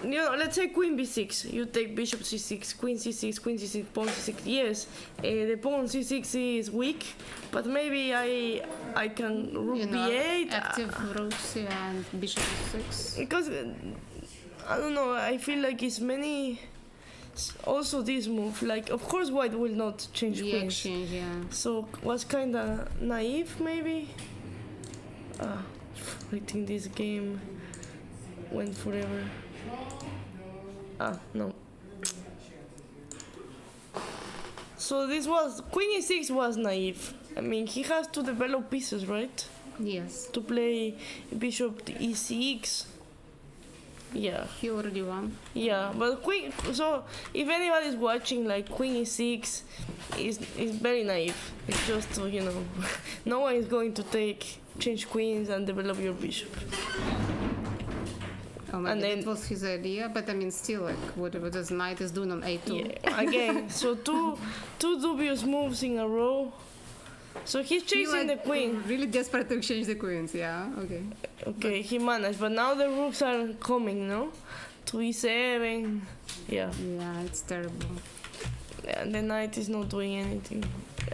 let's say queen b6, you take bishop c6, queen c6, pawn c6. Yes, the pawn c6 is weak, but maybe I can rook b8. Active rooks and bishop e6. Because I don't know. I feel like it's many. Also, this move, like of course, white will not change The queens. exchange, yeah. So was kind of naive, maybe. I think this game went forever. No. So this was queen e6 was naive. I mean, he has to develop pieces, right? Yes. To play bishop e6. Yeah. He already won. Yeah, but queen. So if anybody's watching, like queen e6 is very naive. It's just no one is going to change queens and develop your bishop. Oh, maybe And then- that was his idea, but I mean, still, like, whatever this knight is doing on a2. Yeah, again, so two dubious moves in a row. So he's He, chasing the queen. Really desperate to exchange the queens, yeah, okay. Okay, he managed, but now the rooks are coming, no? To e7. Yeah, Yeah, it's terrible. and the knight is not doing anything.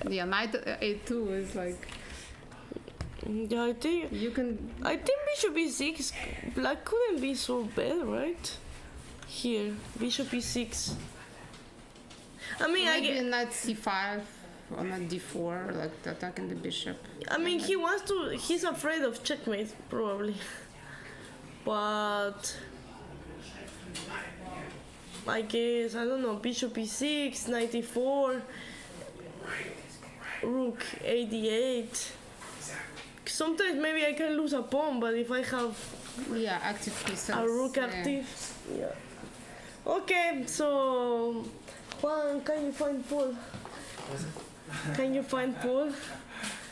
Yeah, knight a2 is like, Yeah, I think bishop e6, black couldn't be so bad, right? Here, bishop e6. I mean, maybe knight c5 or knight d4, like attacking the bishop. He's afraid of checkmate, probably. But I guess, I don't know, bishop e6, knight e4, rook ad8. Sometimes maybe I can lose a pawn, but if I have Yeah, active pieces. a rook yeah. active, yeah. Okay, so Juan, can you find Paul? Can you find Paul?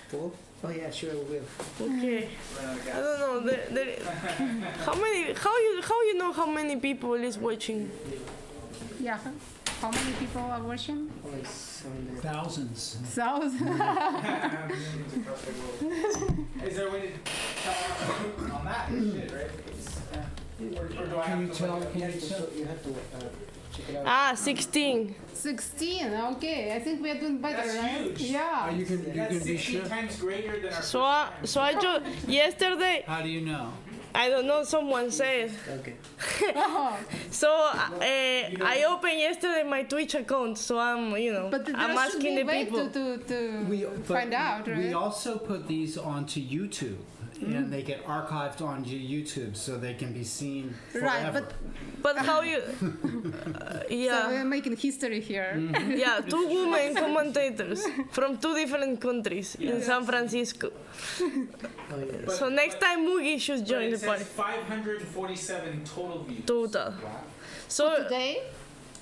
Paul? Oh yeah, sure I will. Okay. I don't know. How you know how many people is watching? Yeah, how many people are watching? Oh, it's some Thousands. 1,000. Is there a way to tell on that? Shit, right? Or do I Can you have to tell? look Can at you it? tell? you have to check it out. 16. 16, okay. I think we are doing better, That's right? huge. Yeah. You can That's be 16 sure. times greater than our So I just yesterday. How do you know? I don't know. Someone said. Okay. Oh, So I opened yesterday my Twitch account. So I'm but there I'm should asking be the a way people. to find out, right? We also put these onto YouTube, and they get archived onto YouTube, so they can be seen forever. Right, But how you? So Yeah. we're making history here. Yeah, 2 women commentators from 2 different countries in San Francisco. Oh yeah. So next time Mugi should join the It party. says 547 total views. Total. Wow. So Today?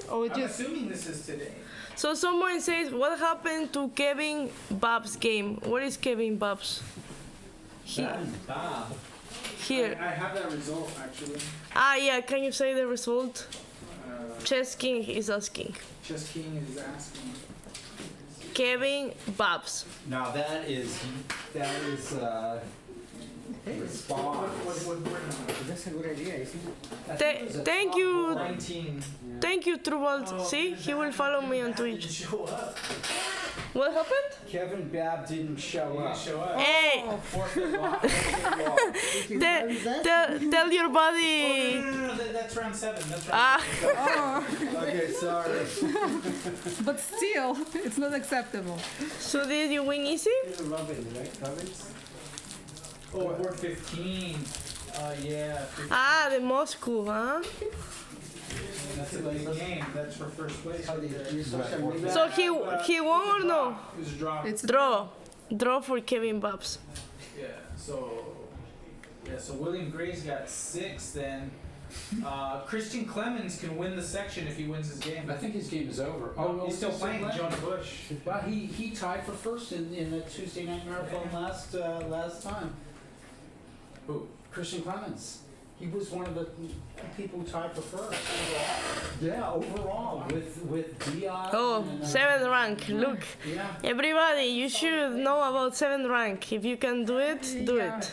Or I'm just assuming this is today. so someone says, what happened to Kevin Bab's game? Where is Kevin Babs? Bob. Here. I have that result actually. Ah, yeah. Can you say the result? Chess King is asking. Chess King is asking. Kevin Babs. Now that is response. That's a good idea, isn't it? Thank you. 19. Thank you, Trubald. See, he will follow me on Twitch. Show up. What happened? Kevin Babb didn't show up. Show up. Hey, Forfeit loss. tell your buddy. No, that's round 7. That's round Ah, Okay, sorry. But still, it's not acceptable. so did you win easy? Robin, right? Robin's? Oh, board 15. Yeah. 15. Ah, the Moscow, huh? That's a good game. That's for first place. How did you use social media? So he won or no? It was a draw. It's Draw for Kevin Babs. Yeah. So William Gray's got 6 then. Christian Clemens can win the section if he wins his game. I think his game is over. He's still playing Jonah Bush. Well, he tied for first in the Tuesday night marathon last time. Who? Christian Clemens. He was one of the people who tied for first. Yeah, overall with Diaz. Oh, and, 7th rank. Look, Yeah. everybody, you should know about 7th rank. If you can do it, do it.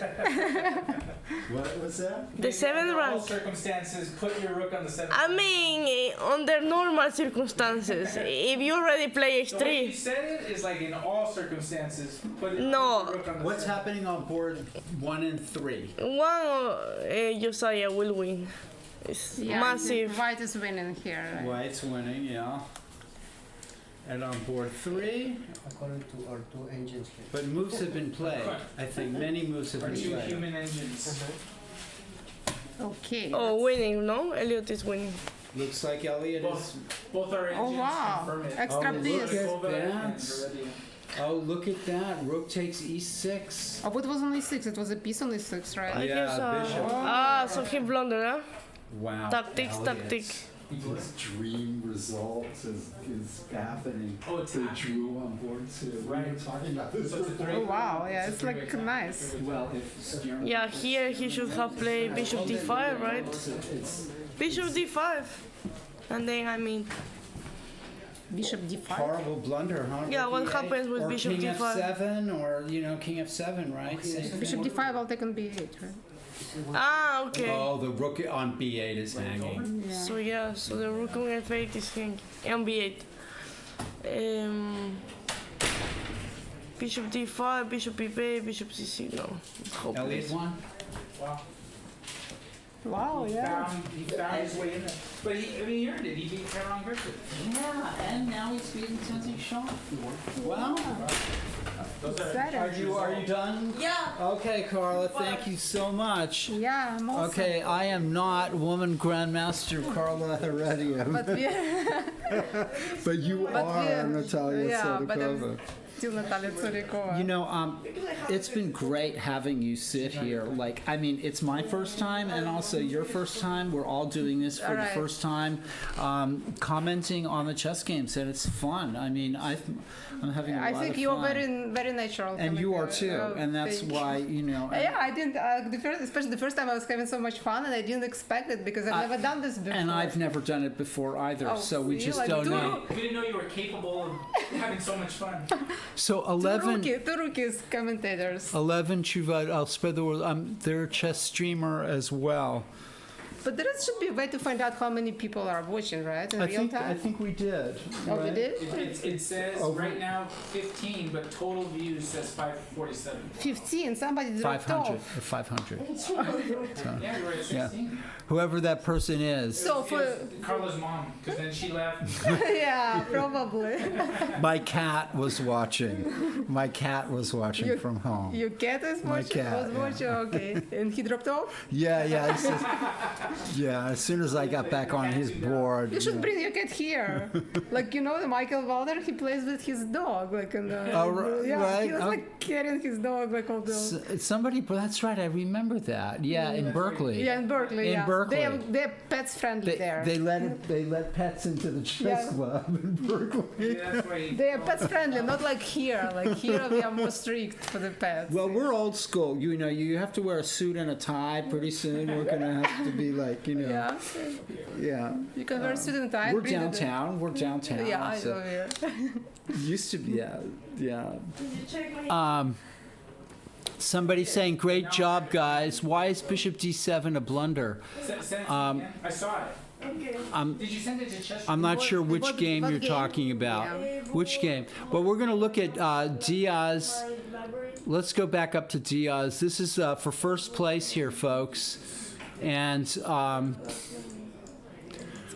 What's that? The Maybe 7th under all rank. circumstances, put your rook on the 7th. I mean, under normal circumstances, if you already play The way you X3, said it is like in all circumstances. Put your No. rook on the What's 7th. happening on board 1 and 3? one Josiah will win. It's massive. White is winning here. Right? White's winning, yeah. And on board 3, According to our 2 engines here. but moves have been played. I think many moves have Our been 2 played. human engines. Okay. Oh, winning, no? Elliot is winning. Looks like Elliot is. Both our engines wow. confirm it. Extra Oh, piece. look at Kova that. and Heredia. Oh, look at that. Rook takes e6. Oh, but it was only 6. It was a piece on the 6, right? I Yeah, guess, bishop. Ah, so he blundered, huh? Wow. Tactics, tactic. His dream result is happening. Oh, it's They happening. drew on board 2. We Right. were talking about this So it's a before. three- Oh, wow. Yeah, it's a three-way like tie. nice. Well, if steering Yeah, here he should have played bishop d5, right? it's Bishop d5. And then, I mean, Bishop d5. Horrible blunder, huh? Yeah, Rook what E8? happens with or bishop king d5? f7, or king f7, right? Same Bishop thing. d5, I'll take on b8, right? ah, okay. Oh, the rook on b8 is hanging. Yeah. So yeah, so the rook on f8 is hanging. On b8. Bishop d5, bishop b8, bishop c6. No, hopeless. Elliot won. Wow. Wow, yeah. He found his way in there. But he earned it. He beat Cameron Griffith. Yeah, and now he's beating Tenzin Shaw. Wow. Those are Excited. Are you done? Yeah. Okay, Carla, thank you so much. Yeah, I'm also. Okay, I am not woman grandmaster Carla Heredia, But we but you But are yeah, Natalia yeah, but Sadikova. still Natalia Tsurikova. You know, it's been great having you sit here. Like, I mean, it's my first time and also your first time. We're all doing this for the Alright. first time, commenting on the chess games, and it's fun. I mean, I'm having a lot I think of you're fun. very natural. And you are commentator. too, and that's thank why, Yeah, I didn't. Especially the first time, I was having so much fun, and I didn't expect it because I've never done this before. and I've never done it before either, Oh, so we see, just like, don't do know. We didn't know you were capable of having so much fun. So Two rookies commentators. 11 Chuvad, I'll spread the word. They're a chess streamer as well. But there should be a way to find out how many people are watching, right? In real time. I think we did. Oh, we right? did? It says Over- right now 15, but total views says 547. 15. Somebody dropped 500 off. or 500. Yeah, you were at 16. Whoever that person is. So It was Carla's mom, because then she left. yeah, probably. My cat was watching. My cat was watching You- from home. Your cat is My watching. cat, Was watching. Okay, and he dropped off. Yeah, he says, Yeah, as soon as I got back on his board. You should bring your cat here. Like, you know, the Michael Walder, he plays with his dog. Like, in the, right. he was like carrying his dog, like all the. Somebody, but that's right, I remember that. Yeah, in Berkeley. Yeah, in Berkeley. In Berkeley. They're pets friendly there. They let pets into the chess club in Berkeley. That's why he- They are pets friendly, not like here. Like here, we are more strict for the pets. Well, we're old school. You know, you have to wear a suit and a tie. Pretty soon, we're gonna have to be like, you know, Yeah, yeah. you can wear suit and tie. We're downtown. We're downtown. Yeah, I so- know here. Used to be, yeah. Did you check my Somebody saying, "Great job, guys. Why is Bishop D7 a blunder?" Send it to me again. I saw it. Okay. Did you send it to Chess? I'm not sure which what game you're game? talking about. Yeah. Which game? But we're going to look at Diaz. Let's go back up to Diaz. This is for first place here, folks. And It's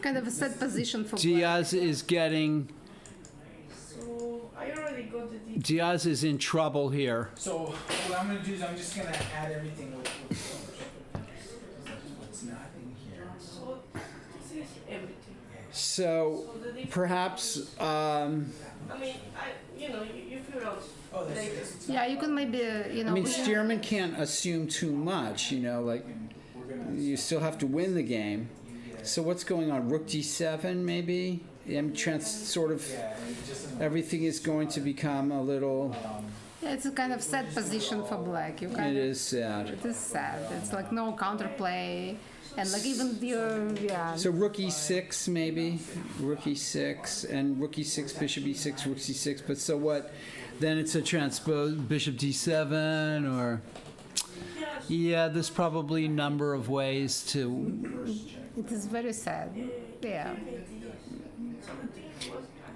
kind of a set position for Diaz is getting. So I already got the details. Diaz is in trouble here. So what I'm gonna do is I'm just gonna add everything with what's not in here. So this is everything. So So the difference. perhaps. I mean, you figure out. Oh, that's later. this. Yeah, you can maybe, you know. I mean, we- Stearman can't assume too much, you know, like you still have to win the game. So what's going on? Rook D7 maybe? Sort of everything is going to become a little, Yeah, it's a kind of sad position for black. You it kind of. is sad. It is sad. It's like no counterplay, and like even your So rook E6 maybe? Rook E6 and rook E6, bishop E6, rook C6, but so what? Then it's a transpose bishop D7 or... Yeah, there's probably a number of ways to... It is very sad. Yeah.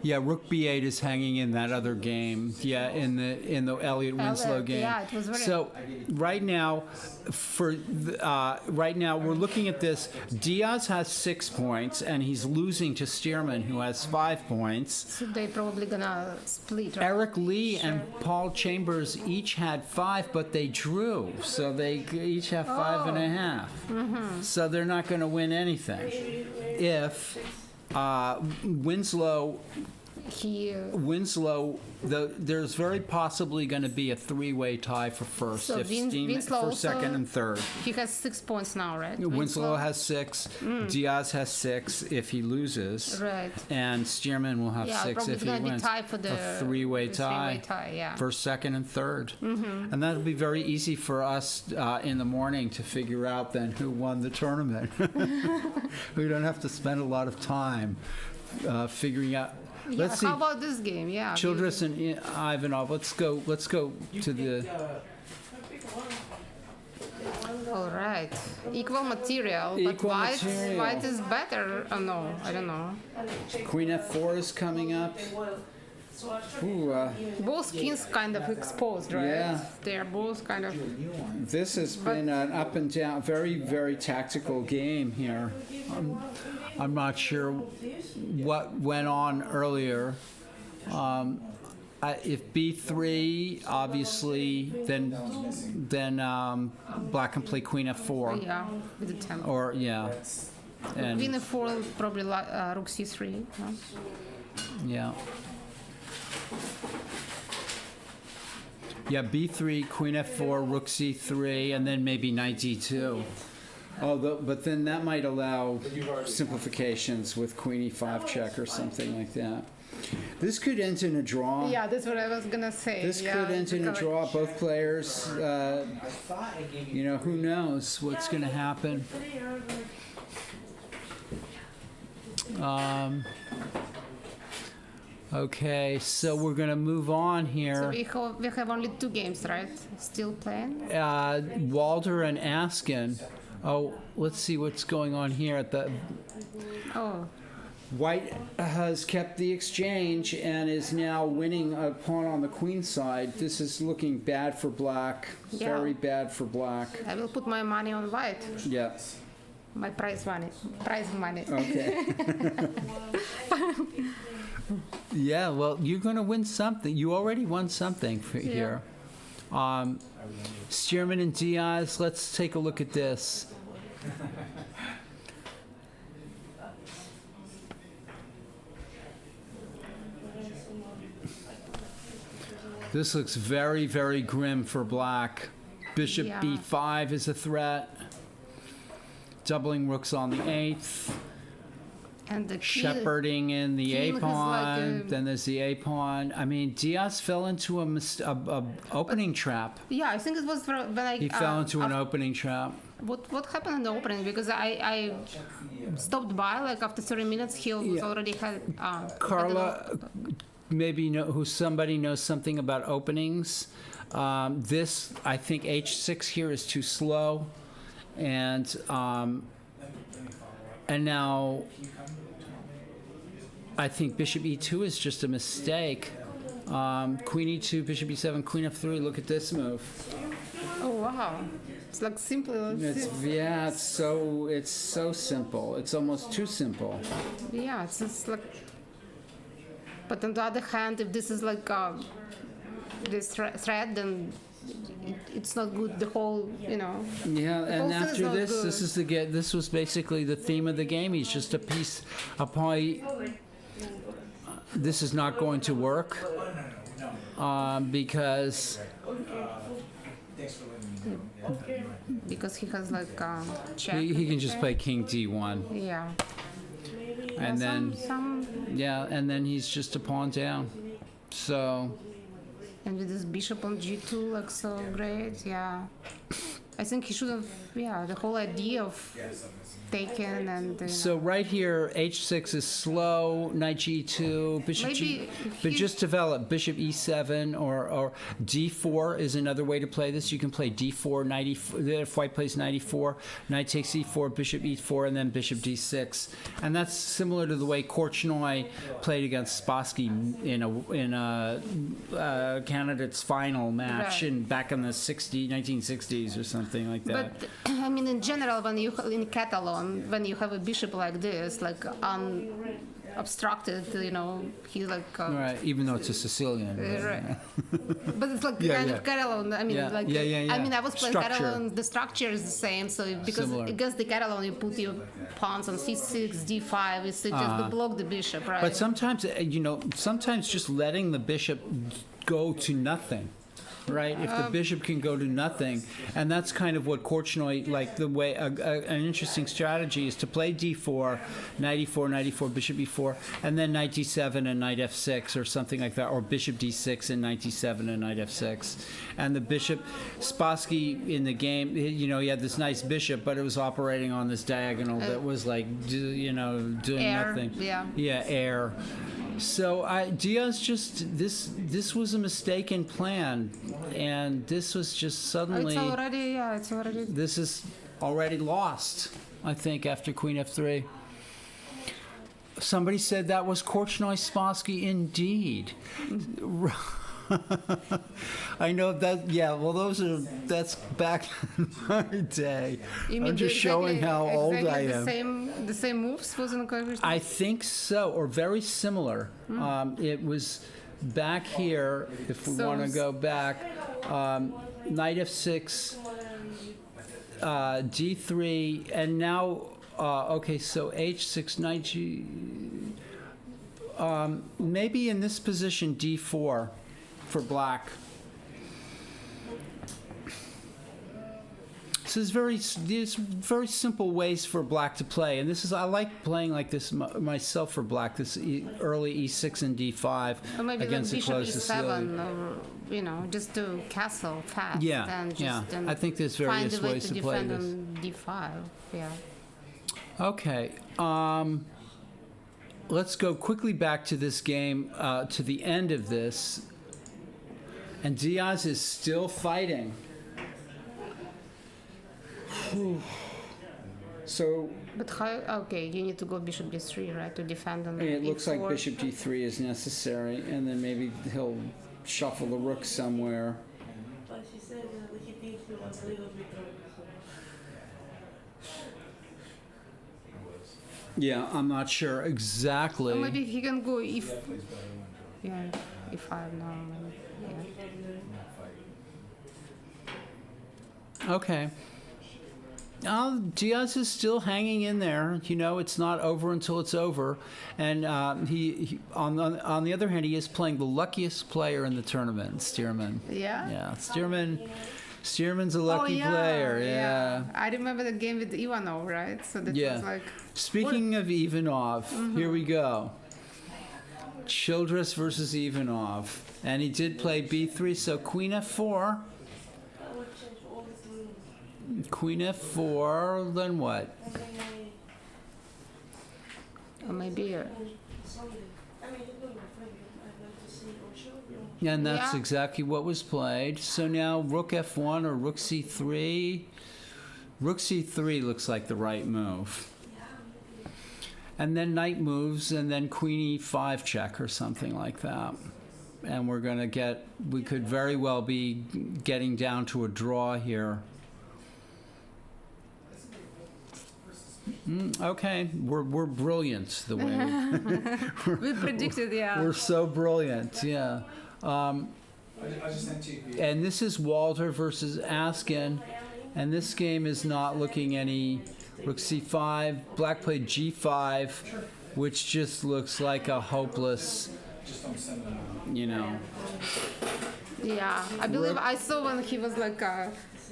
Yeah, rook B8 is hanging in that other game. Yeah, in the Elliott Winslow Elliott, game. yeah, it was very- So right now, we're looking at this. Diaz has 6 points, and he's losing to Stearman, who has 5 points. So they probably gonna split. Right? Eric Lee and Paul Chambers each had 5, but they drew, so they each have 5.5. So they're not going to win anything. If Winslow, there's very possibly going to be a 3-way tie for first, So if Winslow for also- second and third. He has 6 points now, right? Winslow has 6, Diaz has 6 if he loses, Right. and Stearman will have Yeah, 6 probably if it's he gonna be wins. tied for the a 3-way the tie. Three-way tie, yeah. First, second, and third. And that'll be very easy for us in the morning to figure out then who won the tournament. We don't have to spend a lot of time figuring out. Yeah, Let's see. how about this game? Yeah. Childress and Ivanov. Let's go to the. All right. Equal material, but Equal material. white is better. Oh no, I don't know. Queen F4 is coming up. Ooh, Both kings kind of exposed, right? Yeah. They are both kind of. this has been an up and down, very, very tactical game here. I'm not sure what went on earlier. If B3, obviously, then black can play Queen F4, Yeah, with the tempo. or yeah, and Queen f4, probably rook c3. No? yeah. Yeah, B3, Queen F4, Rook C3, and then maybe Knight D2. But then that might allow simplifications with Queen E5 check or something like that. This could end in a draw. Yeah, that's what I was gonna say. This yeah, could end in a because- draw. Both players, who knows what's going to happen. Okay, so we're going to move on So here. we have only 2 games, right? Still playing? Walder and Askin. Oh, let's see what's going on here at the. Oh, White has kept the exchange and is now winning a pawn on the queen side. This is looking bad for black. Yeah. Very bad for black. I will put my money on white. Yeah. My prize money. Okay. Yeah, well, you're going to win something. You already won something here. Stearman and Diaz, let's take a look at this. This looks very, very grim for black. Bishop Yeah. b5 is a threat. Doubling rooks on the 8th. And the Shepherding in the king A has pawn. like a- Then there's the A pawn. I mean, Diaz fell into a opening trap. Yeah, I think it was when I. He fell into an opening trap. What happened in the opening? Because I stopped by like after 30 minutes. He was Yeah. already had. Carla, maybe somebody knows something about openings. This, I think h6 here is too slow, and now I think bishop e2 is just a mistake. Queen e2, bishop e7, queen f3. Look at this move. Oh wow! It's like simple. It's so simple. It's almost too simple. Yeah, it's like. But on the other hand, if this is like this thread, then it's not good. The whole, Yeah, and whole thing is after not this, good. this was basically the theme of the game. He's just a piece, a pie. This is not going to work because he has like check. he can just play king d1, Yeah. and then some and then he's just a pawn down. So and with this bishop on g2, like so great. Yeah. I think he should have. Yeah, the whole idea of taken and. So right here, h6 is slow, knight g2, bishop Maybe but he- just develop bishop e7 or d4 is another way to play this. You can play d4, knight e4, if white plays knight e4, knight takes e4, bishop e4, and then bishop d6. And that's similar to the way Korchnoi played against Spassky in a candidates final match Right. back in the 1960s or something like that. But I mean, in general, when you in Catalan, when you have a bishop like this, like unobstructed, he's like. Right, even though it's a Sicilian. Right. But it's like Yeah, kind yeah. of Catalan. I mean, Yeah, like. yeah. I mean, I was playing Structure. Catalan. The structure is the same. So because Similar. against the Catalan, you put your pawns on c6, d5. It's just to block the bishop, right? But sometimes, sometimes just letting the bishop go to nothing, right? If the bishop can go to nothing, and that's kind of what Korchnoi, like the way, an interesting strategy is to play d4, knight e4, knight e4, bishop e4, and then knight d7 and knight f6 or something like that, or bishop d6 and knight d7 and knight f6. And the bishop, Spassky in the game, he had this nice bishop, but it was operating on this diagonal that was like, doing Air, nothing. yeah. Yeah, air. So Diaz this was a mistaken plan, and this was just suddenly. It's already. This is already lost, I think, after queen f3. Somebody said that was Korchnoi Spassky indeed. I know that. Yeah, well, that's back in my day. You mean I'm just showing how old I am. The same moves was in the I think so, or very similar. It was back here, if we So want to it's- go back, knight f6, d3, and now, okay, so h6, knight g, maybe in this position d4 for black. So there's very simple ways for black to play, and I like playing like this myself for black. This early e6 and d5 Or maybe against like the bishop close Sicilian. e7, or just to castle fast. Yeah, and just, yeah. and I think there's find various a way ways to to play defend this. on d5. Yeah. Okay. Let's go quickly back to this game, to the end of this, and Diaz is still fighting. So But how? Okay, you need to go bishop d3, right, to defend on it looks like e4. bishop d3 is necessary, and then maybe he'll shuffle the rook somewhere. But she said that he thinks he was a little bit Yeah, I'm not sure exactly. Or maybe he can go if. Yeah, e5 now. Yeah. Okay. Diaz is still hanging in there. You know, it's not over until it's over. And he on the other hand, he is playing the luckiest player in the tournament, Stearman. Yeah. Yeah, Stearman's a lucky player. Yeah. I remember the game with Ivanov, right? So that Yeah. was like. Speaking of Ivanov, here we go. Childress versus Ivanov, and he did play B3. So Queen F4. Queen F4, then what? Or maybe. And that's Yeah. exactly what was played. So now Rook F1 or Rook C3. Rook C3 looks like the right move. And then knight moves, and then Queen E5 check or something like that. And we're going to we could very well be getting down to a draw here. Okay, we're brilliant the way We predicted, yeah. we're so brilliant, yeah. I just sent you. And this is Walter versus Askin, and this game is not looking any. Rook C5, Black played G5, which just looks like a hopeless, you know. Yeah, I believe I saw when he was like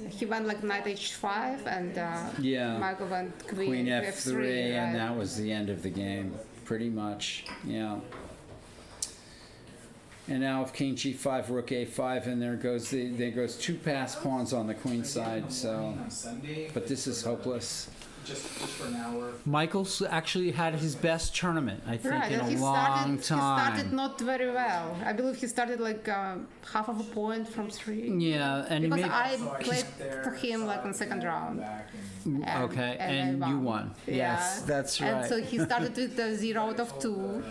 he went like knight H5 and Yeah. Michael went Queen F3, F3 and right? that was the end of the game, pretty much. Yeah. And now if King G5, Rook A5, and there goes two passed pawns on the queen side. So, On Sunday, but this is hopeless. just for an hour. Michael's actually had his best tournament, I think, Right, in and a he long started. He started time. not very well. I believe he started like half of a point from 3. Yeah, and he Because made. I So I played sat there, for him like in second round. Back and Okay, I and you won. Yes, that's right. And so he started with the 0 out of 2,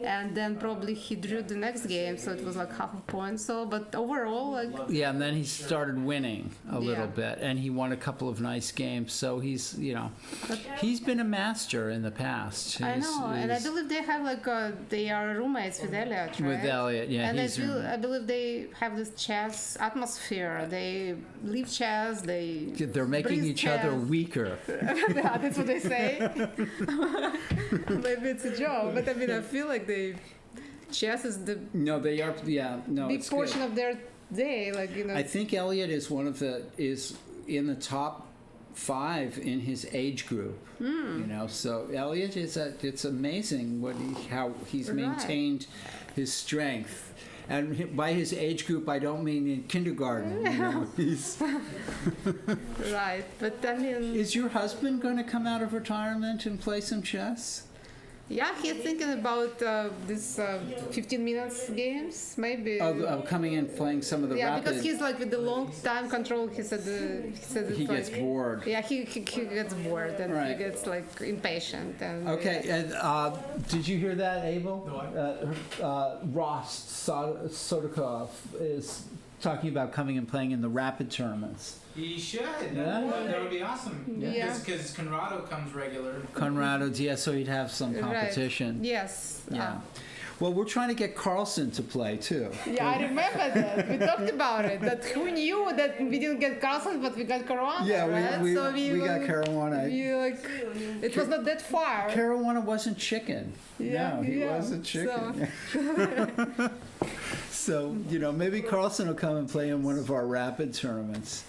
and then probably he drew the next game, so it was like half a point. So, but overall, like Yeah, and then he started winning a little Yeah. bit, and he won a couple of nice games. So he's, he's been a master in the past. I He's- know, and I he's- believe they have like they are roommates with Elliot, right? With Elliott, yeah, And he's I believe they have this chess atmosphere. They live chess. they're making breathe each other chess. weaker. Yeah, that's what they say. Maybe it's a joke, but I mean, I feel like chess is the No, they are. Yeah, no, big it's portion good. of their day. Like I think Elliott is is in the top 5 in his age group. So Elliott it's amazing how he's Right. maintained his strength. And by his age group, I don't mean in kindergarten. He's. right, but I mean, Is your husband going to come out of retirement and play some chess? yeah, he's thinking about this 15 minutes games, maybe. Of coming in playing some of the Yeah, rapid. because he's like with the long time control. He said it's He gets like, bored. Yeah, he gets bored and he Right. gets like impatient and. Okay, and did you hear that, Abel? Ross Sodakov is talking about coming and playing in the rapid tournaments. he should. Yeah. That would be awesome. Yeah. Because Conrado comes regular. Conrado, yeah, so he'd have some Right. competition. Yes. Yeah. Well, we're trying to get Carlsen to play too. Yeah, I remember that. We talked about it. That who knew that we didn't get Carlsen, but we got Caruana, right? we so got like, Caruana. we, like, it was not that far. Caruana wasn't chicken. Yeah, No, he yeah. wasn't chicken. So, maybe Carlsen will come and play in one of our rapid tournaments.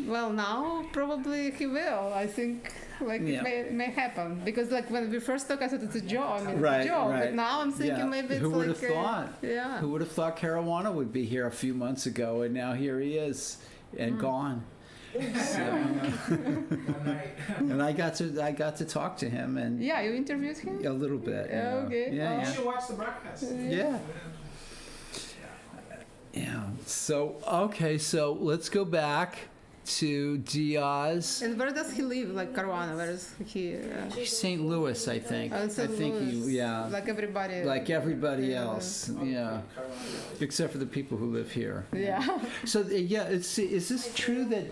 Well, now probably he will. I think like Yeah. it may happen because like when we first talked, I thought it's a joke. I mean, it's Right, a joke. right. But now I'm thinking Yeah. maybe it's Who would like have thought? Yeah. Who would have thought Caruana would be here a few months ago, and now here he is, and gone. So, One night. and I got to talk to him, and Yeah, you interviewed him. a little bit. you Yeah, know. okay. Yeah, You should watch the broadcast. yeah. Yeah. So so let's go back to Diaz. And where does he live? Like Caruana, where is he? St. Louis, I think. I think Like everybody. like everybody Yeah. else. Yeah. Except for the people who live here. Yeah. So is this true that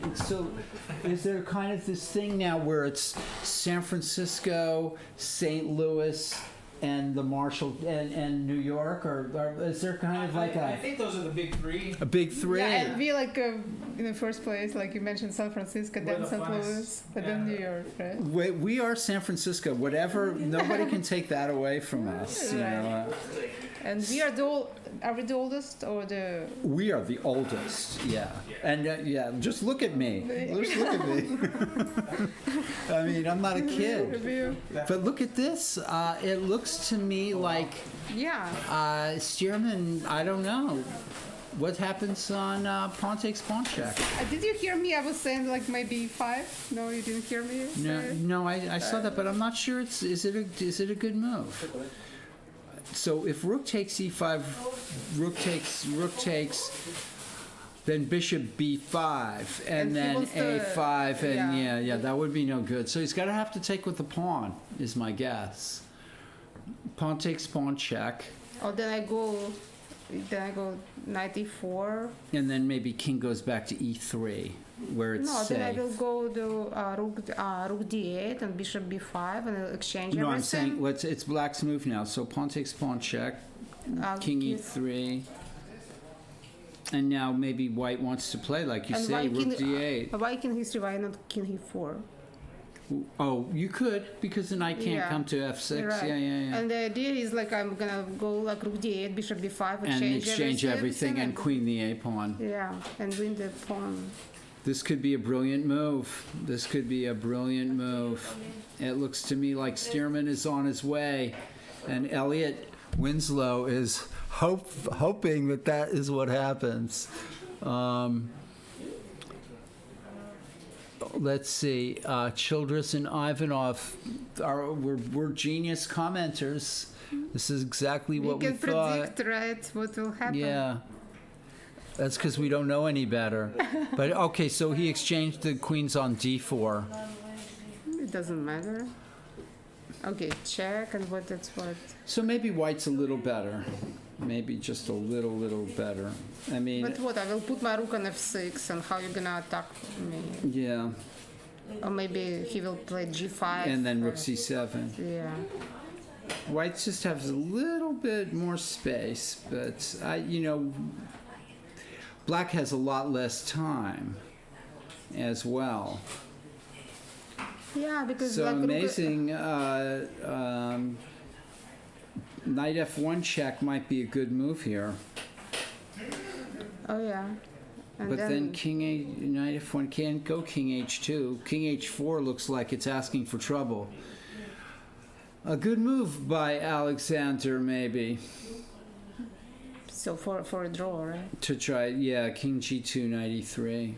is there kind of this thing now where it's San Francisco, St. Louis, and the Marshall and New York, or is there kind of like I think those are the big three. a big three? Yeah, and we like in the first place, like you mentioned, San Francisco, We're then the St. funnest. Louis, and then New York, right? We are San Francisco. Whatever, nobody can take that away from us. You know, And we are are we the oldest or the? we are the oldest. Yeah, and yeah, just look at me. Just look at me. I mean, I'm not a kid. But look at this. It looks to me like Yeah. Stearman. I don't know. What happens on pawn takes pawn check? Did you hear me? I was saying like maybe 5. No, you didn't hear me. No, I saw that, but I'm not sure. Is it a good move? So if rook takes e5, rook takes, then bishop b5, and And he then wants to- a5, and yeah. yeah, that would be no good. So he's got to have to take with the pawn, is my guess. Pawn takes pawn check, Oh, then I go knight e4. and then maybe king goes back to e3, where it's No, safe. then I will go to rook d8 and bishop b5 and I'll exchange No, everything. I'm saying it's black's move now. So pawn takes pawn check, king e3, and now maybe white wants to play like you And say, why rook king- d8. Why king e3? Why not king e4? Oh, you could, because the knight can't Yeah. come to f6. Right. Yeah. And the idea is like I'm gonna go like rook d8, bishop b5, And exchange everything and queen the a pawn. Yeah, and win the pawn. This could be a brilliant move. This could be a brilliant move. It looks to me like Stearman is on his way, and Elliot Winslow is hoping that is what happens. Let's see. Childress and Ivanov we're genius commenters. This is exactly what we can thought. predict, right, what will happen. Yeah. That's because we don't know any better. But okay, so he exchanged the queens on d4. It doesn't matter. Okay, check and that's what. So maybe white's a little better. Maybe just a little better. I mean, But what? I will put my rook on f6 and how you gonna attack me? yeah. Or maybe he will play g5. And then rook c7. Yeah. White just has a little bit more space, but black has a lot less time as well. Yeah, because So like amazing. Knight f1 check might be a good move here. Oh yeah. And But then king knight f1 can't go king h2. King h4 looks like it's asking for trouble. A good move by Alexander, maybe, so for a draw, right? to try. Yeah, king g2, knight e3.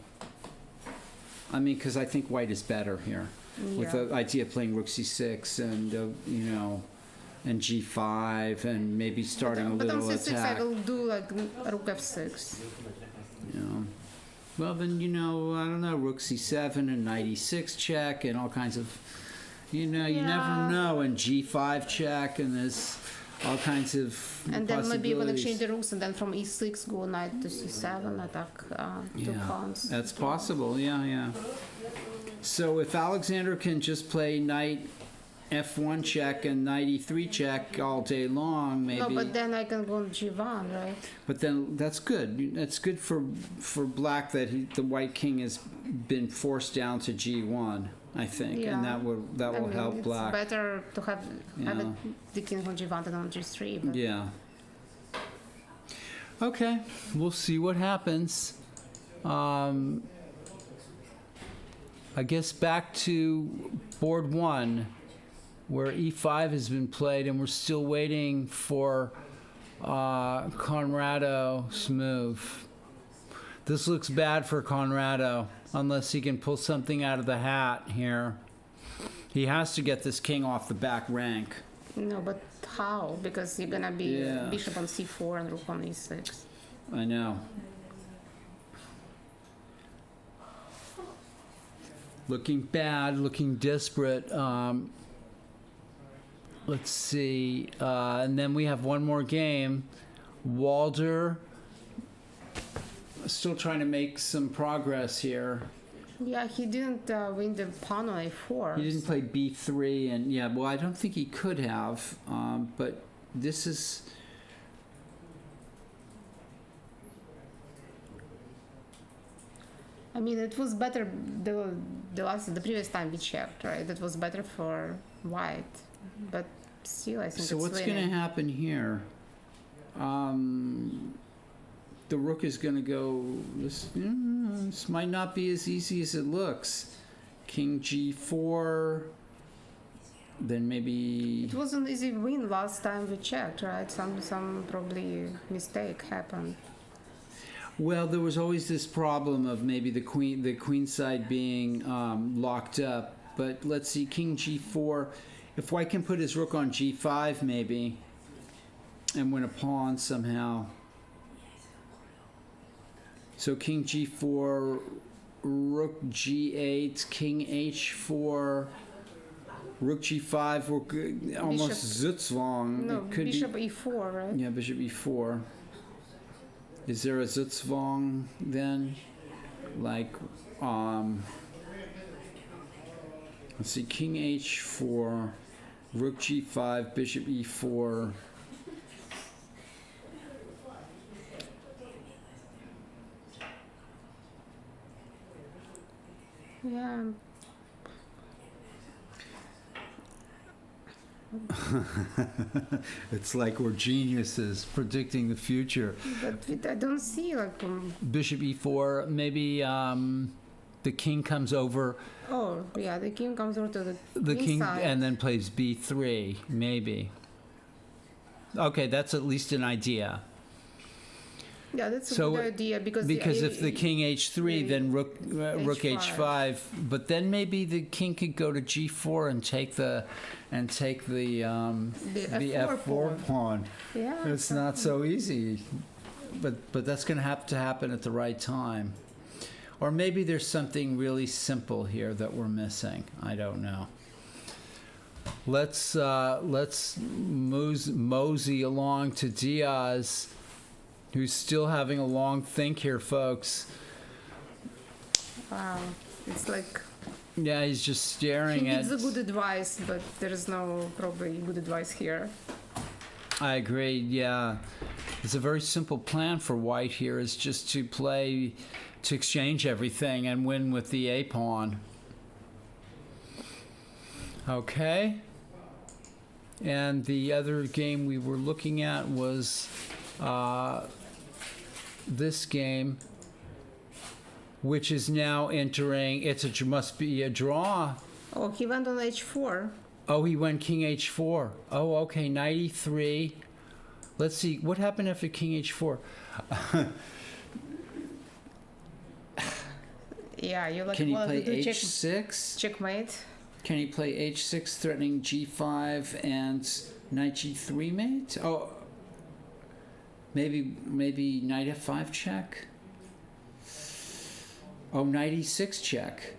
I mean, because I think white is better here, with Yeah. the idea of playing rook c6 and and g5 and maybe starting a But on little c6 attack. I will do like rook f6. You know. Well, then, I don't know, rook c7 and knight e6 check and all kinds of, you never Yeah. know, and g5 check, and there's all kinds of And then maybe you will possibilities. exchange the rooks and then from e6 go knight to c7, attack two pawns. That's possible, yeah. So if Alexander can just play knight f1 check and knight e3 check all day long, maybe. No, but then I can go on g1, right? But then that's good. That's good for black that the white king has been forced down to g1, I think, Yeah. and that will help it's black. better to have Yeah. the king on g1 than on g3. But Yeah. Okay, we'll see what happens. I guess back to board 1, where e5 has been played, and we're still waiting for Conrado's move. This looks bad for Conrado, unless he can pull something out of the hat here. He has to get this king off the back rank. No, but how? Because you're gonna be Yeah. bishop on c4 and rook on e6. I know. Looking bad, looking desperate. Let's see. And then we have one more game. Walder still trying to make some progress here. Yeah, he didn't win the pawn on a4. He didn't play b3, and yeah, well, I don't think he could have, but this is... I mean, it was better the previous time we checked, right? It was better for white, but still, I think So it's what's going to winning. happen here? The rook is going to go. This might not be as easy as it looks. King g4. Then maybe. It was an easy win last time we checked, right? Some probably mistake happened. Well, there was always this problem of maybe the queen side being locked up. But let's see, king g4. If white can put his rook on g5, maybe, and win a pawn somehow. So king g4, rook g8, king h4, rook g5, rook, almost Zutzwang. No, It could bishop be, e4, right? yeah, bishop e4. Is there a Zutzwang then? Like, let's see, king h4, rook g5, bishop e4. Yeah. It's like we're geniuses predicting the future. But I don't see like. Bishop e4, maybe the king comes over, Oh, yeah, the king comes over to the king side. and then plays b3, maybe. Okay, that's at least an idea. Yeah, that's a So, good idea because If the king h3, then rook H5. h5, but then maybe the king could go to g4 and take the f4 pawn. Yeah, It's not so easy, but that's going to have to happen at the right time. Or maybe there's something really simple here that we're missing. I don't know. Let's mosey along to Diaz, who's still having a long think here, folks. Wow, it's like Yeah, he's just he staring at... needs a good advice, but there is no probably good advice here. I agree, yeah. It's a very simple plan for white here, is just to play, to exchange everything and win with the A pawn. Okay. And the other game we were looking at was this game, which is now entering, must be a draw. Oh, he went on h4. Oh, he went king h4. Oh, okay, knight e3. Let's see, what happened after king h4? Yeah, you like Can he wanted play to do h6? checkmate. Can he play h6, threatening g5 and knight g3 mate? Oh, maybe knight f5 check? Oh, knight e6 check.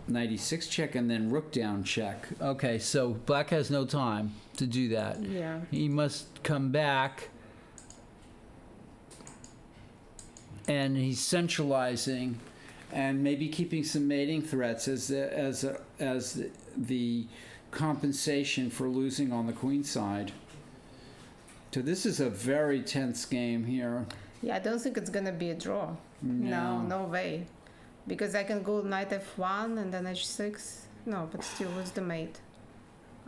Knight e6 check and then rook down check. Okay, so black has no time to do that. Yeah. He must come back, and he's centralizing and maybe keeping some mating threats as the compensation for losing on the queen side. So this is a very tense game here. Yeah, I don't think it's gonna be a draw. No way. Because I can go knight f1 and then h6. No, but still lose the mate.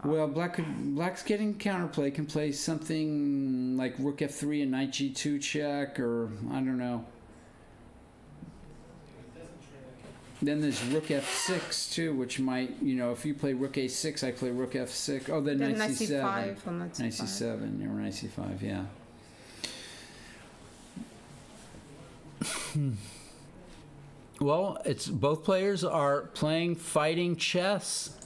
Well, black's getting counterplay, can play something like rook f3 and knight g2 check, or I don't know. Then there's rook f6 too, which might, if you play rook a6, I play rook f6. Oh, then knight knight c7. c5 or knight Knight c5. c7 or knight c5, yeah. Well, it's both players are playing fighting chess.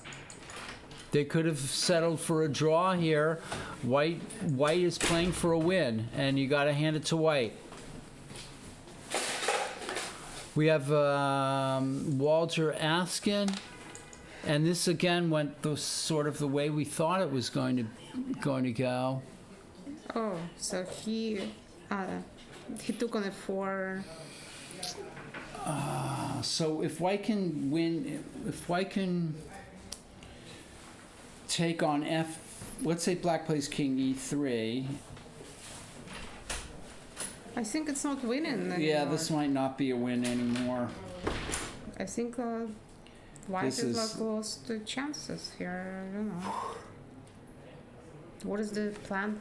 They could have settled for a draw here. White is playing for a win, and you got to hand it to white. We have Walter Askin, and this again went sort of the way we thought it was going to go. Oh, so he took on a 4. So if white can win, if white can take on F, let's say black plays king E3. I think it's not winning anymore. Yeah, this might not be a win anymore. I think white This is is- like lost the chances here. I don't know. What is the plan?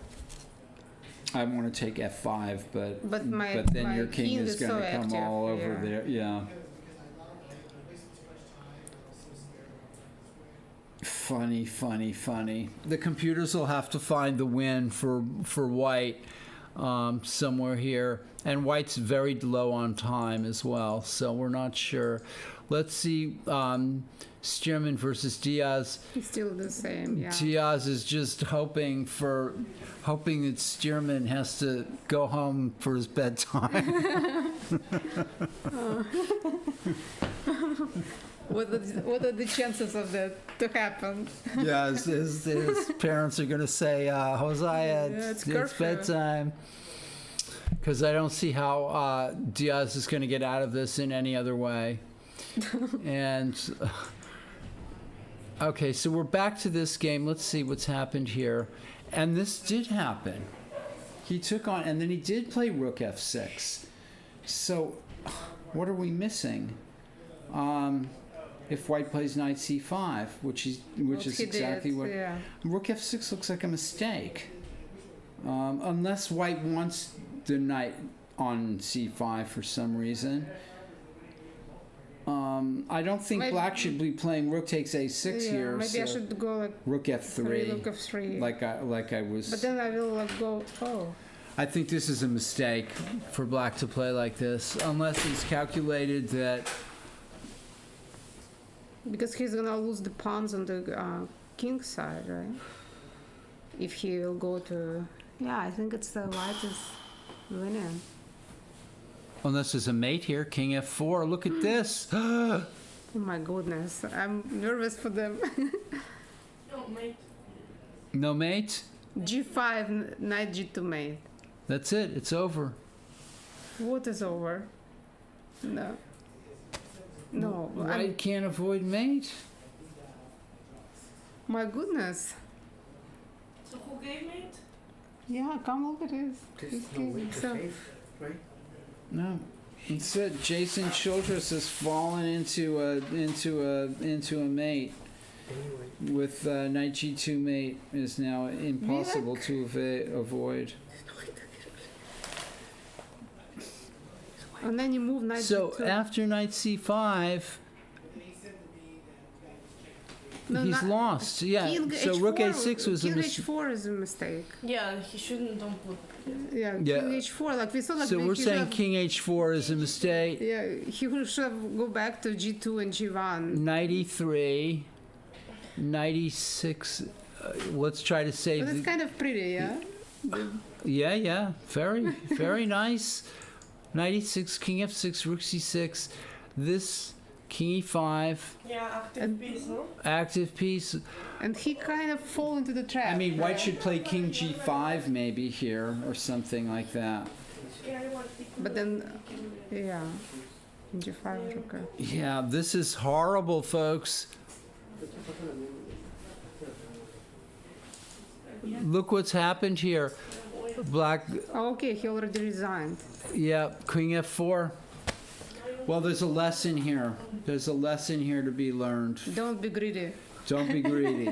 I want to take F5, but But my then my your king is going so to come active, all over yeah. there. Yeah. Funny, funny, funny. The computers will have to find the win for white somewhere here, and white's very low on time as well, so we're not sure. Let's see. Stierman versus Diaz. It's still the same, yeah. Diaz is just hoping that Stierman has to go home for his bedtime. What are the chances of that to happen? Yeah, his parents are going to say, Hosea, it's it's curfew. bedtime. Because I don't see how Diaz is going to get out of this in any other way. And, okay, so we're back to this game. Let's see what's happened here. And this did happen. He took on, and then he did play rook f6. So, what are we missing? If white plays knight c5, which is He exactly did, what... yeah. Rook f6 looks like a mistake. Unless white wants the knight on c5 for some reason. I don't think Maybe- black should be playing rook takes a6 Yeah, here. maybe I so should go like rook f3, rook f3. like I was. But then I will like go. Oh, I think this is a mistake for black to play like this, unless he's calculated that. because he's gonna lose the pawns on the king side, right? If he will go to. Yeah, I think it's the white is winning. Unless there's a mate here, king f4. Look at this. Oh my goodness, I'm nervous for them. No, mate. No mate. G5, knight G2 mate. That's it. It's over. What is over? No. No. White can't avoid mate. My goodness. So who gave mate? Yeah, come look at this. There's This no game. way to So- save, right? No, it's it. Jason Childress has fallen into a mate Anyway, with knight g2 mate is now impossible to avoid. And then you move knight So G2. after knight c5, No, he's not- lost. Yeah. King So H4, rook a6 was a King mistake. H4 is a mistake. Yeah, he shouldn't don't put. Yeah, Yeah. King H4. Like we saw, like So he we're should saying have- king h4 is a mistake. Yeah, he should have go back to G2 and G1. Knight e3, knight e6. Let's try to save. But it's the- kind of pretty, yeah. Yeah, very, very nice. Knight e6, king f6, rook c6. This king e5, Yeah, active And- piece, no? active piece. And he kind of fall into the trap. I mean, white should play king g5 maybe here or something like that. Yeah, I want to. But then, yeah, G5 is okay. Yeah, this is horrible, folks. Look what's happened here. Black, Oh, okay, he already resigned. yeah, king f4. Well, there's a lesson here. There's a lesson here to be learned. Don't be greedy. Don't be greedy.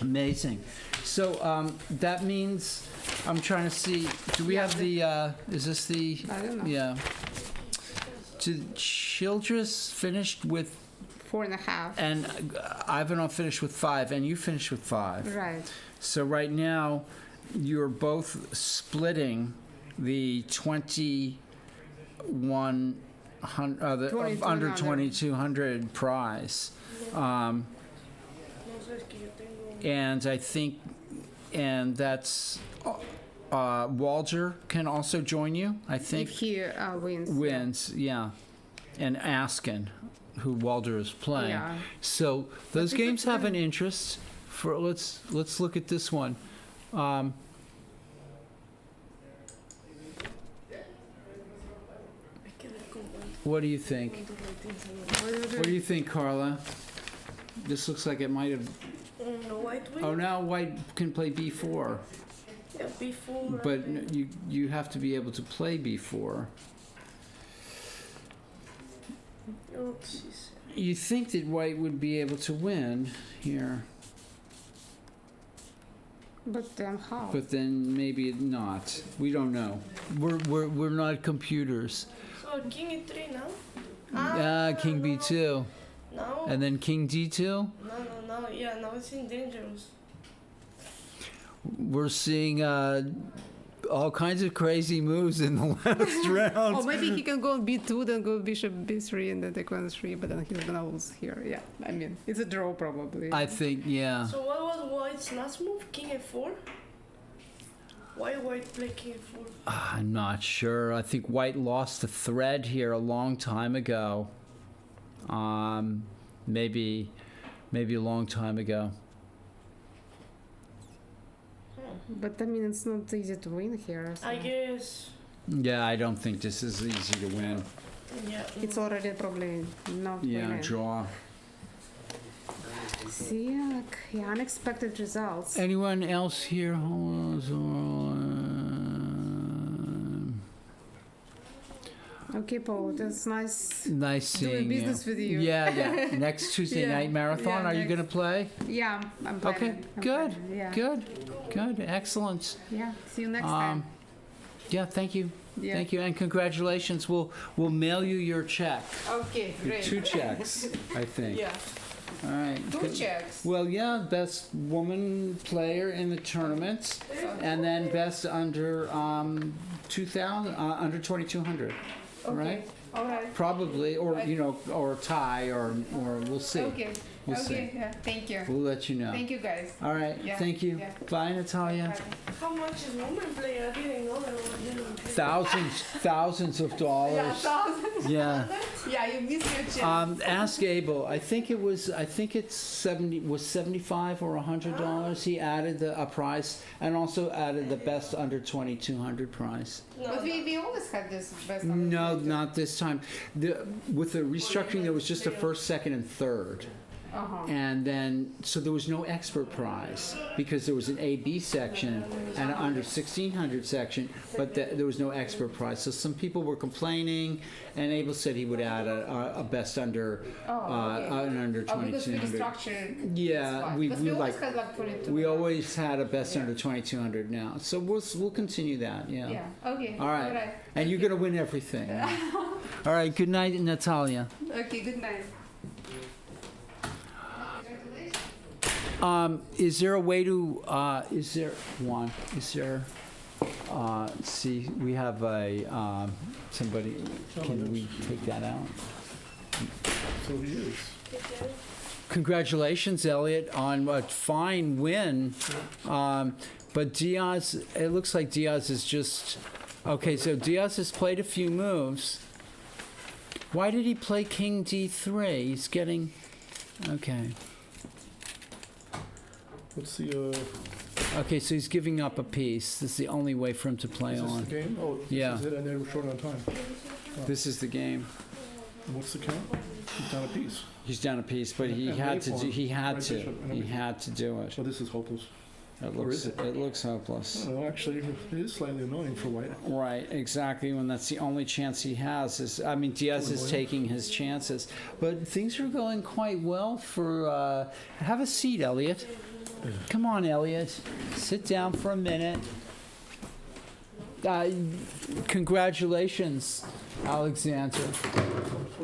Amazing. So that means I'm trying to see. Do we have the? Is this the? I don't know. Yeah. Did Childress finished with 4.5. and Ivanov finished with 5, and you finished with 5. Right. So right now, you're both splitting the 2100 under 2200 prize. And I think, and that's, Walger can also join you, I think. If he wins. Wins, yeah. And Askin, who Walder is playing. Yeah. So those it's games up to have them. an interest. For let's look at this one. What do you think? What do you think, Carla? This looks like it might have. No white win. Oh, now white can play b4, Yeah, before. but you have to be able to play b4. Oh, jeez. You think that white would be able to win here, But then how? but then maybe not. We don't know. We're not computers. So king e3 now. King b2, Now. and then king d2. No. Yeah, now it's in dangerous. We're seeing all kinds of crazy moves in the last round. Or maybe he can go on b2, then go bishop b3, and then take on 3, but then he's gonna lose here. Yeah, I mean, it's a draw probably. I think, yeah. So what was white's last move? King f4. Why white play king f4? I'm not sure. I think white lost the thread here a long time ago. Maybe a long time ago. But I mean, it's not easy to win here. So I guess. Yeah, I don't think this is easy to win. Yeah. it's already probably not Yeah, winning. draw. See, like, yeah, unexpected results. Anyone else here? Okay, Paul, that's nice. Nice seeing Doing business with you. Yeah. Next Tuesday Yeah, night marathon. yeah, Are you next- going to play? Yeah, I'm planning. Okay, I'm good, planning, Yeah. Good, excellent. Yeah. See you next time. Yeah, thank you. Yeah. Thank you, and congratulations. We'll mail you your check. Okay, Your great. 2 checks, I think. Yeah. All right. Two checks. Well, yeah, best woman player in the tournament, and then best under 2,000, under 2,200. Right? All right. Probably, or or tie, or we'll see. Okay. We'll okay. see. Yeah. Thank you. We'll let you know. Thank you, guys. All right. Yeah, Thank you. yeah. Bye, Natalia. How much is woman play? I didn't know that was didn't pay. Thousands of dollars. thousands. Yeah. Yeah, you missed your chance. Ask Abel. I think it's 75 or $100. He added a prize and also added the best under 2,200 prize. But we always had this best. No, not this time. With the restructuring, there was just a first, second, and third. Uh-huh. And then, so there was no expert prize because there was an A-B section and an under 1,600 section, but there was no expert prize. So some people were complaining, and Abel said he would add a best under, an under Because we 2,200. restructured. Yeah, we always like, had like 22. we always had a best under 2,200 now. So we'll continue that, yeah. Yeah. Okay. All right. And you're going to win everything. All right, good night, Natalia. Okay. Good night. Is there a way to, see, we have somebody, can we take that out? So he is. Congratulations, Elliot, on a fine win. But Diaz, it looks like Diaz is just, okay, so Diaz has played a few moves. Why did he play King D3? He's getting, okay. What's the, Okay, so he's giving up a piece. This is the only way for him to play is this the on. game? Oh, Yeah. this is it, and they're short on time. This is the game. What's the count? He's down a piece. He's down a piece, but he And had to do. Mayfair, He had right to. bishop and He everything. had to do it. So this is hopeless. Or is it? It looks hopeless. No, actually, it is slightly annoying for white. Right, exactly. When that's the only chance he has is, I mean, Diaz is taking his chances, but things are going quite well for. Have a seat, Elliot. Come on, Elliot. Sit down for a minute. Congratulations, Alexander.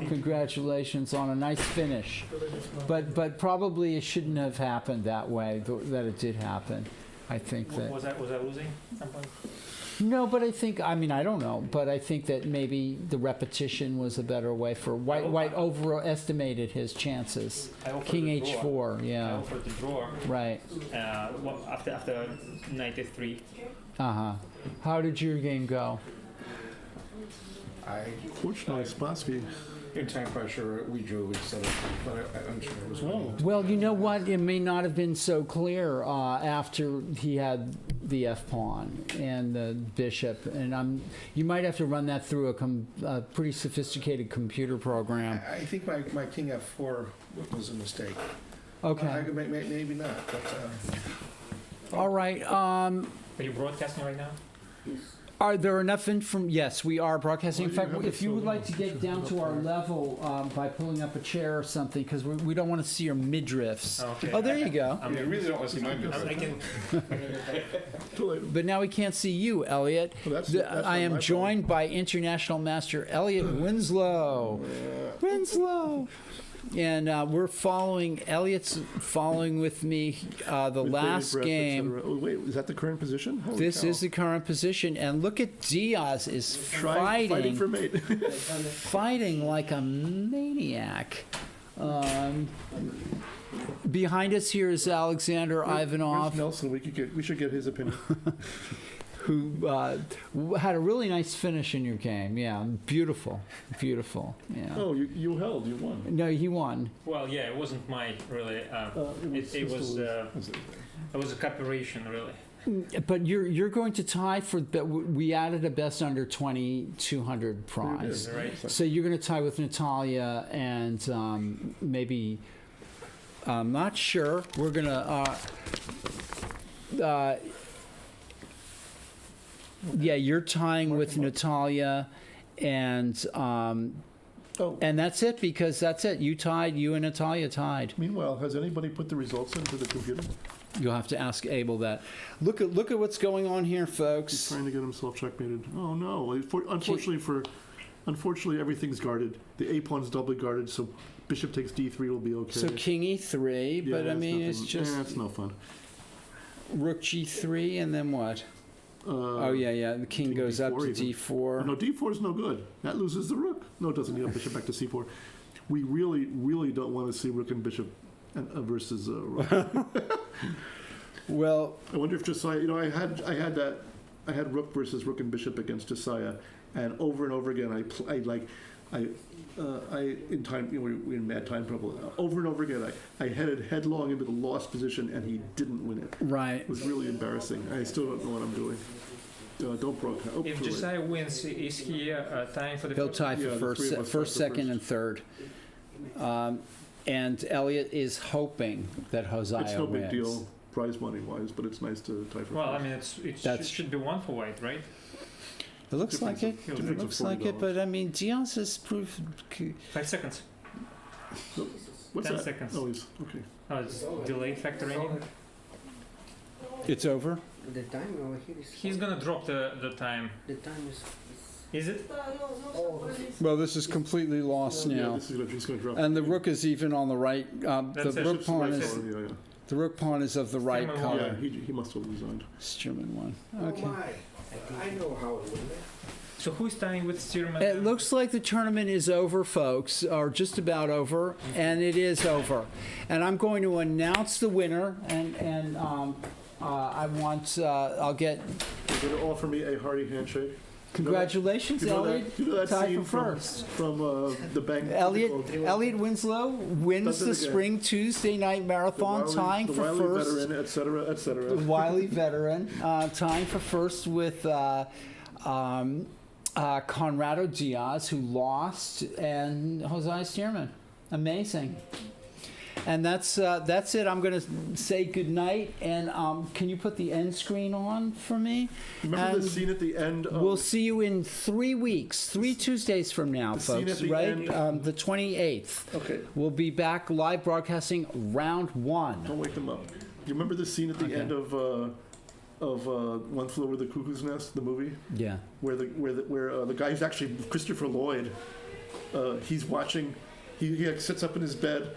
Congratulations on a nice finish. But probably it shouldn't have happened that way. That it did happen. I think that. Was I losing at some point? No, but I think, I mean, I don't know, but I think that maybe the repetition was a better way for White. White overestimated his chances. I offered King the draw. H4, I yeah, offered the draw right. after 93. Uh-huh. How did your game go? Fortunately, Spassky In time pressure, we drew, etc. But I'm sure it was. Oh. Well, you know what? It may not have been so clear after he had the F pawn and the bishop, and you might have to run that through a pretty sophisticated computer program. I think my king F4 was a mistake. Okay. Maybe not, but. All right. Are you broadcasting right now? Are there enough Yes, we are broadcasting. In Why do you fact, have if it you so would like to get down to our level by pulling up a chair or something, because we don't want to see your midriffs. Okay. Oh, there you go. I mean, I really don't want to see my I can. Too late. But now we can't see you, Elliot. Well, that's I not am my joined by international master Elliot Winslow. Winslow. And we're following, Elliot's following with me the With last bated breath, game. etc. Oh, wait, is that the current position? Holy This cow. is the current position. And look at Diaz is Fighting for mate. fighting like a maniac. Behind us here is Alexander Ivanov, Where's Nelson? We should get his opinion. who had a really nice finish in your game. Yeah, beautiful. Yeah. Oh, you held. You won. No, he won. Well, yeah, it wasn't my really. It was a cooperation really. But you're going to tie for. We added a best under 2,200 prize. Right. So you're going to tie with Natalia and maybe. I'm not sure. We're going to. Yeah, you're tying with Natalia, and and that's it because that's it. You and Natalia tied. Meanwhile, has anybody put the results into the computer? You'll have to ask Abel that. Look at what's going on here, He's folks. trying to get himself checkmated. Oh no! Unfortunately, everything's guarded. The A pawn's doubly guarded, so bishop takes D3 will be okay. So King E3, Yeah, but I mean nothing- it's just it's no fun. Rook G3, and then what? Oh yeah. The king goes up to D4 D4. No, D4 is no good. That loses the rook. No, it doesn't. You know, bishop back to C4. We really don't want to see rook and bishop versus rook. Well, I wonder if Josiah. You know, I had rook versus rook and bishop against Josiah, and over again in time, you know, we're in mad time trouble. Over and over again, I headed headlong into the lost position, and he didn't win it. right. It was really embarrassing. I still don't know what I'm doing. Don't broadcast. Oh, If too late. Josiah wins, is he tying for the? He'll tie for Yeah, the three of us first, tie for second, first. and third. And Elliot is hoping that Josiah It's no wins. big deal prize money wise, but it's nice to tie for. Well, I first. mean, That's- should be one for white, right? It looks like it. Difference It of looks like it, $40. but I mean, Diaz has proved. 5 seconds. What's 10 that? seconds. Oh, he's okay. Oh, it's delayed factoring. It's over. The time over here is. He's gonna drop the time. The time is. Is it? Well, this is completely lost Yeah, now. this is he's going to drop. And the rook is even on the right. That's The it. rook pawn Right is side. Yeah. the rook pawn is of the right German color. Yeah, he must have resigned. It's German one. Oh Okay. my! I know how it will. So who's tying with Stearman? It looks like the tournament is over, folks, or just about over, and it is over. And I'm going to announce the winner, and I want I'll get You're going to offer me a hearty handshake. congratulations, You know that- Elliot. you know that Tied scene for first. from the bank. Elliot Winslow wins Does it the again. Spring Tuesday Night Marathon, tying the for wily first. veteran, etc., The etc. wily veteran, tying for first with Conrado Diaz, who lost, and Josiah Stearman. Amazing. And that's it. I'm going to say goodnight. And can you put the end screen on for me? Remember And the scene at the end of we'll see you in 3 weeks, 3 Tuesdays from now, The scene folks, at the right? end- The 28th. Okay, We'll be back live broadcasting round 1. don't wake them up. You remember the scene at the Okay. end of One Flew Over the Cuckoo's Nest, the movie, Yeah. where the guy who's actually Christopher Lloyd, he's watching. He sits up in his bed